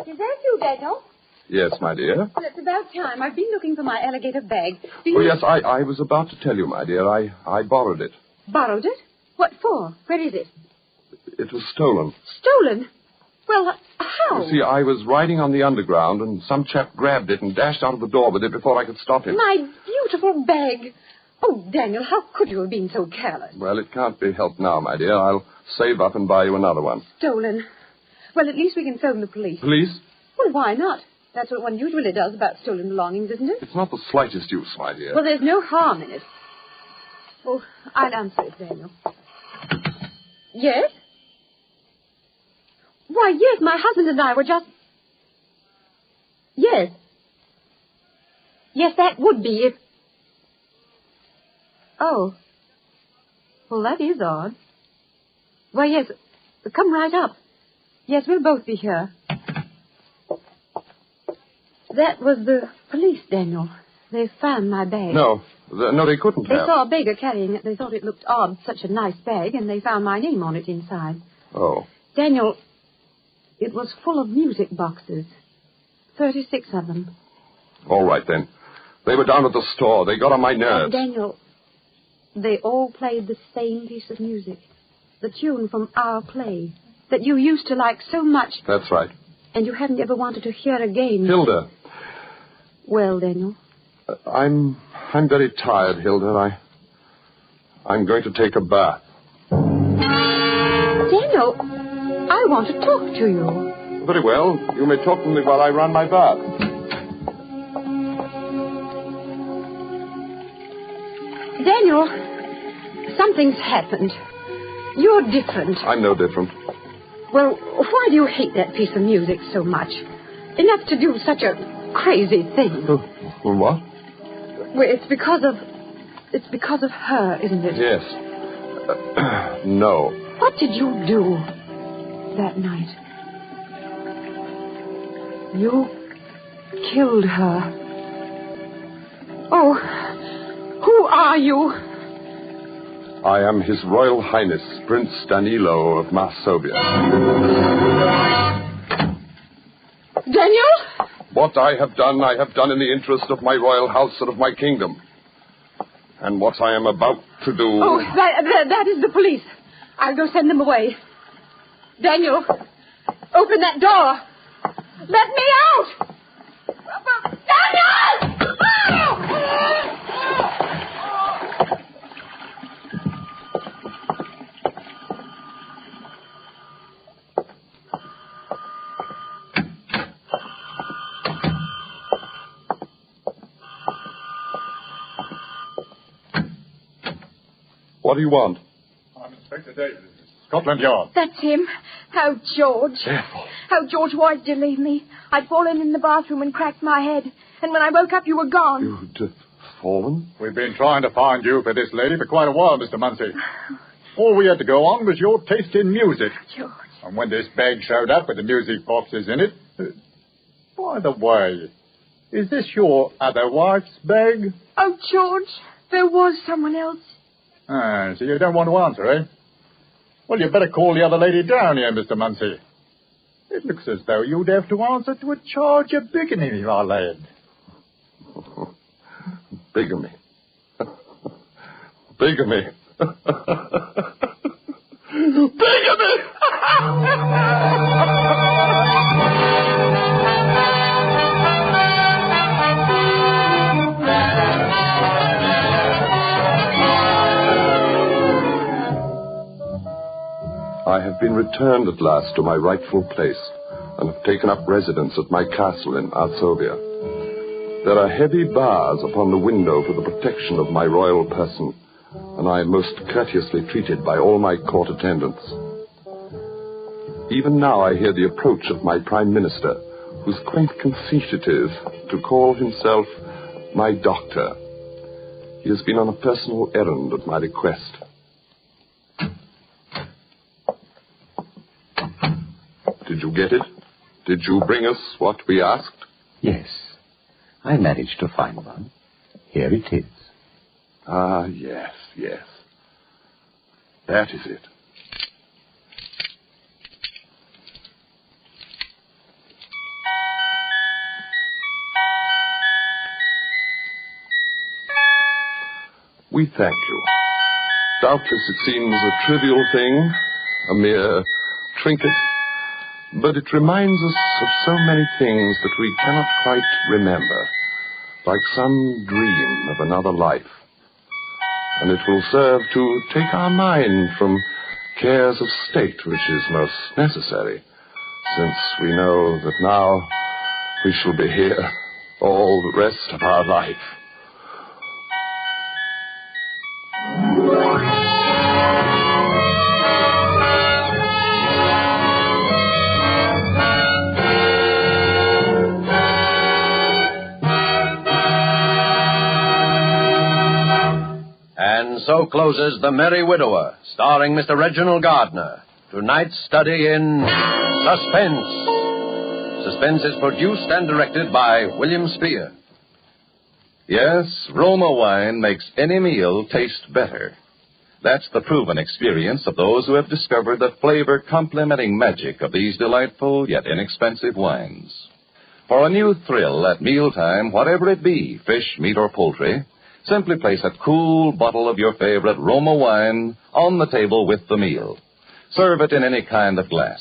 Is that you, Daniel? Yes, my dear. Well, it's about time. I've been looking for my alligator bag. Oh, yes, I was about to tell you, my dear. I borrowed it. Borrowed it? What for? Where is it? It was stolen. Stolen? Well, how? You see, I was riding on the underground, and some chap grabbed it and dashed out of the door with it before I could stop him. My beautiful bag. Oh, Daniel, how could you have been so careless? Well, it can't be helped now, my dear. I'll save up and buy you another one. Stolen. Well, at least we can phone the police. Police? Well, why not? That's what one usually does about stolen belongings, isn't it? It's not the slightest use, my dear. Well, there's no harm in it. Oh, I'll answer it, Daniel. Yes? Why, yes, my husband and I were just... Yes. Yes, that would be if... Oh. Well, that is odd. Well, yes, come right up. Yes, we'll both be here. That was the police, Daniel. They found my bag. No, they couldn't They have. saw a beggar carrying it. They thought it looked odd, such a nice bag, and they found my name on it inside. Oh. Daniel, it was full of music boxes. 36 of them. All right, then. They were down at the store. They got on my nerves. Daniel, they all played the same piece of music. The tune from our play that you used to like so much. That's right. And you hadn't ever wanted to hear again. Hilda. Well, Daniel. I'm very tired, Hilda. I'm going to take a bath. Daniel, I want to talk to you. Very well. You may talk to me while I run my bath. Daniel, something's happened. You're different. I'm no different. Well, why do you hate that piece of music so much? Enough to do such a crazy thing. Well, what? Well, it's because of her, isn't it? Yes. No. What did you do that night? You killed her. Oh, who are you? I am His Royal Highness, Prince Danilo of Masovia. Daniel? What I have done in the interest of my royal house and of my kingdom. And what I am about to do... Oh, that is the police. I'll go send them away. Daniel, open that door. Let me out! Daniel! What do you want? I'm Inspector Davis, Scotland Yard. That's him. Oh, George. Careful. Oh, George, why did you leave me? I'd fallen in the bathroom and cracked my head. And when I woke up, you were gone. You'd fallen? We've been trying to find you for this lady for quite a while, Mr. Munsey. All we had to go on was your taste in music. George. And when this bag showed up with the music boxes in it... by the way, is this your other wife's bag? Oh, George, there was someone else. Ah, so you don't want to answer, eh? Well, you better call the other lady down here, Mr. Munsey. It looks as though you'd have to answer to a charge of bigamy, my lad. Bigamy. Bigamy. Bigamy! I have been returned at last to my rightful place and have taken up residence at my castle in Arsovia. There are heavy bars upon the window for the protection of my royal person, and I am most courteously treated by all my court attendants. Even now I hear the approach of my Prime Minister, whose quaint conceit it is to call himself my doctor. He has been on a personal errand at my request. Did you get it? Did you bring us what we asked? Yes. I managed to find one. Here it is. Ah, yes. That is it. We thank you. Doubtless it seems a trivial thing, a mere trinket, but it reminds us of so many things that we cannot quite remember, like some dream of another life. And it will serve to take our mind from cares of state, which is most necessary, since we know that now we shall be here all the rest of our life. And so closes The Merry Widower, starring Mr. Reginald Gardner. Tonight's study in Suspense. Suspense is produced and directed by William Spear. Yes, Roma wine makes any meal taste better. That's the proven experience of those who have discovered the flavor complementing magic of these delightful yet inexpensive wines. For a new thrill at mealtime, whatever it be, fish, meat, or poultry, simply place a cool bottle of your favorite Roma wine on the table with the meal. Serve it in any kind of glass.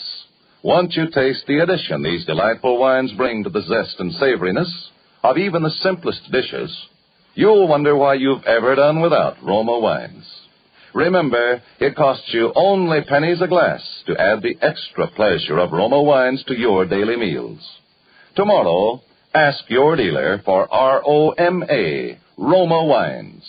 Once you taste the addition these delightful wines bring to the zest and savoriness of even the simplest dishes, you'll wonder why you've ever done without Roma wines. Remember, it costs you only pennies a glass to add the extra pleasure of Roma wines to your daily meals. Tomorrow, ask your dealer for ROMA, Roma wines.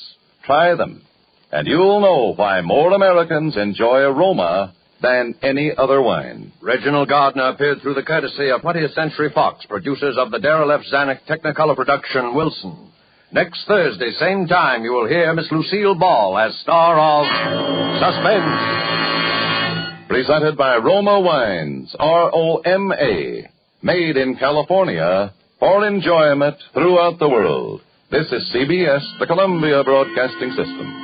Try them, and you'll know why more Americans enjoy a Roma than any other wine. Reginald Gardner appeared through the courtesy of 20th Century Fox, producers of the Darrell F. Zanuck Technicolor production Wilson. Next Thursday, same time, you will hear Miss Lucille Ball as star of Suspense. Presented by Roma Wines, ROMA, made in California for enjoyment throughout the world. This is CBS, the Columbia Broadcasting System.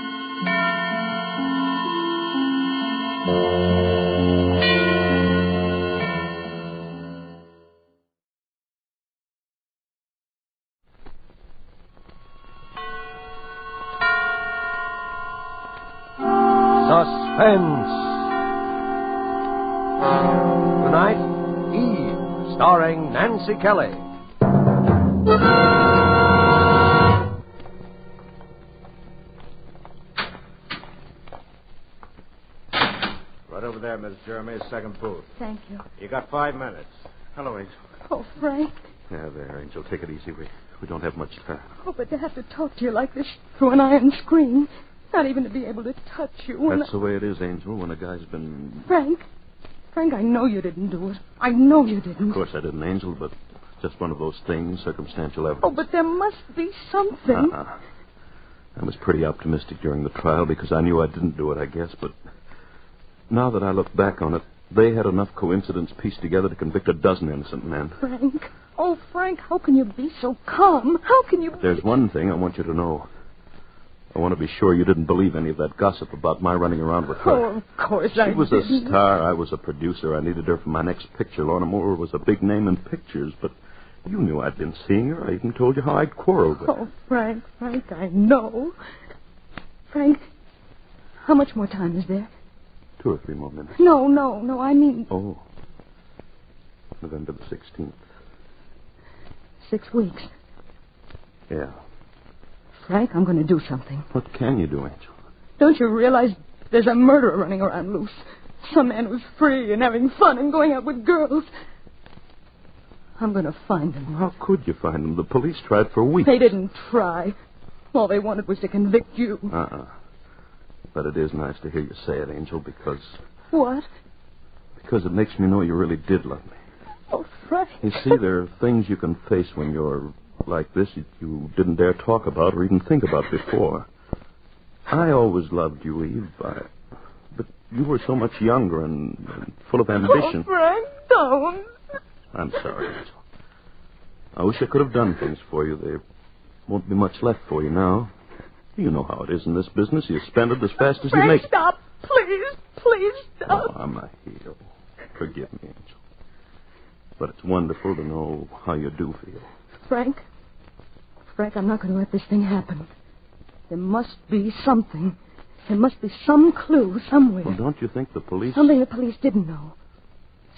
Suspense. starring Nancy Kelly. Right over there, Miss Jeremy, second booth. Thank you. You got 5 minutes. Hello, Angel. Oh, Frank. Yeah, there, Angel. Take it easy. We don't have much time. Oh, but to have to talk to you like this through an iron screen. Not even to be able to touch you. That's the way it is, Angel, when a guy's been... Frank, I know you didn't do it. I know you didn't. Of course I didn't, Angel, but just one of those things, circumstantial evidence. Oh, but there must be something. I was pretty optimistic during the trial because I knew I didn't do it, I guess, but now that I look back on it, they had enough coincidence pieced together to convict a dozen innocent men. Frank. Oh, Frank, how can you be so calm? How can you... There's one thing I want you to know. I want to be sure you didn't believe any of that gossip about my running around with her. Oh, of course I She was didn't. a star. I was a producer. I needed her for my next picture. Lorna Moore was a big name in pictures, but you knew I'd been seeing her. I even told you how I'd quarreled with her. Oh, Frank, I know. Frank, how much more time is there? 2 or 3 more minutes. No, I mean... Oh. November the 16th. 6 weeks. Yeah. Frank, I'm going to do something. What can you do, Angel? Don't you realize there's a murderer running around loose? Some man who's free and having fun and going out with girls. I'm going to find him. How could you find him? The police tried for weeks. They didn't try. All they wanted was to convict you. But it is nice to hear you say it, Angel, because... What? Because it makes me know you really did love me. Oh, Frank. You see, there are things you can face when you're like this that you didn't dare talk about or even think about before. I always loved you, Eve, but you were so much younger and full of ambition. Oh, Frank, don't. I'm sorry, Angel. I wish I could have done things for you. There won't be much left for you now. You know how it is in this business. You spend it as fast as you make it. Stop. Please stop. Oh, I'm a hero. Forgive me, Angel. But it's wonderful to know how you do feel. Frank, I'm not going to let this thing happen. There must be something. There must be some clue somewhere. Well, don't you think the police... Something the police didn't know.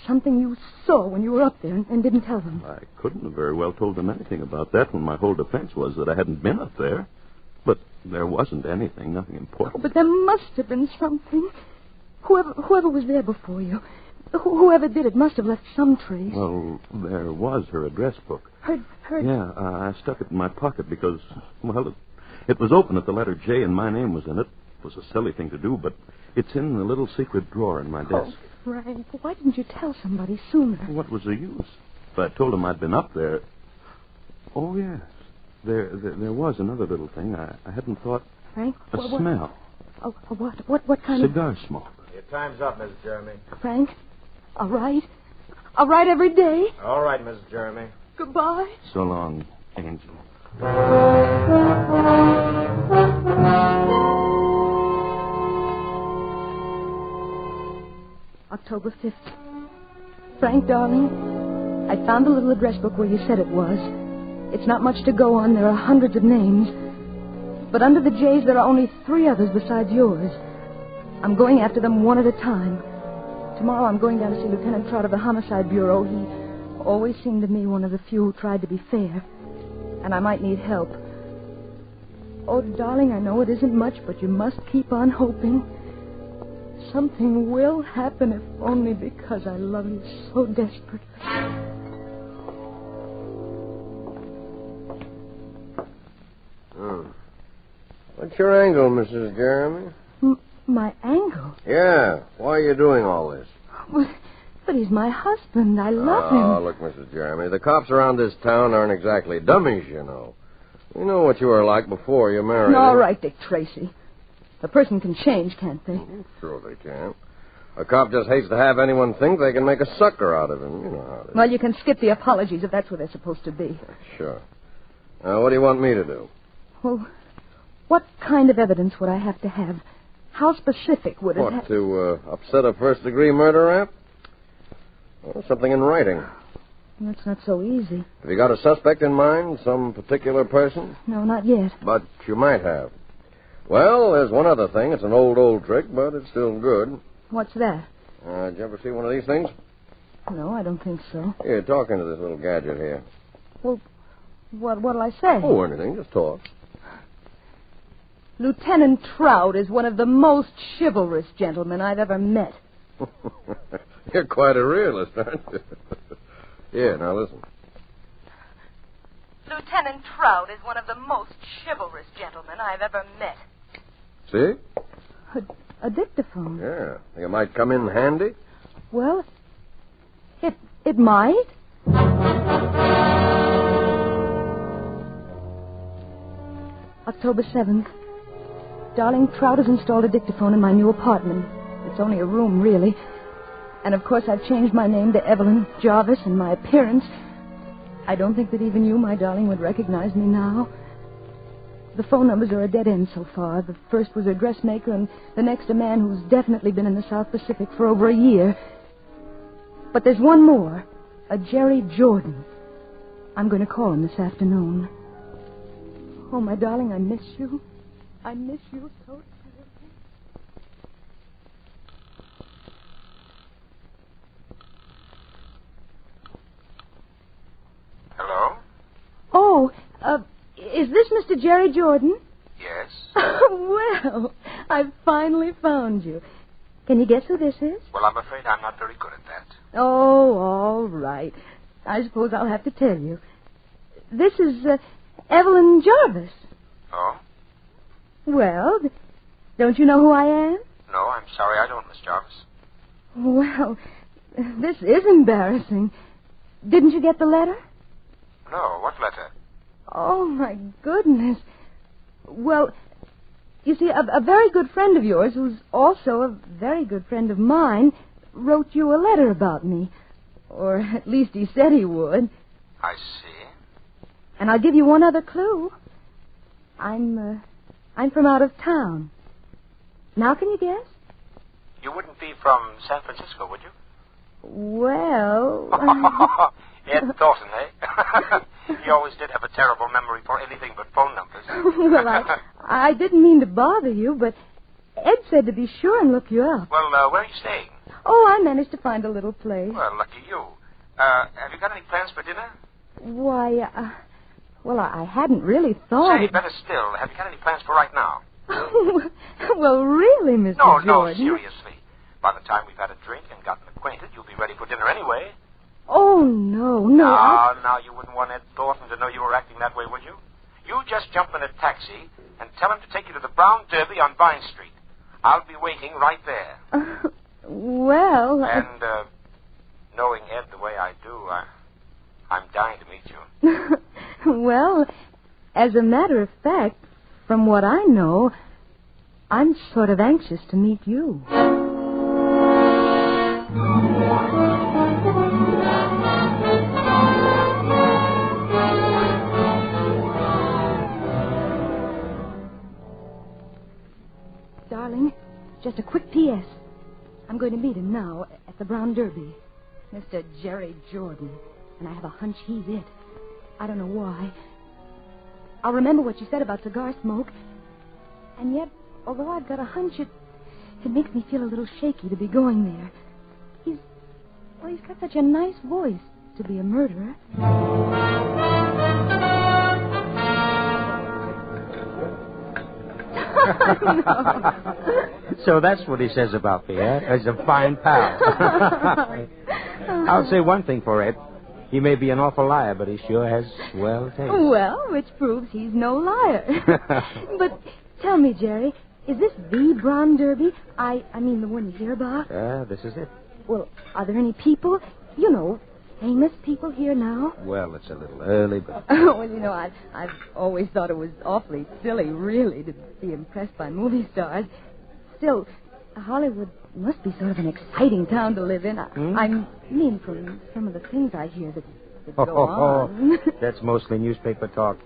Something you saw when you were up there and didn't tell them. I couldn't have very well told them anything about that when my whole defense was that I hadn't been up there. But there wasn't anything, nothing important. Oh, but there must have been something. Whoever was there before you, whoever did it must have left some trace. Well, there was her address book. Her... Yeah, I stuck it in my pocket because, well, it was open at the letter J and my name was in it. It was a silly thing to do, but it's in the little secret drawer in my desk. Oh, Frank, why didn't you tell somebody sooner? What was the use? If I told them I'd been up there... Oh, yes. There was another little thing. I hadn't thought... Frank? A smell. Oh, what kind of... Cigar smoke. Your time's up, Mrs. Jeremy. Frank? All right. All right every day. All right, Mrs. Jeremy. Goodbye. So long, Angel. October 5th. Frank, darling, I found the little address book where you said it was. It's not much to go on. There are hundreds of names. But under the J's, there are only 3 others besides yours. I'm going after them one at a time. Tomorrow I'm going down to see Lieutenant Trout of the Homicide Bureau. He always seemed to me one of the few who tried to be fair. And I might need help. Oh, darling, I know it isn't much, but you must keep on hoping. Something will happen, if only because I love you so desperately. What's your angle, Mrs. Jeremy? My angle? Yeah. Why are you doing all this? But he's my husband. I love him. Oh, look, Mrs. Jeremy, the cops around this town aren't exactly dummies, you know. We know what you were like before you married All him. right, Dick Tracy. A person can change, can't they? Sure they can. A cop just hates to have anyone think they can make a sucker out of him. You know how it is. Well, you can skip the apologies if that's where they're supposed to be. Sure. Now, what do you want me to do? Well, what kind of evidence would I have to have? How specific would it What, have... to upset a first-degree murder rap? Well, something in writing. That's not so easy. Have you got a suspect in mind? Some particular person? No, not yet. But you might have. Well, there's one other thing. It's an old trick, but it's still good. What's that? Did you ever see one of these things? No, I don't think so. Here, talk into this little gadget here. Well, what'll I say? Oh, anything. Just talk. Lieutenant Trout is one of the most chivalrous gentlemen I've ever met. You're quite a realist, aren't you? Here, now listen. Lieutenant Trout is one of the most chivalrous gentlemen I've ever met. See? A dictaphone. Yeah. Think it might come in handy? Well, it might. October 7th. Darling, Trout has installed a dictaphone in my new apartment. It's only a room, really. And, of course, I've changed my name to Evelyn Jarvis and my appearance. I don't think that even you, my darling, would recognize me now. The phone numbers are a dead end so far. The first was a dressmaker, and the next a man who's definitely been in the South Pacific for over a year. But there's one more, a Jerry Jordan. I'm going to call him this afternoon. Oh, my darling, I miss you. I miss you so terribly. Hello? Oh, is this Mr. Jerry Jordan? Yes. Well, I've finally found you. Can you guess who this is? Well, I'm afraid I'm not very good at that. Oh, all right. I suppose I'll have to tell you. This is Evelyn Jarvis. Oh? Well, don't you know who I am? No, I'm sorry, I don't, Miss Jarvis. Well, this is embarrassing. Didn't you get the letter? No, what letter? Oh, my goodness. Well, you see, a very good friend of yours, who's also a very good friend of mine, wrote you a letter about me. Or at least he said he would. I see. And I'll give you one other clue. I'm from out of town. Now can you guess? You wouldn't be from San Francisco, would you? Well... Ed Thornton, eh? He always did have a terrible memory for anything but phone numbers. Well, I didn't mean to bother you, but Ed said to be sure and look you up. Well, where are you staying? Oh, I managed to find a little place. Well, lucky you. Have you got any plans for dinner? Why, well, I hadn't really thought... Say, better still, have you got any plans for right now? Well, really, Mr. Jordan. No, seriously. By the time we've had a drink and gotten acquainted, you'll be ready for dinner anyway. Oh, no. Now, you wouldn't want Ed Thornton to know you were acting that way, would you? You just jump in a taxi and tell him to take you to the Brown Derby on Vine Street. I'll be waiting right there. Well... And, knowing Ed the way I do, I'm dying to meet you. Well, as a matter of fact, from what I know, I'm sort of anxious to meet you. Darling, just a quick P.S. I'm going to meet him now at the Brown Derby. Mr. Jerry Jordan. And I have a hunch he's it. I don't know why. I'll remember what you said about cigar smoke. And yet, although I've got a hunch, it makes me feel a little shaky to be going there. He's got such a nice voice to be a murderer. So that's what he says about me, eh? He's a fine pal. I'll say one thing for Ed. He may be an awful liar, but he sure has swell taste. Well, which proves he's no liar. But tell me, Jerry, is this the Brown Derby? I mean the one you hear about? This is it. Well, are there any people, famous people here now? Well, it's a little early, but... Well, I've always thought it was awfully silly, really, to be impressed by movie stars. Still, Hollywood must be sort of an exciting town to live in. I mean, from some of the things I hear that go on. That's mostly newspaper talk.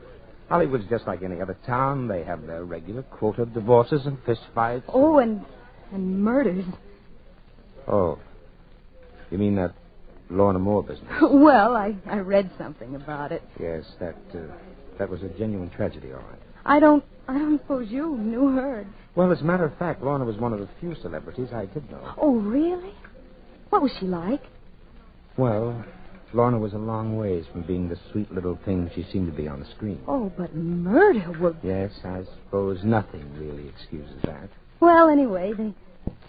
Hollywood's just like any other town. They have their regular quota of divorces and fistfights. Oh, and murders. Oh. You mean that Lorna Moore business? Well, I read something about it. Yes, that was a genuine tragedy, all right. I don't suppose you knew her. Well, as a matter of fact, Lorna was one of the few celebrities I did know. Oh, really? What was she like? Well, Lorna was a long ways from being the sweet little thing she seemed to be on the screen. Oh, but murder would... Yes, I suppose nothing really excuses that. Well, anyway,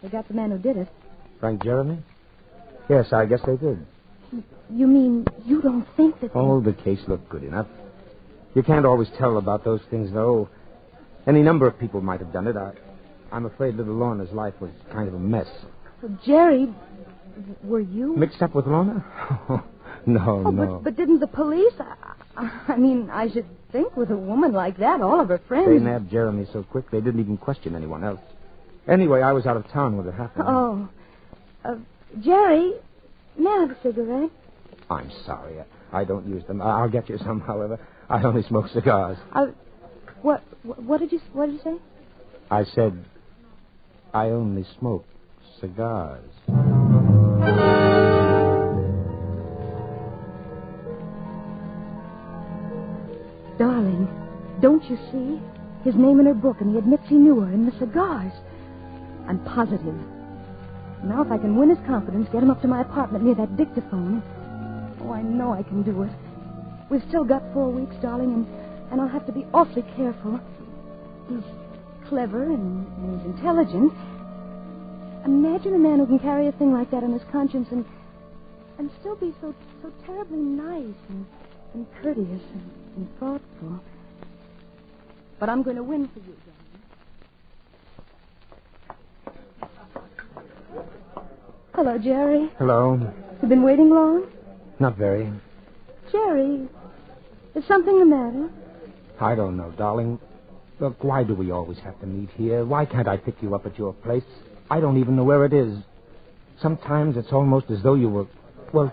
they got the man who did it. Frank Jeremy? Yes, I guess they did. You mean you don't think that... Oh, the case looked good enough. You can't always tell about those things, though. Any number of people might have done it. I'm afraid little Lorna's life was kind of a mess. Well, Jerry, were you... Mixed up with Lorna? No. But didn't the police... I mean, I should think with a woman like that, all of her friends... They nabbed Jeremy so quick they didn't even question anyone else. Anyway, I was out of town when it happened. Oh. Jerry, may I have a cigarette? I'm sorry. I don't use them. I'll get you some, however. I only smoke cigars. What did you say? I said I only smoke cigars. Darling, don't you see? His name in her book, and he admits he knew her in the cigars. I'm positive. Now, if I can win his confidence, get him up to my apartment near that dictaphone. Oh, I know I can do it. We've still got 4 weeks, darling, and I'll have to be awfully careful. He's clever and he's intelligent. Imagine a man who can carry a thing like that on his conscience and still be so terribly nice and courteous and thoughtful. But I'm going to win for you, darling. Hello, Jerry. Hello. You been waiting long? Not very. Jerry, is something the matter? I don't know, darling. Look, why do we always have to meet here? Why can't I pick you up at your place? I don't even know where it is. Sometimes it's almost as though you were,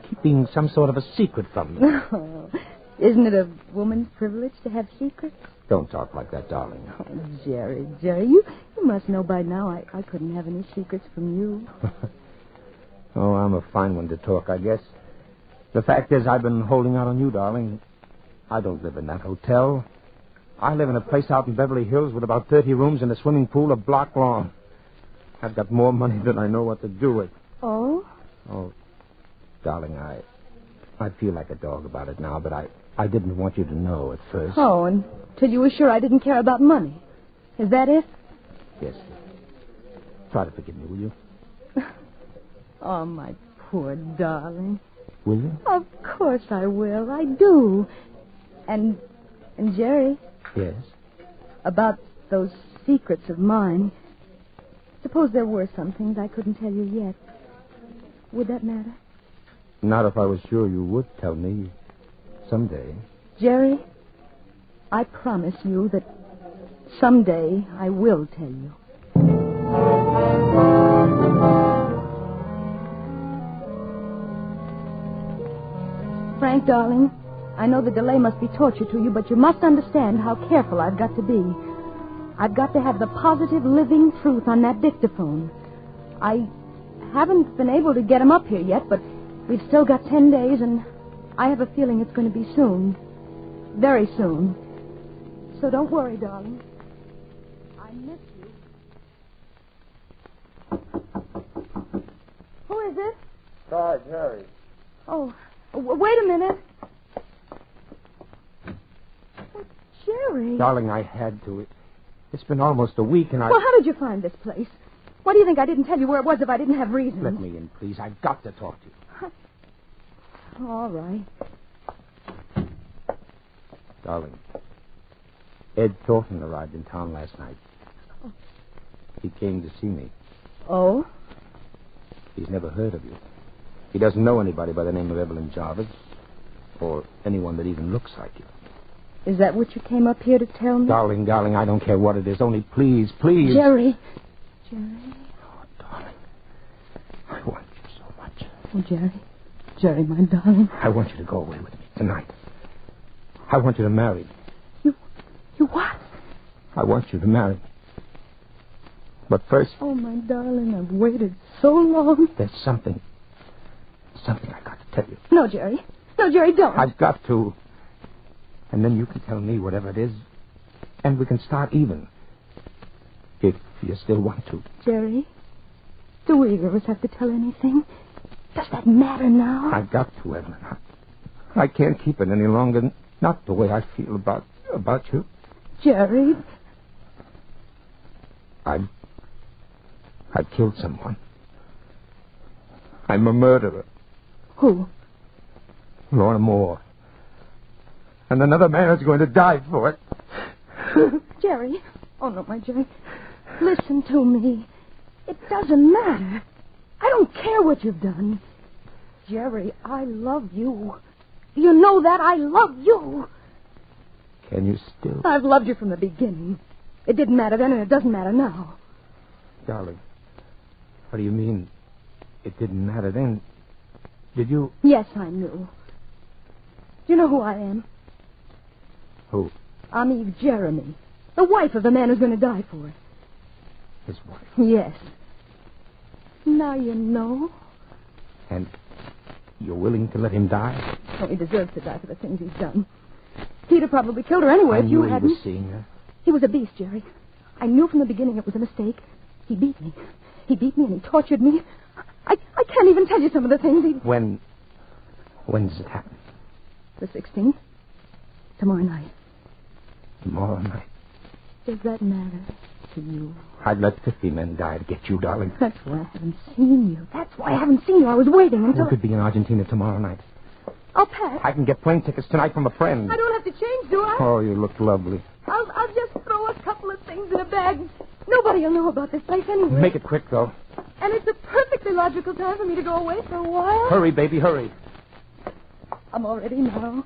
keeping some sort of a secret from me. Oh, isn't it a woman's privilege to have secrets? Don't talk like that, darling. Oh, Jerry, you must know by now I couldn't have any secrets from you. Oh, I'm a fine one to talk, I guess. The fact is, I've been holding out on you, darling. I don't live in that hotel. I live in a place out in Beverly Hills with about 30 rooms and a swimming pool a block long. I've got more money than I know what to do with. Oh? Oh, darling, I feel like a dog about it now, but I didn't want you to know at first. Oh, until you were sure I didn't care about money. Is that it? Yes. Try to forgive me, will you? Oh, my poor darling. Will you? Of course I will. I do. And Jerry? Yes? About those secrets of mine. Suppose there were some things I couldn't tell you yet. Would that matter? Not if I was sure you would tell me someday. Jerry, I promise you that someday I will tell you. Frank, darling, I know the delay must be torture to you, but you must understand how careful I've got to be. I've got to have the positive, living truth on that dictaphone. I haven't been able to get him up here yet, but we've still got 10 days, and I have a feeling it's going to be soon. Very soon. So don't worry, darling. I miss you. Who is it? Sorry, Jerry. Oh, wait a minute. Oh, Jerry. Darling, I had to. It's been almost a week, and Well, how did you find this place? Why do you think I didn't tell you where it was if I didn't have reason? Let me in, please. I've got to talk to you. All right. Darling, Ed Thornton arrived in town last night. Oh. He came to see me. Oh? He's never heard of you. He doesn't know anybody by the name of Evelyn Jarvis, or anyone that even looks like you. Is that what you came up here to tell me? Darling, I don't care what it is. Only please. Jerry. Oh, darling. I want you so much. Oh, Jerry, my darling. I want you to go away with me tonight. I want you to marry me. You what? I want you to marry me. But first... Oh, my darling, I've waited so long. There's something I got to tell you. No, Jerry, don't. I've got to. And then you can tell me whatever it is, and we can start even. If you still want to. Jerry, do either of us have to tell anything? Does that matter now? I've got to, Evelyn. I can't keep it any longer. Not the way I feel about you. Jerry. I've killed someone. I'm a murderer. Who? Lorna Moore. And another man is going to die for it. Jerry. Oh, no, my Jerry. Listen to me. It doesn't matter. I don't care what you've done. Jerry, I love you. Do you know that? I love you. Can you still? I've loved you from the beginning. It didn't matter then, and it doesn't matter now. Darling, what do you mean it didn't matter then? Did you? Yes, I knew. Do you know who I am? Who? I'm Eve Jeremy, the wife of the man who's going to die for it. His wife? Yes. Now you know. And you're willing to let him die? Oh, he deserves to die for the things he's done. He'd have probably killed her anyway if you hadn't. He was seeing her. He was a beast, Jerry. I knew from the beginning it was a mistake. He beat me. He beat me and he tortured me. I can't even tell you some of the things he... When does it happen? The 16th. Tomorrow night. Tomorrow night. Does that matter to you? I'd let 50 men die to get you, darling. That's why I haven't seen you. That's why I haven't seen you. I was waiting until... We could be in Argentina tomorrow night. I'll pack. I can get plane tickets tonight from a friend. I don't have to change, do I? Oh, you look lovely. I'll just throw a couple of things in a bag. Nobody will know about this place anyway. Make it quick, though. And it's a perfectly logical time for me to go away for a while. Hurry, baby, hurry. I'm all ready now.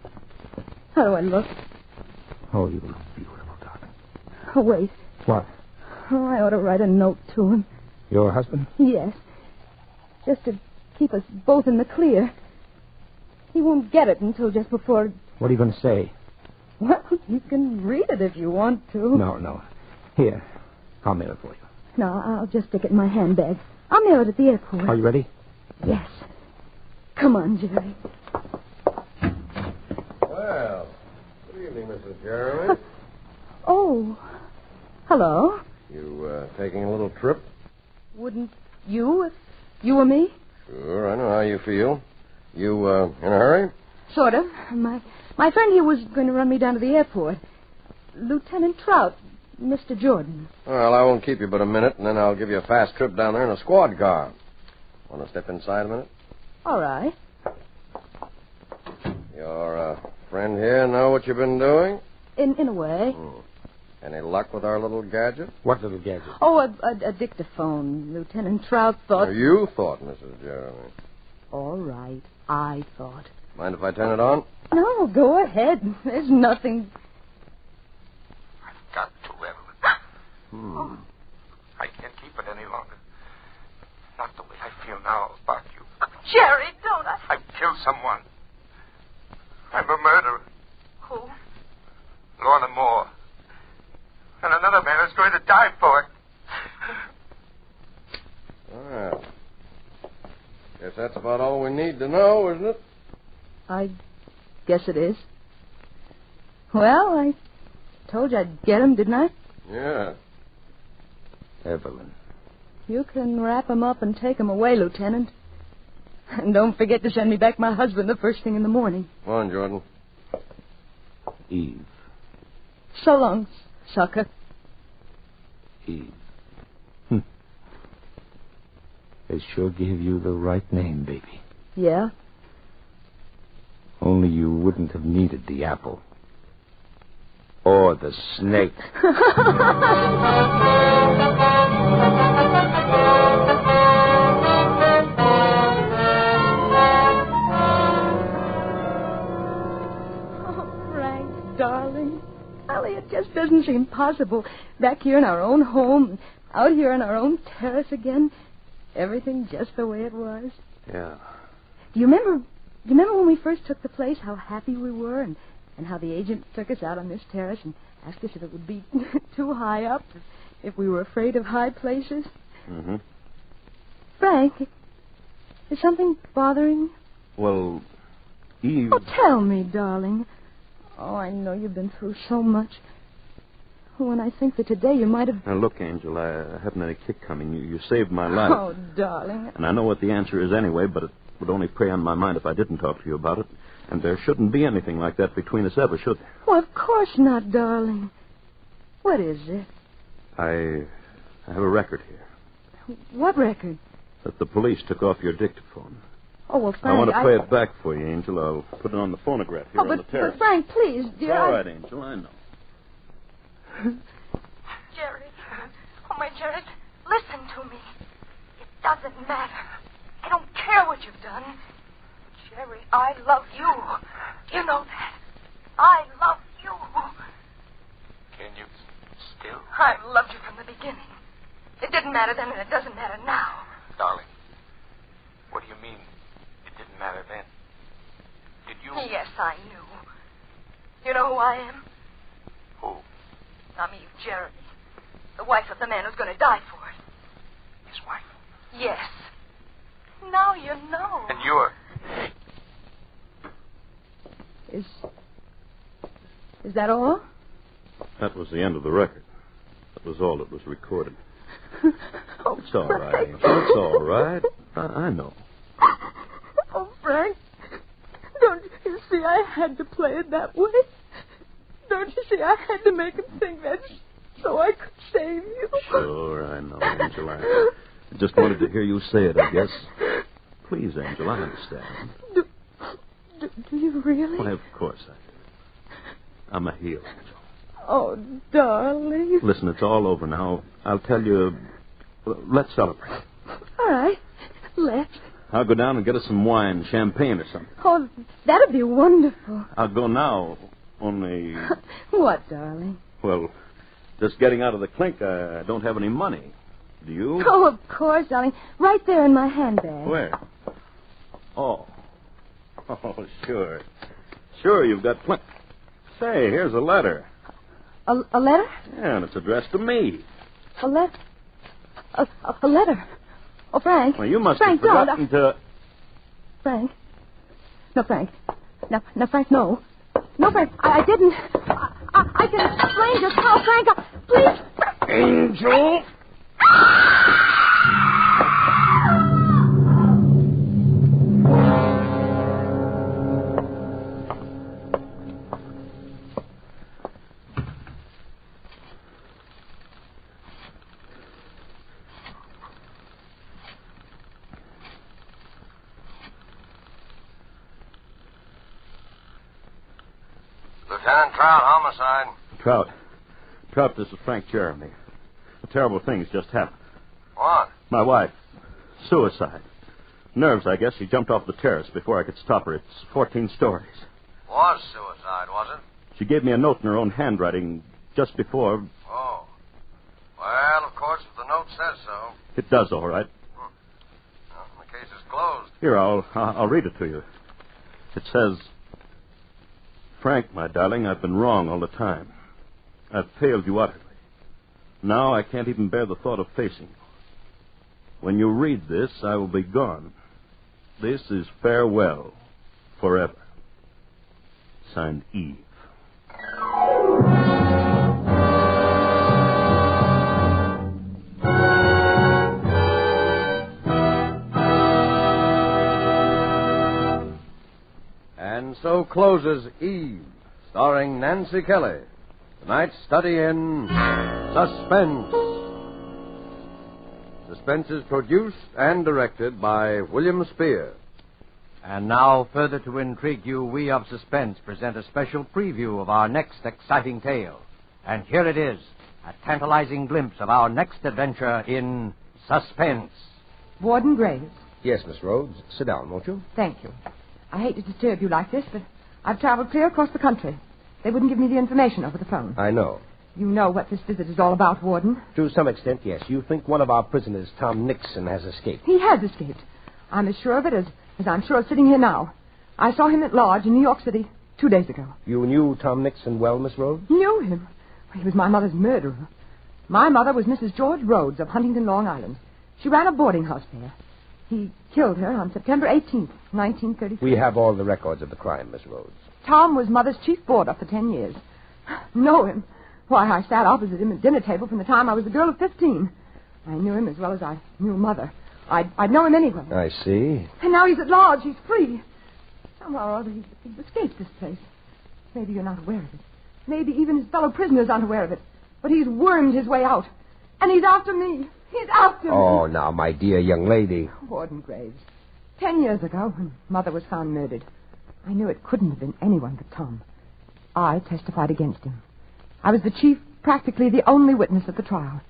How do I look? Oh, you look beautiful, darling. Oh, wait. What? Oh, I ought to write a note to him. Your husband? Yes. Just to keep us both in the clear. He won't get it until just before... What are you going to say? Well, you can read it if you want to. No. Here, I'll mail it for you. No, I'll just stick it in my handbag. I'll mail it at the airport. Are you ready? Yes. Come on, Jerry. Well, good evening, Mrs. Jeremy. Oh, hello. You taking a little trip? Wouldn't you if you were me? Sure, I know how you feel. You in a hurry? Sort of. My friend here was going to run me down to the airport. Lieutenant Trout, Mr. Jordan. Well, I won't keep you but a minute, and then I'll give you a fast trip down there in a squad car. Want to step inside a minute? All right. Your friend here know what you've been doing? In a way. Any luck with our little gadget? What little gadget? Oh, a dictaphone. Lieutenant Trout thought... You thought, Mrs. Jeremy. All right. I thought. Mind if I turn it on? No, go ahead. There's nothing... I've got to, Evelyn. I can't keep it any longer. Not the way I feel now about you. Jerry, don't I... I've killed someone. I'm a murderer. Who? Lorna Moore. And another man is going to die for it. Well, guess that's about all we need to know, isn't it? I guess it is. Well, I told you I'd get him, didn't I? Yeah. Evelyn. You can wrap him up and take him away, Lieutenant. And don't forget to send me back my husband the first thing in the morning. Come on, Jordan. Eve. So long, sucker. Eve. They sure gave you the right name, baby. Yeah? Only you wouldn't have needed the apple. Or the snake. Oh, Frank, darling. Ellie, it just doesn't seem possible. Back here in our own home, out here on our own terrace again. Everything just the way it was. Yeah. Do you remember when we first took the place, how happy we were, and how the agent took us out on this terrace and asked us if it would be too high up, if we were afraid of high places? Mm-hmm. Frank, is something bothering you? Well, Eve... Oh, tell me, darling. Oh, I know you've been through so much. When I think that today you might have... Now, look, Angel, I haven't any kick coming. You saved my life. Oh, darling. And I know what the answer is anyway, but would only prey on my mind if I didn't talk to you about it. And there shouldn't be anything like that between us ever, should there? Well, of course not, darling. What is it? I have a record here. What record? That the police took off your dictaphone. Oh, well, Frank, I want to play it back for you, Angel. I'll put it on the phonograph here on the terrace. But Frank, please, dear. It's all right, Angel. I know. Jerry. Oh, my Jerry, listen to me. It doesn't matter. I don't care what you've done. Jerry, I love you. You know that. I love you. Can you still? I've loved you from the beginning. It didn't matter then, and it doesn't matter now. Darling, what do you mean it didn't matter then? Did you... Yes, I knew. You know who I am? Who? I'm Eve Jeremy, the wife of the man who's going to die for it. His wife? Yes. Now you know. And you're... Is that all? That was the end of the record. That was all that was recorded. Oh, it's all right, Angel. It's all right. I know. Oh, Frank. Don't you see I had to play it that way? Don't you see I had to make him think that so I could save you? Sure, I know, Angel. I just wanted to hear you say it, I guess. Please, Angel, I understand. Do you really? Why, of course I do. I'm a hero, Angel. Oh, darling. Listen, it's all over now. I'll tell you. Let's celebrate. All right. Let's. I'll go down and get us some wine, champagne or something. Oh, that'd be wonderful. I'll go now, only... What, darling? Well, just getting out of the clink, I don't have any money. Do you? Oh, of course, darling. Right there in my handbag. Where? Oh, sure. Sure, you've got plenty. Say, here's a letter. A letter? Yeah, and it's addressed to me. A letter? A letter? Oh, Frank. Well, you must Frank, have forgotten to... Frank? No, Frank. No, Frank, no. No, Frank, I didn't. I can explain just how, Frank. Please. Angel! Lieutenant Trout, homicide. Trout, this is Frank Jeremy. A terrible thing's just happened. What? My wife. Suicide. Nerves, I guess. She jumped off the terrace before I could stop her. It's 14 stories. Was suicide, was it? She gave me a note in her own handwriting just before. Oh. Well, of course, if the note says so. It does, all right. Well, the case is closed. Here, I'll read it to you. It says... Frank, my darling, I've been wrong all the time. I've failed you utterly. Now I can't even bear the thought of facing you. When you read this, I will be gone. This is farewell forever. Signed, Eve. And so closes Eve, starring Nancy Kelly. Tonight's study in Suspense. Suspense is produced and directed by William Spear. And now, further to intrigue you, we of Suspense present a special preview of our next exciting tale. And here it is, a tantalizing glimpse of our next adventure in Suspense. Warden Graves. Yes, Miss Rhodes. Sit down, won't you? Thank you. I hate to disturb you like this, but I've traveled clear across the country. They wouldn't give me the information over the phone. I know. You know what this visit is all about, Warden. To some extent, yes. You think one of our prisoners, Tom Nixon, has escaped. He has escaped. I'm as sure of it as I'm sure of sitting here now. I saw him at Lodge in New York City 2 days ago. You knew Tom Nixon well, Miss Rhodes? Knew him? He was my mother's murderer. My mother was Mrs. George Rhodes of Huntington, Long Island. She ran a boarding house there. He killed her on September 18th, 1933. We have all the records of the crime, Miss Rhodes. Tom was Mother's chief boarder for 10 years. Know him? Why, I sat opposite him at dinner table from the time I was a girl of 15. I knew him as well as I knew Mother. I'd know him anywhere. I see. And now he's at large. He's free. Somehow or other, he's escaped this place. Maybe you're not aware of it. Maybe even his fellow prisoners aren't aware of it. But he's wormed his way out. And he's after me. He's after me. Oh, now, my dear young lady. Warden Graves. 10 years ago, when Mother was found murdered, I knew it couldn't have been anyone but Tom. I testified against him. I was the chief, practically the only witness at the trial.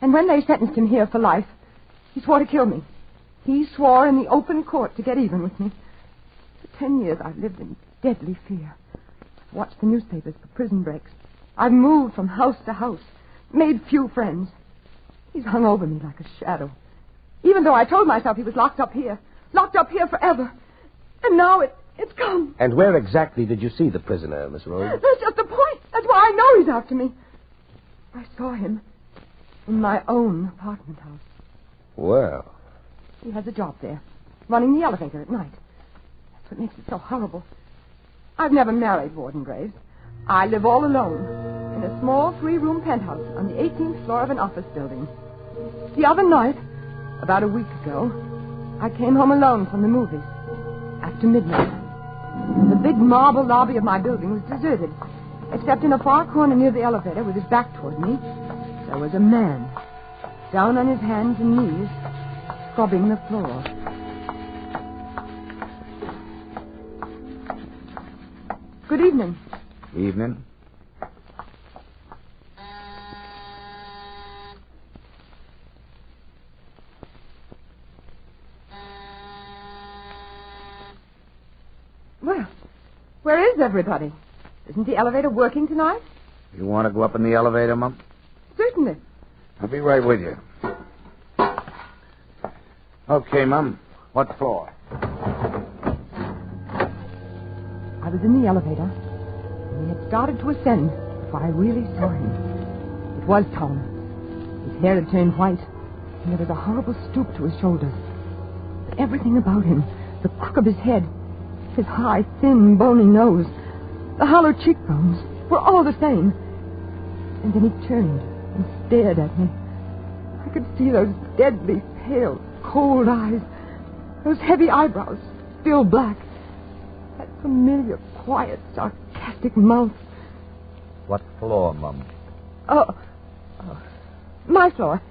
And when they sentenced him here for life, he swore to kill me. He swore in the open court to get even with me. For 10 years, I've lived in deadly fear. I've watched the newspapers for prison breaks. I've moved from house to house, made few friends. He's hung over me like a shadow. Even though I told myself he was locked up here forever. And now it's come. And where exactly did you see the prisoner, Miss Rose? That's just the point. That's why I know he's after me. I saw him in my own apartment house. Well. He has a job there, running the elevator at night. That's what makes it so horrible. I've never married Warden Graves. I live all alone in a small 3-room penthouse on the 18th floor of an office building. The other night, about a week ago, I came home alone from the movies after midnight. The big marble lobby of my building was deserted, except in a far corner near the elevator with his back toward me, there was a man down on his hands and knees, scrubbing the floor. Good evening. Evening. Well, where is everybody? Isn't the elevator working tonight? You want to go up in the elevator, Mum? Certainly. I'll be right with you. Okay, Mum. What floor? I was in the elevator, and he had started to ascend before I really saw him. It was Tom. His hair had turned white, and there was a horrible stoop to his shoulders. But everything about him, the crook of his head, his high, thin, bony nose, the hollow cheekbones, were all the same. And then he turned and stared at me. I could see those deadly, pale, cold eyes, those heavy eyebrows, still black, that familiar, quiet, sarcastic mouth. What floor, Mum? Oh, my floor.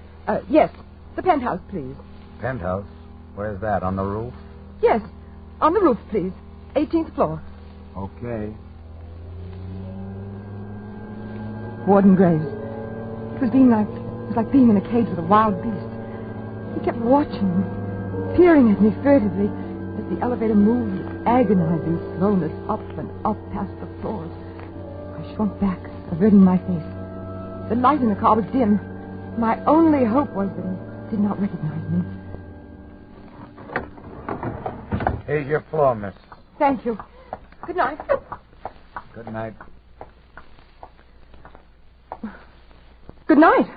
Yes, the penthouse, please. Penthouse? Where's that, on the roof? Yes, on the roof, please. 18th floor. Okay. Warden Graves. It was like being in a cage with a wild beast. He kept watching me, peering at me furtively as the elevator moved with agonizing slowness up and up past the floors. I shrunk back, averting my face. The light in the car was dim. My only hope was that he did not recognize me. Here's your floor, miss. Thank you. Good night. Good night. Good night.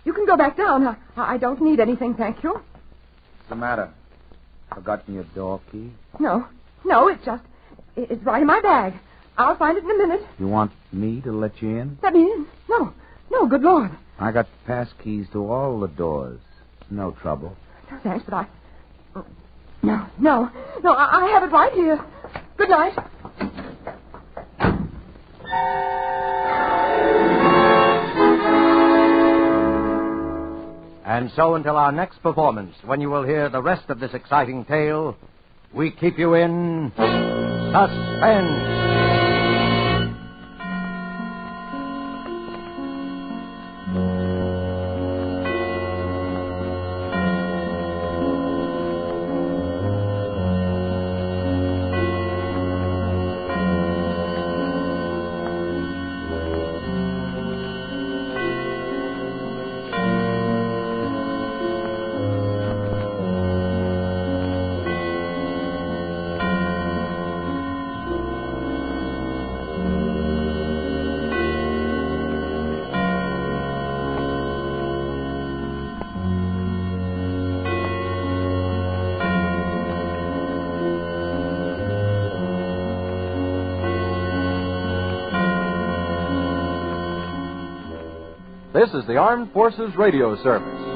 You can go back down. I don't need anything, thank you. What's the matter? Forgotten your door key? No, it's right in my bag. I'll find it in a minute. You want me to let you in? Let me in? No, good Lord. I got pass keys to all the doors. No trouble. No, thanks, but No, I have it right here. Good night. And so until our next performance, when you will hear the rest of this exciting tale, we keep you in suspense. This is the Armed Forces Radio Service.